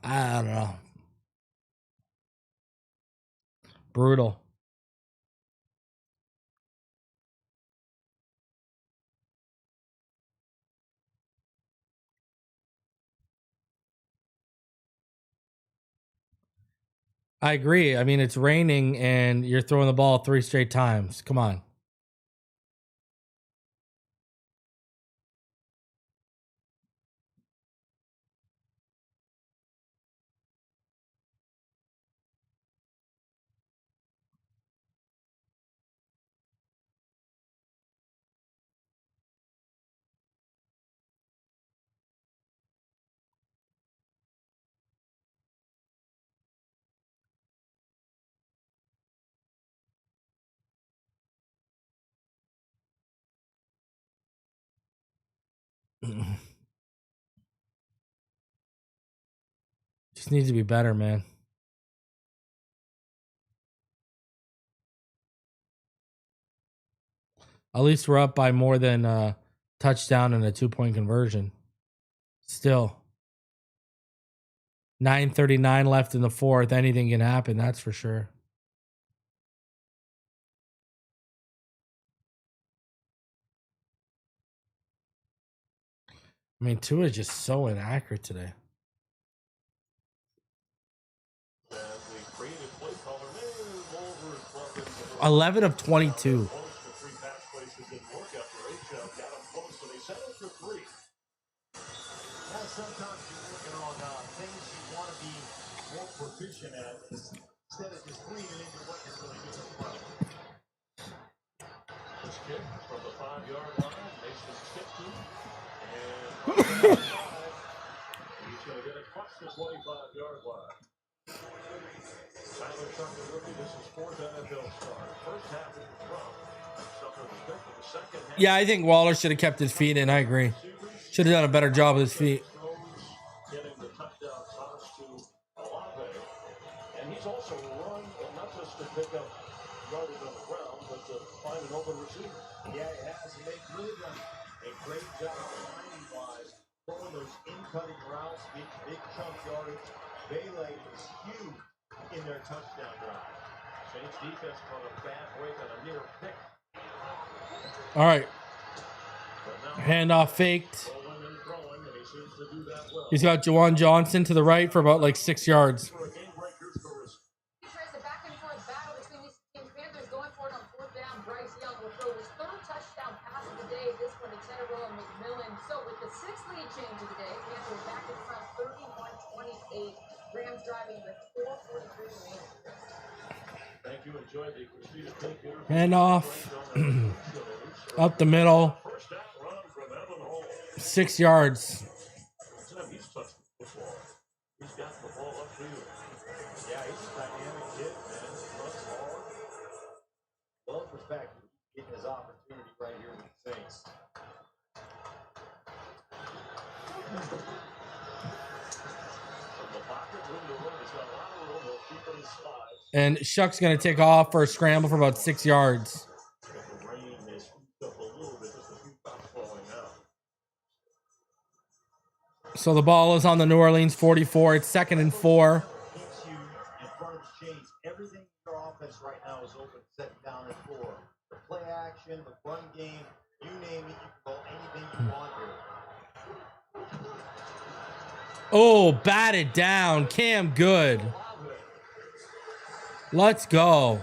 I don't know. Brutal. I agree. I mean, it's raining and you're throwing the ball 3 straight times. Come on. Just needs to be better, man. At least we're up by more than a touchdown and a 2-point conversion. Still. 9:39 left in the fourth. Anything can happen, that's for sure. I mean, Tua is just so inaccurate today. 11 of 22. Sometimes you're working on things you want to be more proficient at instead of just leaning into what you're really good at. This kick from the 5-yard line, Mason's 50, and he's going to get across the 25-yard line. Tyler Shough, the rookie, this is 4th NFL start. First half it was rough. Suffered a bit for the second half. Yeah, I think Waller should have kept his feet in. I agree. Should have done a better job with his feet. Getting the touchdown toss to Olave. And he's also run, not just to pick up yardage on the ground, but to find an open receiver. Yeah, it has. They've really done a great job lining-wise, throwing those in-cutting routes, big chunk yardage. Bailey is huge in their touchdown drive. Saints defense caught a bad break on a near pick. All right. Handoff faked. He's got Juwan Johnson to the right for about like 6 yards. He tries a back and forth battle between these teams. Panthers going for it on 4th down. Bryce Young will throw his 3rd touchdown pass of the day. This one to Tedero and McMillan. So with the 6th lead change of the day, Panthers back in front 31-28. Rams driving with 4:43 remaining. Thank you. Enjoy the Christina Pink interview. Handoff. Up the middle. 6 yards. He's touched the football. He's got the ball upfield. Yeah, he's a dynamic kid, man. Runs hard. Love the fact that he's getting his opportunity right here with the Saints. And Shuck's going to take off for a scramble for about 6 yards. So the ball is on the New Orleans 44. It's 2nd and 4. Keeps you in front of the chains. Everything in your offense right now is open, 2nd down and 4. The play action, the run game, you name it, you can go anything you want here. Oh, batted down. Cam Good. Let's go.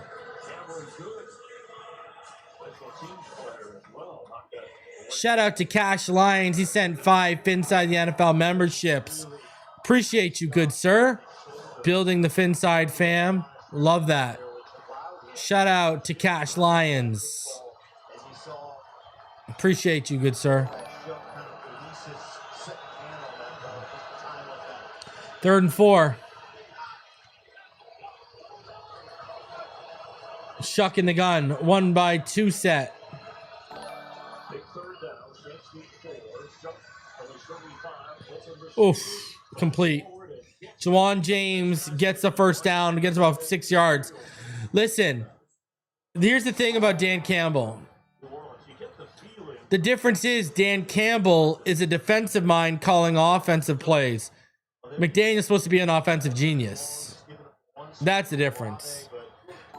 Shout out to Cash Lyons. He sent 5 Phinside The NFL memberships. Appreciate you, good sir. Building the Phinside fam. Love that. Shout out to Cash Lyons. Appreciate you, good sir. 3rd and 4. Shuck in the gun. 1-by-2 set. Oof. Complete. Juwan James gets the 1st down. Gets about 6 yards. Listen. Here's the thing about Dan Campbell. The difference is Dan Campbell is a defensive mind calling offensive plays. McDaniel's supposed to be an offensive genius. That's the difference.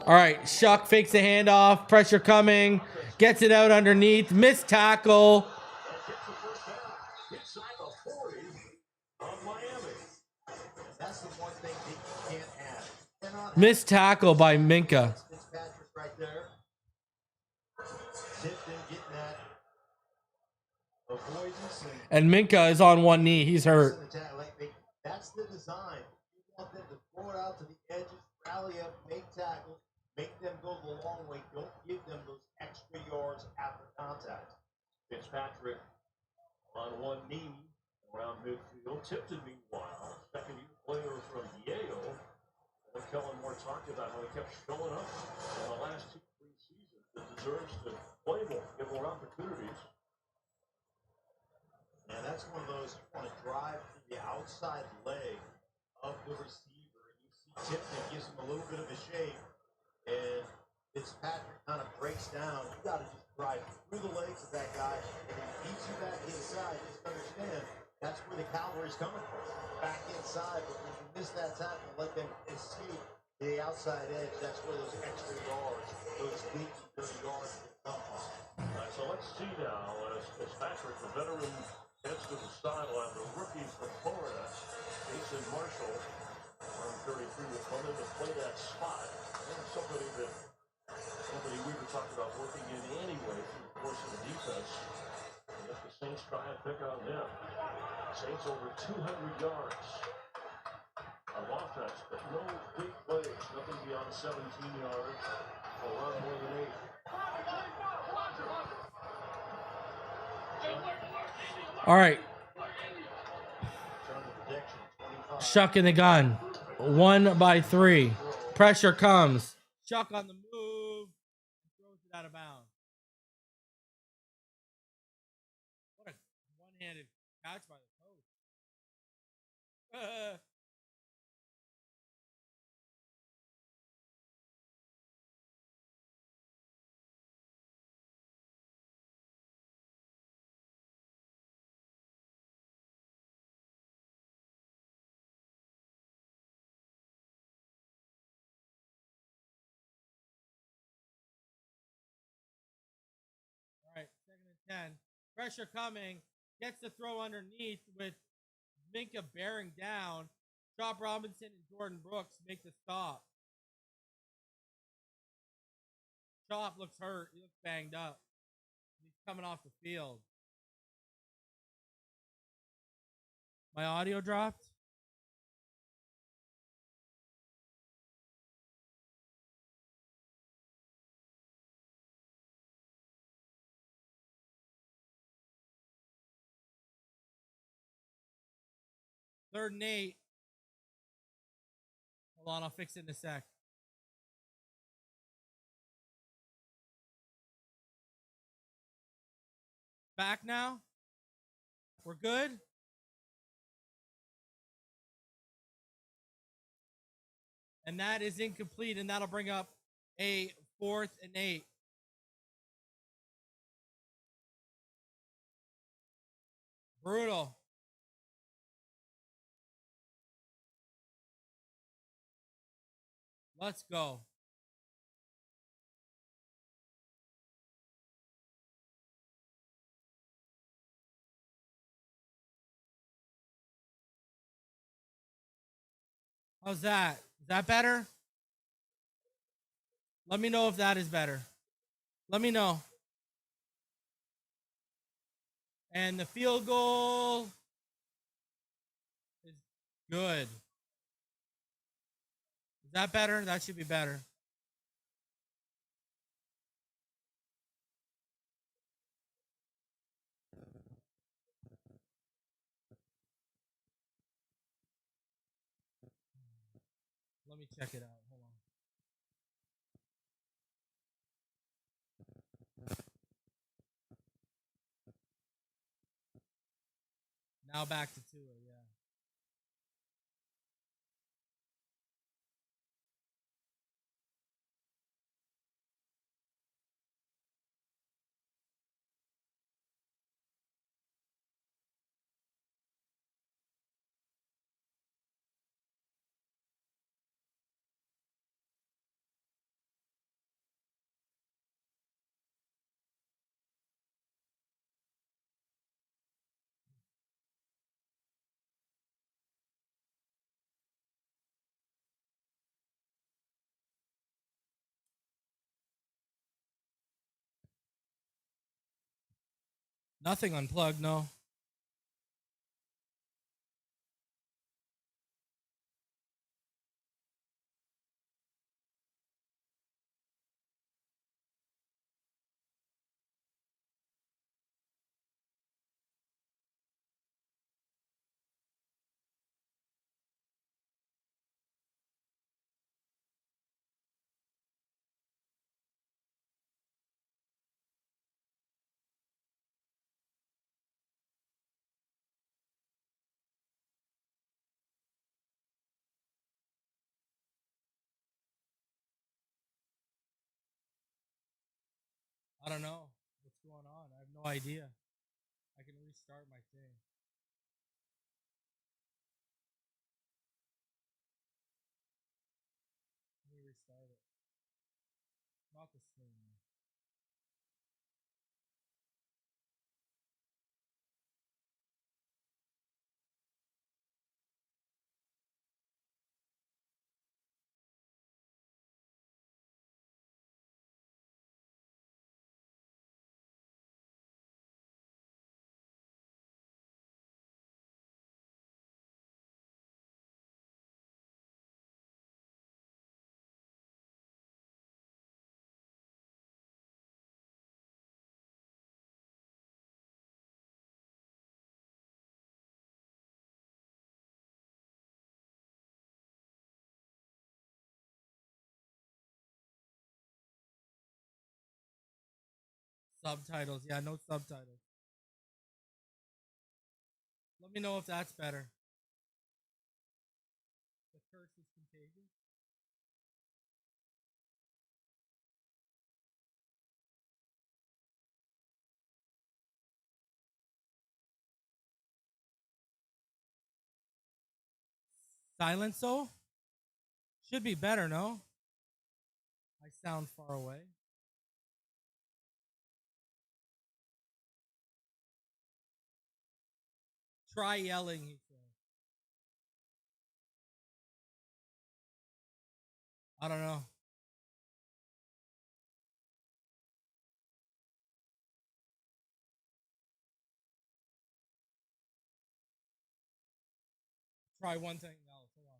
All right, Shuck fakes the handoff. Pressure coming. Gets it out underneath. Missed tackle. Missed tackle by Minka. Fitzpatrick right there. Tipton getting that avoidance. And Minka is on one knee. He's hurt. That's the design. You want them to throw it out to the edges, rally up, make tackles, make them go the long way. Don't give them those extra yards after contact. Fitzpatrick on one knee around midfield. Tipton, meanwhile, second-year player from Yale. And Kellen Moore talked about how he kept showing up in the last 2-3 seasons. That deserves to play more, get more opportunities. And that's one of those, you want to drive through the outside leg of the receiver. And you see Tipton gives him a little bit of a shake. And Fitzpatrick kind of breaks down. You got to just drive through the legs of that guy. And then he beats you back inside. Just understand, that's where the cavalry's coming from. Back inside. But when you miss that tackle and let them escape to the outside edge, that's where those extra yards, those leaky, dirty yards come from. All right, so let's see now as Fitzpatrick, the veteran, heads to the sideline. The rookie from Florida, Jason Marshall, arm 33, will come in to play that spot. And somebody we were talking about working in anyway through the course of the defense. And if the Saints try and pick on them, Saints over 200 yards of offense, but no big plays, nothing beyond 17 yards, or run more than 8. All right. Shough in the gun. 1-3. Pressure comes. Shough on the move. Throws it out of bounds. What a one-handed catch by the coach. All right, 2nd and 10. Pressure coming. Gets the throw underneath with Minka bearing down. Chop Robinson and Jordan Brooks make the stop. Chop looks hurt. He looks banged up. He's coming off the field. My audio dropped. Third and 8. Hold on, I'll fix it in a sec. Back now? We're good? And that is incomplete, and that'll bring up a 4th and 8. Brutal. Let's go. How's that? Is that better? Let me know if that is better. Let me know. And the field goal is good. Is that better? That should be better. Let me check it out. Hold on. Now back to Tua, yeah. Nothing unplugged, no. I don't know what's going on. I have no idea. I can restart my thing. Let me restart it. Not the same. Subtitles. Yeah, no subtitles. Let me know if that's better. The curse is contagious. Silence, though? Should be better, no? I sound far away. Try yelling, he said. I don't know. Try one thing else. Hold on.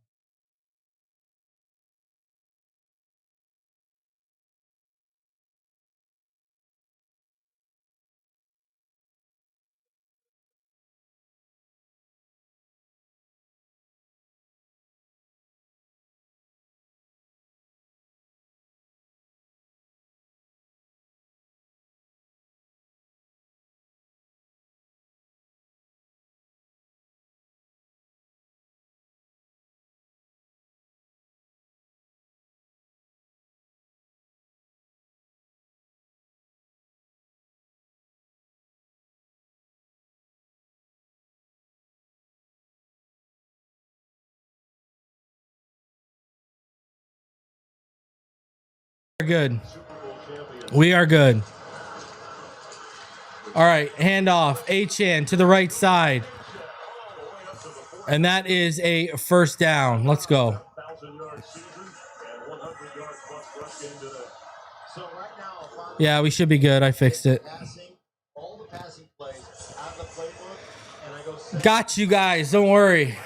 Good. We are good. All right, handoff. Achane to the right side. And that is a first down. Let's go. Yeah, we should be good. I fixed it. Got you guys. Don't worry.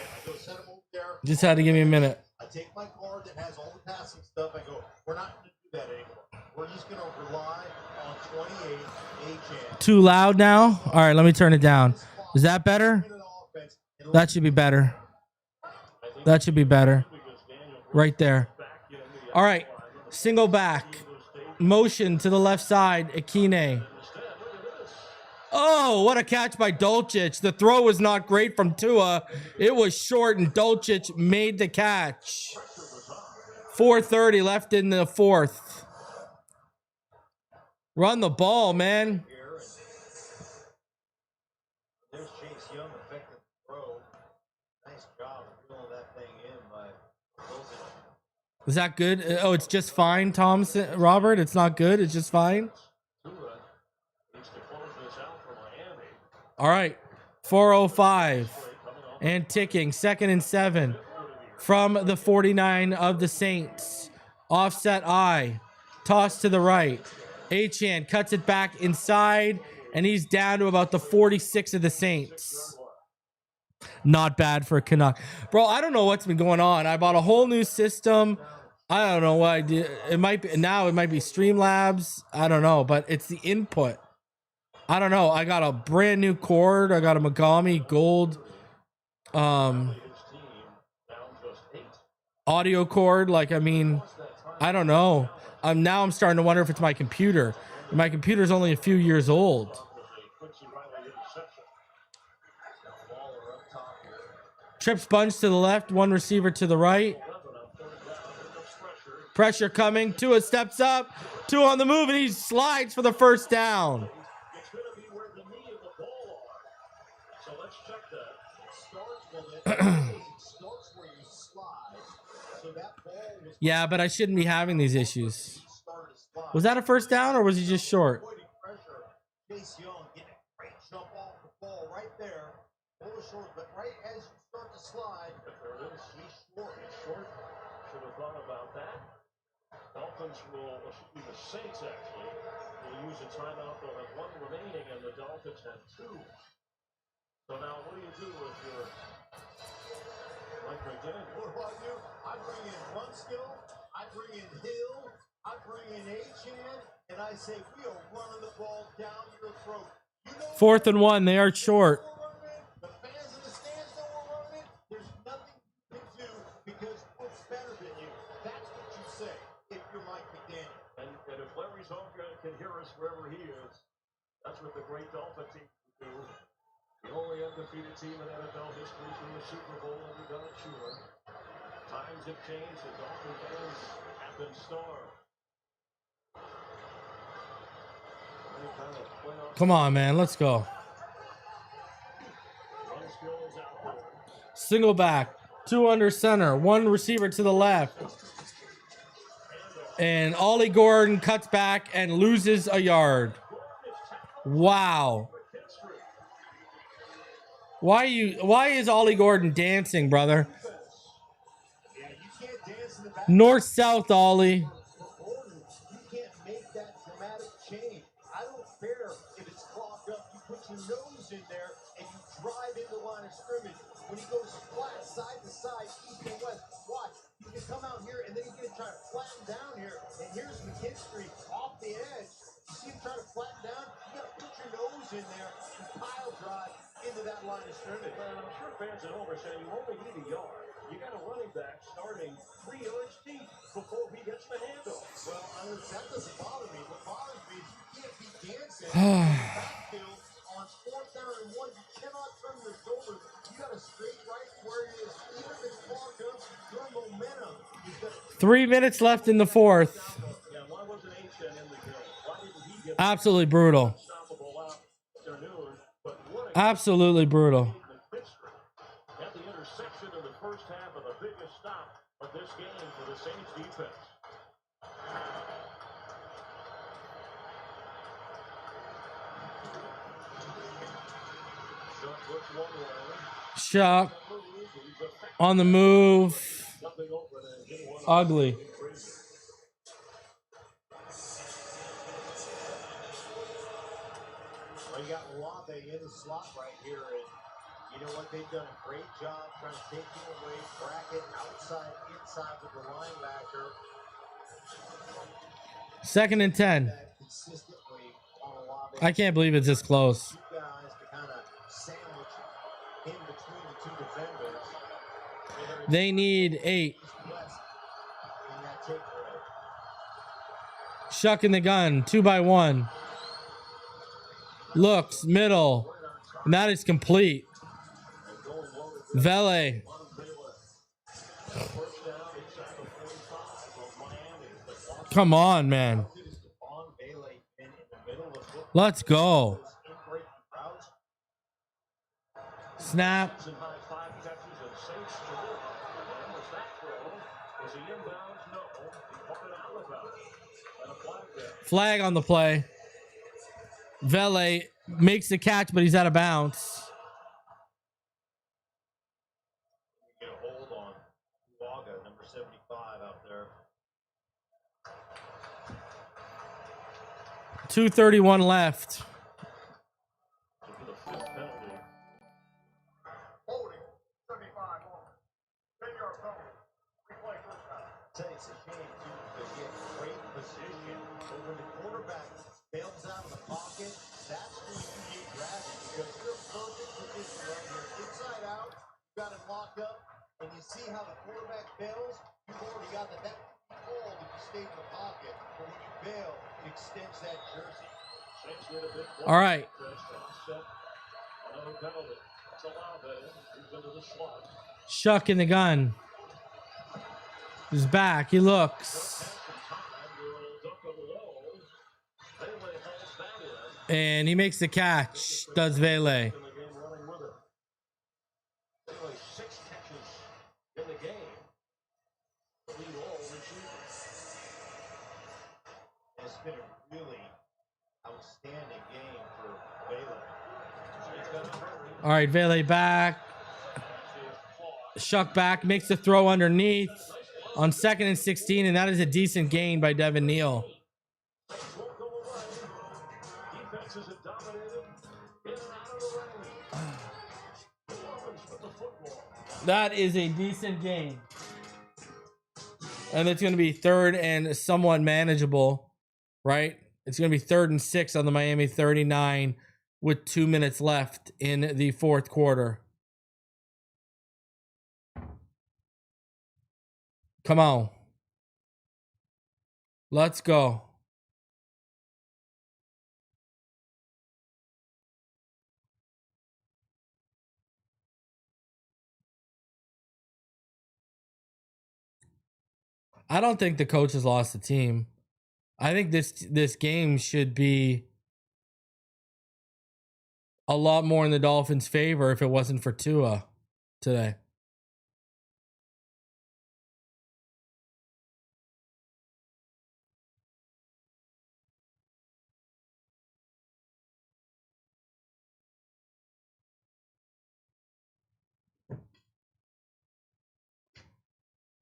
Just had to give me a minute. I take my card that has all the passing stuff. I go, we're not going to do that anymore. We're just going to rely on 28 Achane. Too loud now? All right, let me turn it down. Is that better? That should be better. That should be better. Right there. All right, single back. Motion to the left side, Achane. Oh, what a catch by Dulcich. The throw was not great from Tua. It was short, and Dulcich made the catch. 4:30 left in the fourth. Run the ball, man. There's Chase Young, effective throw. Nice job filling that thing in by Dulcich. Is that good? Oh, it's just fine, Thompson. Robert, it's not good. It's just fine. All right, 4:05 and ticking. 2nd and 7 from the 49 of the Saints. Offset I. Toss to the right. Achane cuts it back inside. And he's down to about the 46 of the Saints. Not bad for a Canuck. Bro, I don't know what's been going on. I bought a whole new system. I don't know what I did. It might be Streamlabs. I don't know, but it's the input. I don't know. I got a brand new cord. I got a Megami Gold audio cord. Like, I mean, I don't know. Now I'm starting to wonder if it's my computer. My computer's only a few years old. Trips bunch to the left, one receiver to the right. Pressure coming. Tua steps up. Tua on the move, and he slides for the first down. Yeah, but I shouldn't be having these issues. Was that a first down, or was he just short? Chase Young getting a great jump off the ball right there. A little short, but right as you start to slide, there it is. He's short. Should have thought about that. Dolphins the Saints actually will use a timeout. They'll have one remaining, and the Dolphins have two. So now what do you do if you're Mike McDaniel? What do I do? I bring in Brunskill, I bring in Hill, I bring in Achane, and I say we are running the ball down your throat. You know 4th and 1. They are short. The fans in the stands know we're running it. There's nothing you can do because we're better than you. That's what you say if you're Mike McDaniel. And if Larry Zonka can hear us wherever he is, that's what the great Dolphin team can do. The only undefeated team in NFL history to the Super Bowl under Don Shula. Times have changed. The Dolphin fans have been starved. Come on, man. Let's go. Single back. 2 under center. 1 receiver to the left. And Ollie Gordon cuts back and loses a yard. Wow. Why is Ollie Gordon dancing, brother? North south, Ollie. You can't make that dramatic change. I don't care if it's clogged up. You put your nose in there and you drive into the line of scrimmage. When he goes flat, side to side, east and west, watch. You can come out here and then he's going to try to flatten down here. And here's McKinstry off the edge. You see him try to flatten down? You got to put your nose in there and pile drive into that line of scrimmage. Well, I'm sure fans at home are saying you only need a yard. You got a running back starting 3 yards deep before he gets the handoff. Well, that doesn't bother me. What bothers me is you can't be dancing in the backfield on 4th down and 1. You cannot turn your shoulders. You got to straight right where it is. Even if it's clogged up, your momentum. 3 minutes left in the 4th. Yeah, why wasn't Achane in the game? Why didn't he get Absolutely brutal. Absolutely brutal. Had the interception in the first half of the biggest stop of this game for the Saints defense. Shough on the move. Ugly. Well, you got Olave in the slot right here, and you know what? They've done a great job trying to take him away, bracket outside, inside with the linebacker. 2nd and 10. I can't believe it's this close. Two guys to kind of sandwich in between the two defenders. They need 8. Shuck in the gun, 2 by 1. Looks, middle. And that is complete. Vele. Come on, man. Let's go. Snap. Flag on the play. Vele makes the catch, but he's out of bounds. Get a hold on Uaga, number 75 out there. 2:31 left. now the quarterback bails, you've already got that hold if you stay in the pocket. But when you bail, it extends that jersey. All right. Shough in the gun. He's back. He looks. And he makes the catch. Does Vele. It's been a really outstanding game for Vele. All right, Vele back. Shough back, makes the throw underneath on 2nd and 16, and that is a decent gain by Devin Neal. That is a decent gain. And it's going to be 3rd and somewhat manageable, right? It's going to be 3rd and 6 on the Miami 39 with 2 minutes left in the 4th quarter. Come on. Let's go. I don't think the coach has lost the team. I think this game should be a lot more in the Dolphins' favor if it wasn't for Tua today.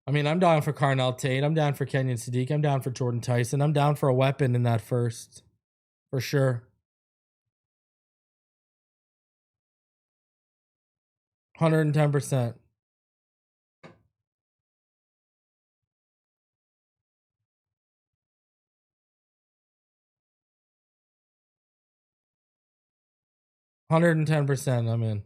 I mean, I'm down for Carnell Tate. I'm down for Kenyon Sadiq. I'm down for Jordan Tyson. I'm down for a weapon in that first. For sure. 110%. $110%. I'm in.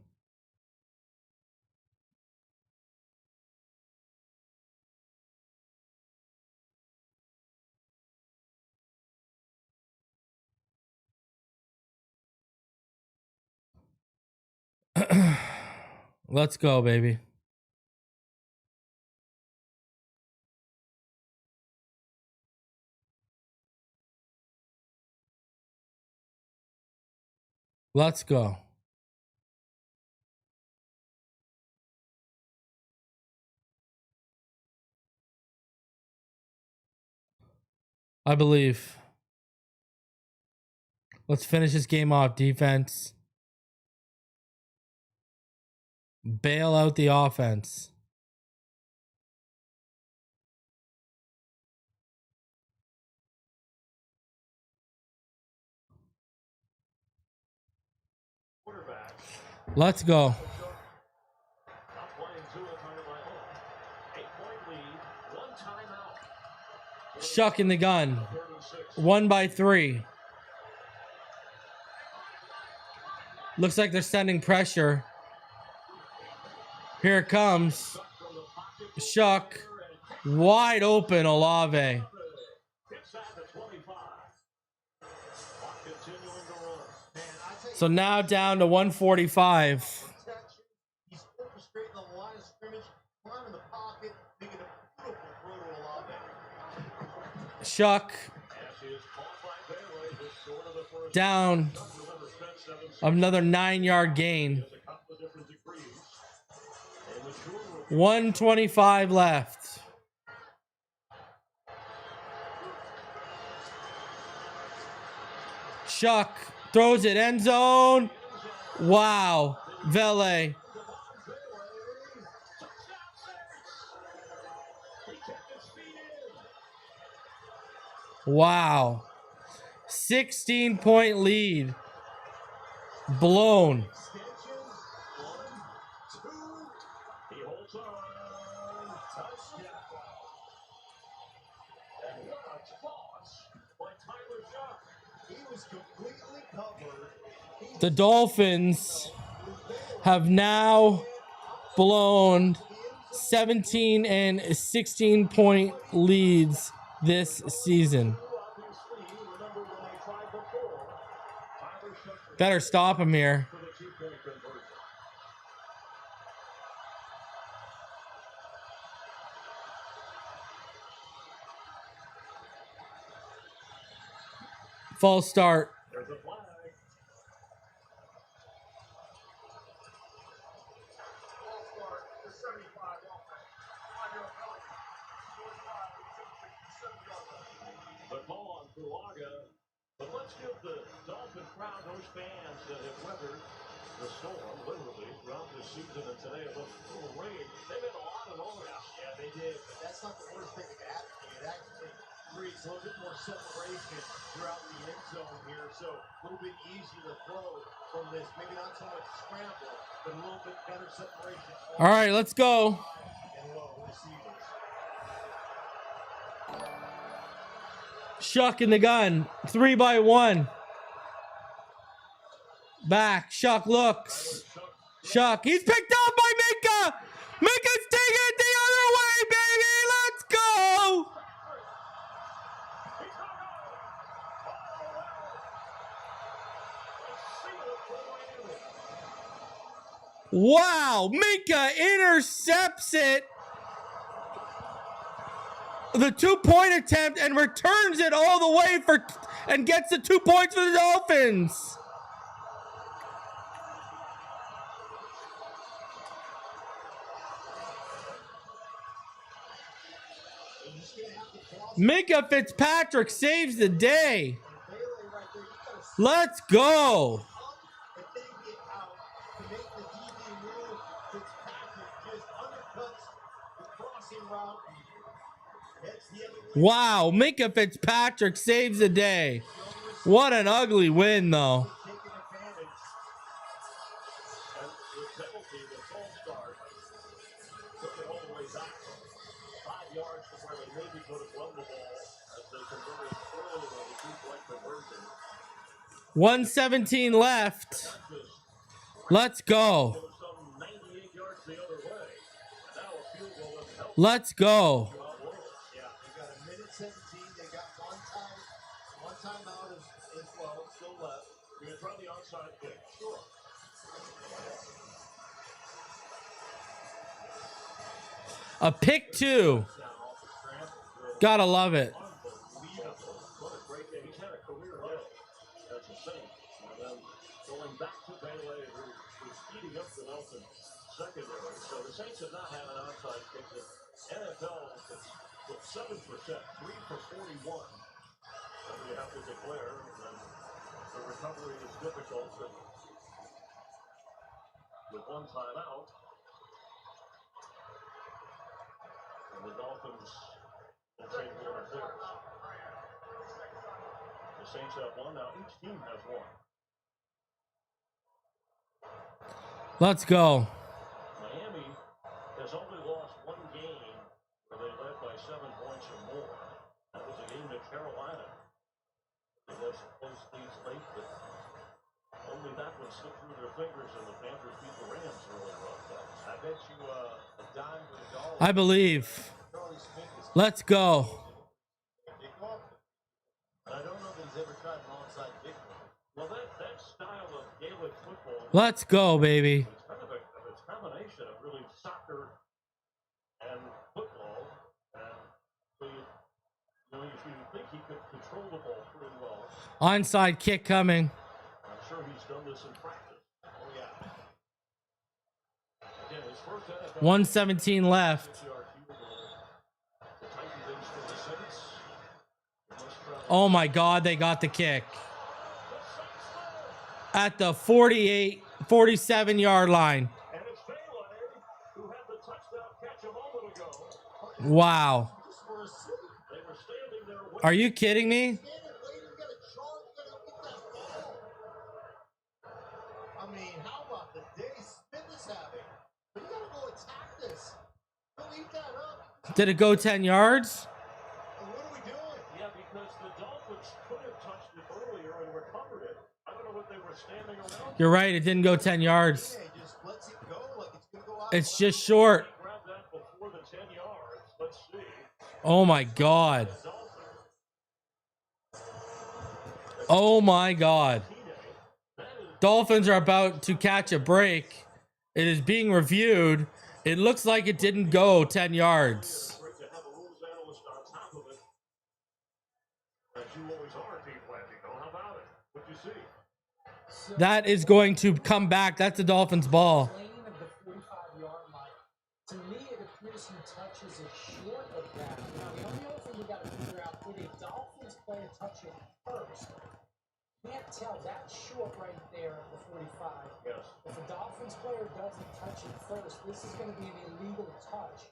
Let's go, baby. Let's go. I believe. Let's finish this game off, defense. Bail out the offense. Let's go. Shough in the gun. 1 by 3. Looks like they're sending pressure. Here it comes. Shough. Wide open, Olave. So now down to 145. He's orchestrating the line of scrimmage, climbing the pocket, making a beautiful throw to Olave. Shough. Down. Another 9-yard gain. 125 left. Shough throws it end zone. Wow. Vele. Wow. 16-point lead. Blown. The Dolphins have now blown 17 and 16 point leads this season. Better stop him here. False start. There's a flag. The call on Pulaga. But let's give the Dolphin crowd, those fans that have weathered the storm, literally, throughout this season and today, a little rain. They've had a lot of noise. Yeah, they did. But that's not the worst thing that could happen. It actually creates a little bit more separation throughout the end zone here. So a little bit easier to throw from this. Maybe not so much scramble, but a little bit better separation. All right, let's go. And low receivers. Shough in the gun. 3-by-1. Back. Shough looks. Shough. He's picked up by Mika. Mika's taking it the other way, baby. Let's go. Wow. Mika intercepts it. The 2-point attempt and returns it all the way and gets the 2 points for the Dolphins. Mika Fitzpatrick saves the day. Let's go. Wow, Mika Fitzpatrick saves the day. What an ugly win, though. $1:17 left. Let's go. Let's go. A pick 2. Gotta love it. Secondary. So the Saints have not had an onside kick. The NFL with 7%, 3 for 41. And we have to declare, and the recovery is difficult with one timeout. And the Dolphins will take one of theirs. The Saints have one. Now each team has one. Let's go. Miami has only lost one game where they led by 7 points or more. That was a game to Carolina. They had some close leads late, but only that one slipped through their fingers, and the Panthers beat the Rams really rough. I bet you a dime to the dollar. I believe. Let's go. I don't know that he's ever tried an onside kick. Well, that style of Gaelic football. Let's go, baby. It's kind of a combination of really soccer and football, and so you think he could control the ball pretty well. Onside kick coming. I'm sure he's done this in practice. Oh yeah. Again, his first NFL 1:17 left. Oh my God, they got the kick. At the 47-yard line. Wow. Are you kidding me? I mean, how about the day Smith is having? But you gotta go attack this. Don't leave that up. Did it go 10 yards? What are we doing? Yeah, because the Dolphins could have touched it earlier and recovered it. I don't know what they were standing around. You're right, it didn't go 10 yards. Yeah, he just lets it go like it's gonna go out. It's just short. Grab that before Oh my God. Oh my God. Dolphins are about to catch a break. It is being reviewed. It looks like it didn't go 10 yards. That is going to come back. That's the Dolphins' ball. Lane of the 45-yard line. To me, it appears he touches it short of that. Now, the only other thing we got to figure out, did a Dolphins player touch it first? Can't tell. That's short right there at the 45. Yes. If a Dolphins player doesn't touch it first, this is going to be an illegal touch,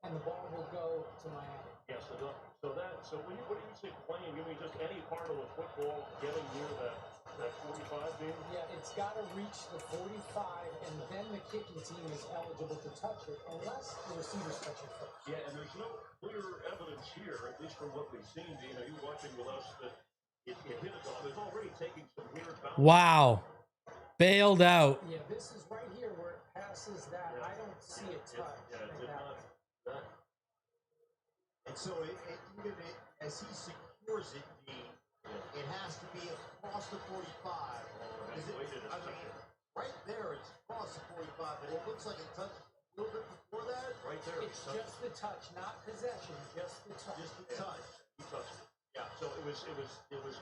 and the ball will go to Miami. Yes. So what do you say playing? You mean just any part of the football getting near that 45 beam? Yeah, it's got to reach the 45, and then the kicking team is eligible to touch it, unless the receivers touch it first. Yeah, and there's no clear evidence here, at least from what we've seen. You know, you watching with us that it hit a dog. It's already taking some weird bounces. Wow. Bailed out. Yeah, this is right here where it passes that. I don't see a touch. It did not. And so even as he secures it, Dean, it has to be across the 45. Right there, it's across the 45, but it looks like it touched a little bit before that. Right there. It's just the touch, not possession, just the touch. Just the touch. He touched it. Yeah, so it was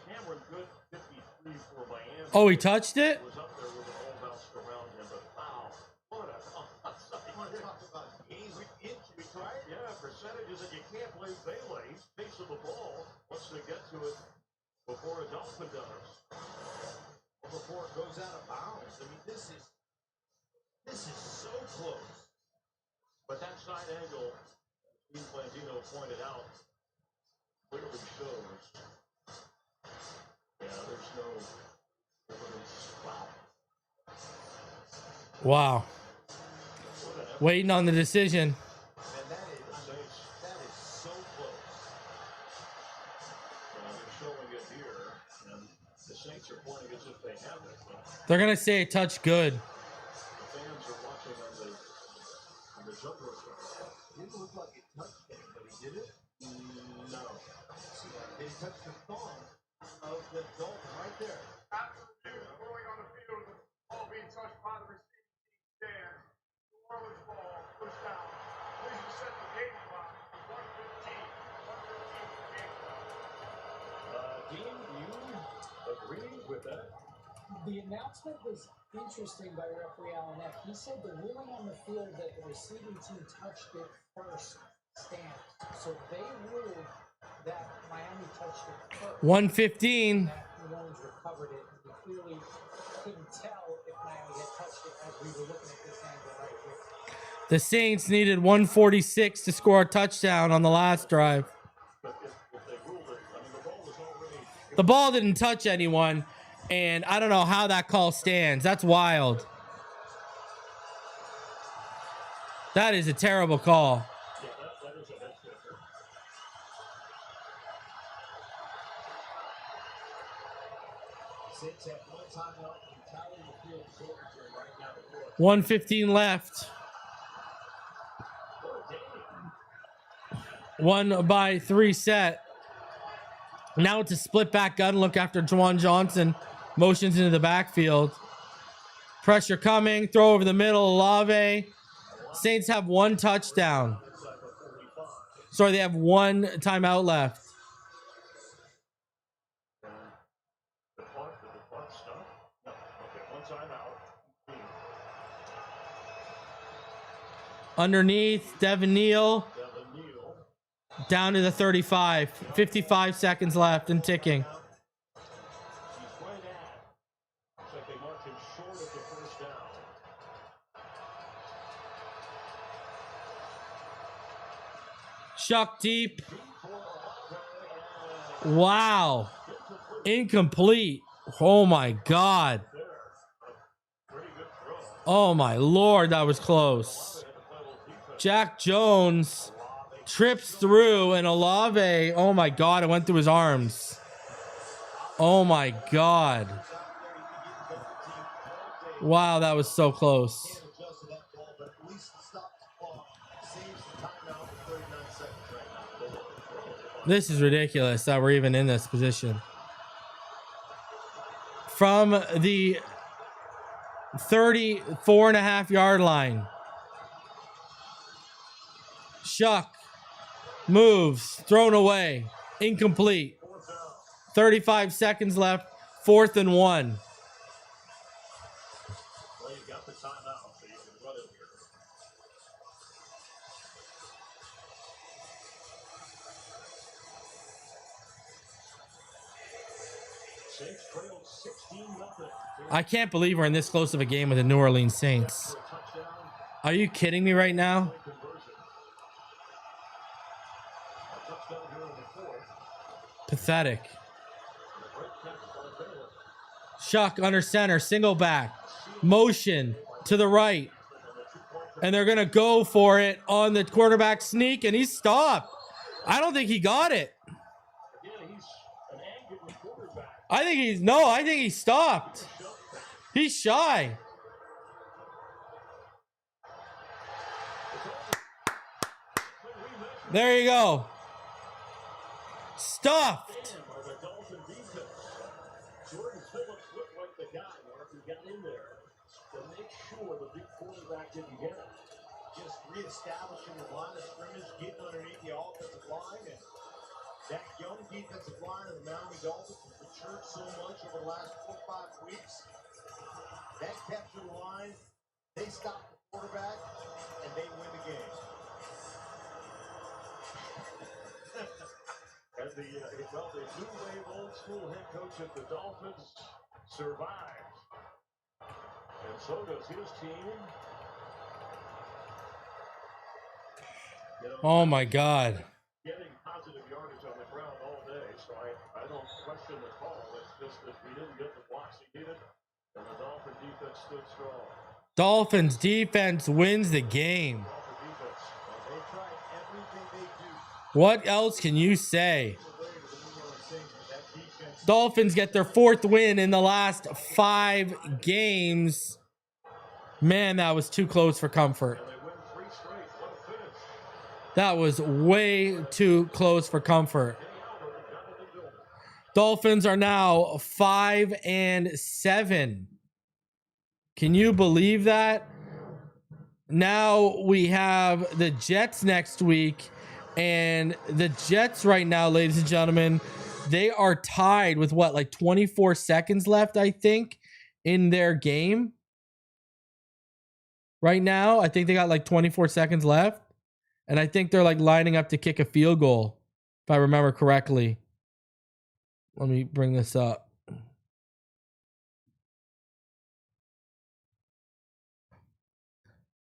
Cameron Good 53 for Miami. Oh, he touched it? Was up there with the ball bounced around him, but wow, what a Want to talk about games with inches, right? yeah, percentages that you can't blame Bailey. He's face of the ball, wants to get to it before a Dolphin does. Before it goes out of bounds. I mean, this is so close. But that side angle, Steve Blandino pointed out, clearly shows. Yeah, there's no evidence. Wow. Wow. Waiting on the decision. And that is so close. They're showing it here, and the Saints are pointing as if they have it. But They're going to say it touched good. the fans are watching on the jumbotron. It didn't look like it touched him, but he did it? No. It touched the thumb of the Dolphin right there. After the review, going on the field, the ball being touched by the receiving team stands. New Orleans ball, pushed down. Please set the game clock. 1:15. 1:15 game clock. Dean, do you agree with that? The announcement was interesting by referee Alan Eck. He said the ruling on the field that the receiving team touched it first stands. So they ruled that Miami touched it first. 115. That New Orleans recovered it. We clearly couldn't tell if Miami had touched it as we were looking at this angle right here. The Saints needed 146 to score a touchdown on the last drive. But if they ruled it, I mean, the ball was already. The ball didn't touch anyone, and I don't know how that call stands. That's wild. That is a terrible call. Yeah, that is a head kicker. Saints have one timeout and Tyler field is over to him right now. 1:15 left. One by three set. Now it's a split back gun look after Juwan Johnson motions into the backfield. Pressure coming. Throw over the middle. Olave. Saints have one touchdown. Sorry, they have one timeout left. The clock stopped? No. Okay, one timeout. Underneath, Devin Neal. Devin Neal. Down to the 35. 55 seconds left and ticking. He's right at. Looks like they marked him short of the first down. Shough deep. Wow. Incomplete. Oh my God. Pretty good throw. Oh my Lord, that was close. Jack Jones trips through and Olave, oh my God, it went through his arms. Oh my God. Wow, that was so close. Adjusted that ball, but at least it stops the clock. Saves the timeout with 39 seconds right now. This is ridiculous that we're even in this position. From the 34.5-yard line. Shough moves, thrown away, incomplete. 35 seconds left, 4th and 1. Well, you got the timeout, so you can run it here. Saints trailed 16-0. I can't believe we're in this close of a game with the New Orleans Saints. Are you kidding me right now? Pathetic. Shough under center, single back, motion to the right, and they're gonna go for it on the quarterback sneak, and he stopped. I don't think he got it. I think he stopped. He's shy. There you go. Stuffed. Jordan Phillips looked like the guy, Mark, who got in there to make sure the big quarterback didn't get it. Just reestablishing the line of scrimmage, getting underneath the offensive line, and that young defensive line of the Miami Dolphins has matured so much over the last 4 or 5 weeks. That capture line, they stop the quarterback, and they win the game. And the new wave old school head coach of the Dolphins survives. And so does his team. You know, Oh my God. getting positive yardage on the ground all day, so I don't question the call. It's just that we didn't get the blocks he needed, and the Dolphin defense stood strong. Dolphins defense wins the game. Dolphin defense. They tried everything they do. What else can you say? Dolphins get their 4th win in the last 5 games. Man, that was too close for comfort. And they win 3 straight. What a finish. That was way too close for comfort. Dolphins are now 5-7. Can you believe that? Now we have the Jets next week, and the Jets right now, ladies and gentlemen, they are tied with what, like 24 seconds left, I think, in their game. Right now, I think they got like 24 seconds left. And I think they're like lining up to kick a field goal, if I remember correctly. Let me bring this up.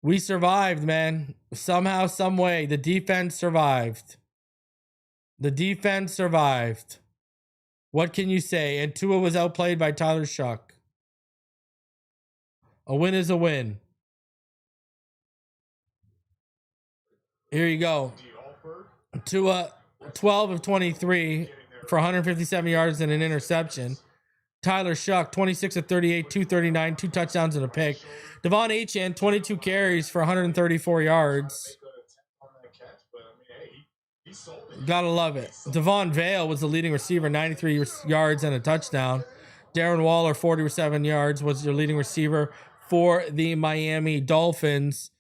We survived, man. Somehow, some way, the defense survived. The defense survived. What can you say? And Tua was outplayed by Tyler Shough. A win is a win. Here you go. Tua, 12 of 23 for 157 yards and an interception. Tyler Shough, 26 of 38, 239, 2 touchdowns and a pick. De'Von Achane, 22 carries for 134 yards. Gotta love it. Devon Vale was the leading receiver, 93 yards and a touchdown. Darren Waller, 47 yards, was your leading receiver for the Miami Dolphins.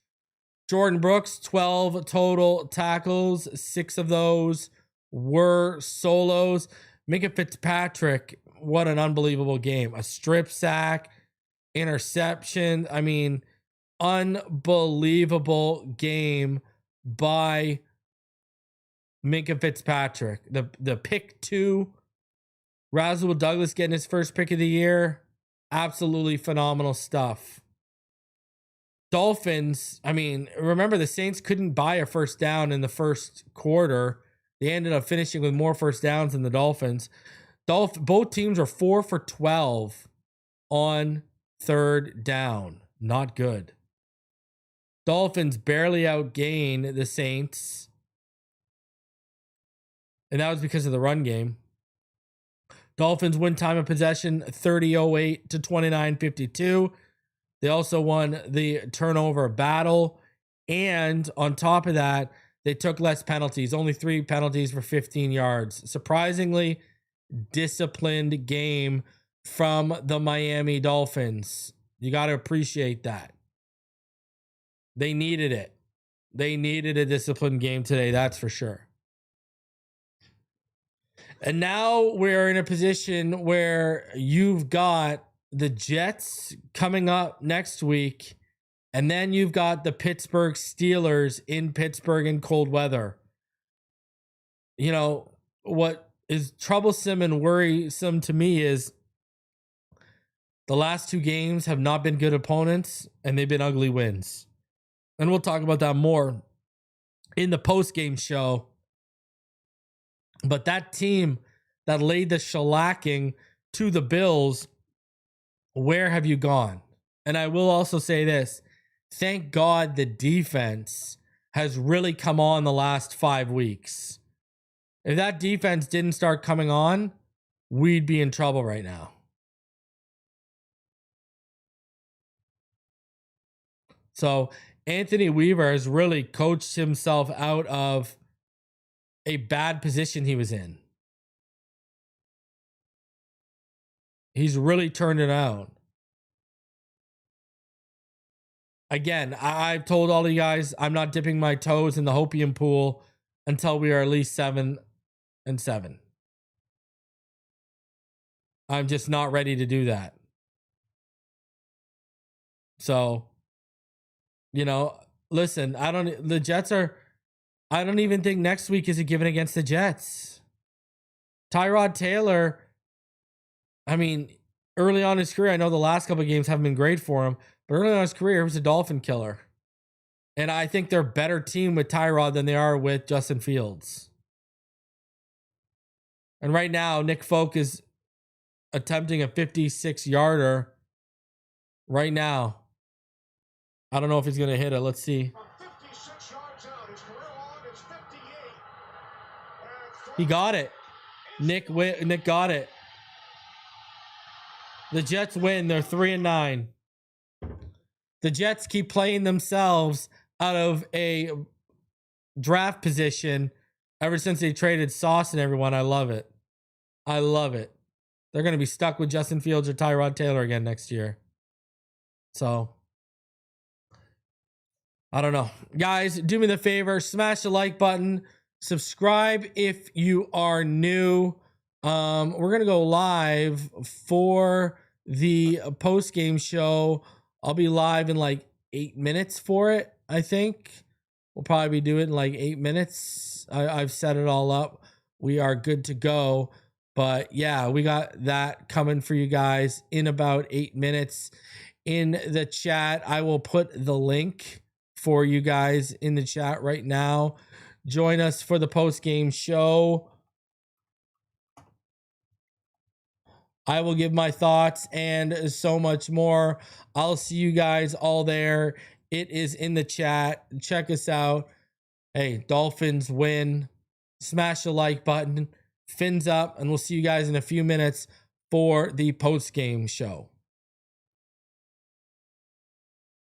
Jordan Brooks, 12 total tackles. 6 of those were solos. Minkah Fitzpatrick, what an unbelievable game. A strip sack, interception. I mean, unbelievable game by Minkah Fitzpatrick. The pick 2. Rasul Douglas getting his first pick of the year. Absolutely phenomenal stuff. Dolphins, I mean, remember the Saints couldn't buy a first down in the first quarter. They ended up finishing with more first downs than the Dolphins. Both teams are 4 for 12 on 3rd down. Not good. Dolphins barely outgained the Saints. And that was because of the run game. Dolphins win time of possession 30-08 to 29-52. They also won the turnover battle. And on top of that, They took less penalties, only 3 penalties for 15 yards. Surprisingly disciplined game from the Miami Dolphins. You got to appreciate that. They needed it. They needed a disciplined game today, that's for sure. And now we're in a position where you've got the Jets coming up next week, and then you've got the Pittsburgh Steelers in Pittsburgh in cold weather. You know, what is troublesome and worrisome to me is the last 2 games have not been good opponents, and they've been ugly wins. And we'll talk about that more in the post-game show. But that team that laid the shellacking to the Bills, where have you gone? And I will also say this. Thank God the defense has really come on the last 5 weeks. If that defense didn't start coming on, we'd be in trouble right now. So Anthony Weaver has really coached himself out of a bad position he was in. He's really turned it out. Again, I've told all you guys, I'm not dipping my toes in the hopium pool until we are at least 7-7. I'm just not ready to do that. So, you know, listen, I don't even think next week is a given against the Jets. Tyrod Taylor, I mean, early on in his career, I know the last couple of games haven't been great for him, but early on in his career, he was a Dolphin killer. And I think they're a better team with Tyrod than they are with Justin Fields. And right now, Nick Folk is attempting a 56-yarder right now. I don't know if he's going to hit it. Let's see. 56 yards out. His career long is 58. He got it. Nick got it. The Jets win. They're 3-9. The Jets keep playing themselves out of a draft position ever since they traded Sauce and everyone. I love it. I love it. They're going to be stuck with Justin Fields or Tyrod Taylor again next year. So, I don't know. Guys, do me the favor. Smash the like button. Subscribe if you are new. We're going to go live for the post-game show. I'll be live in like 8 minutes for it, I think. We'll probably be doing it in like 8 minutes. I've set it all up. We are good to go. But yeah, we got that coming for you guys in about 8 minutes. In the chat, I will put the link for you guys in the chat right now. Join us for the post-game show. I will give my thoughts and so much more. I'll see you guys all there. It is in the chat. Check us out. Hey, Dolphins win. Smash the like button. Fins up, and we'll see you guys in a few minutes for the post-game show.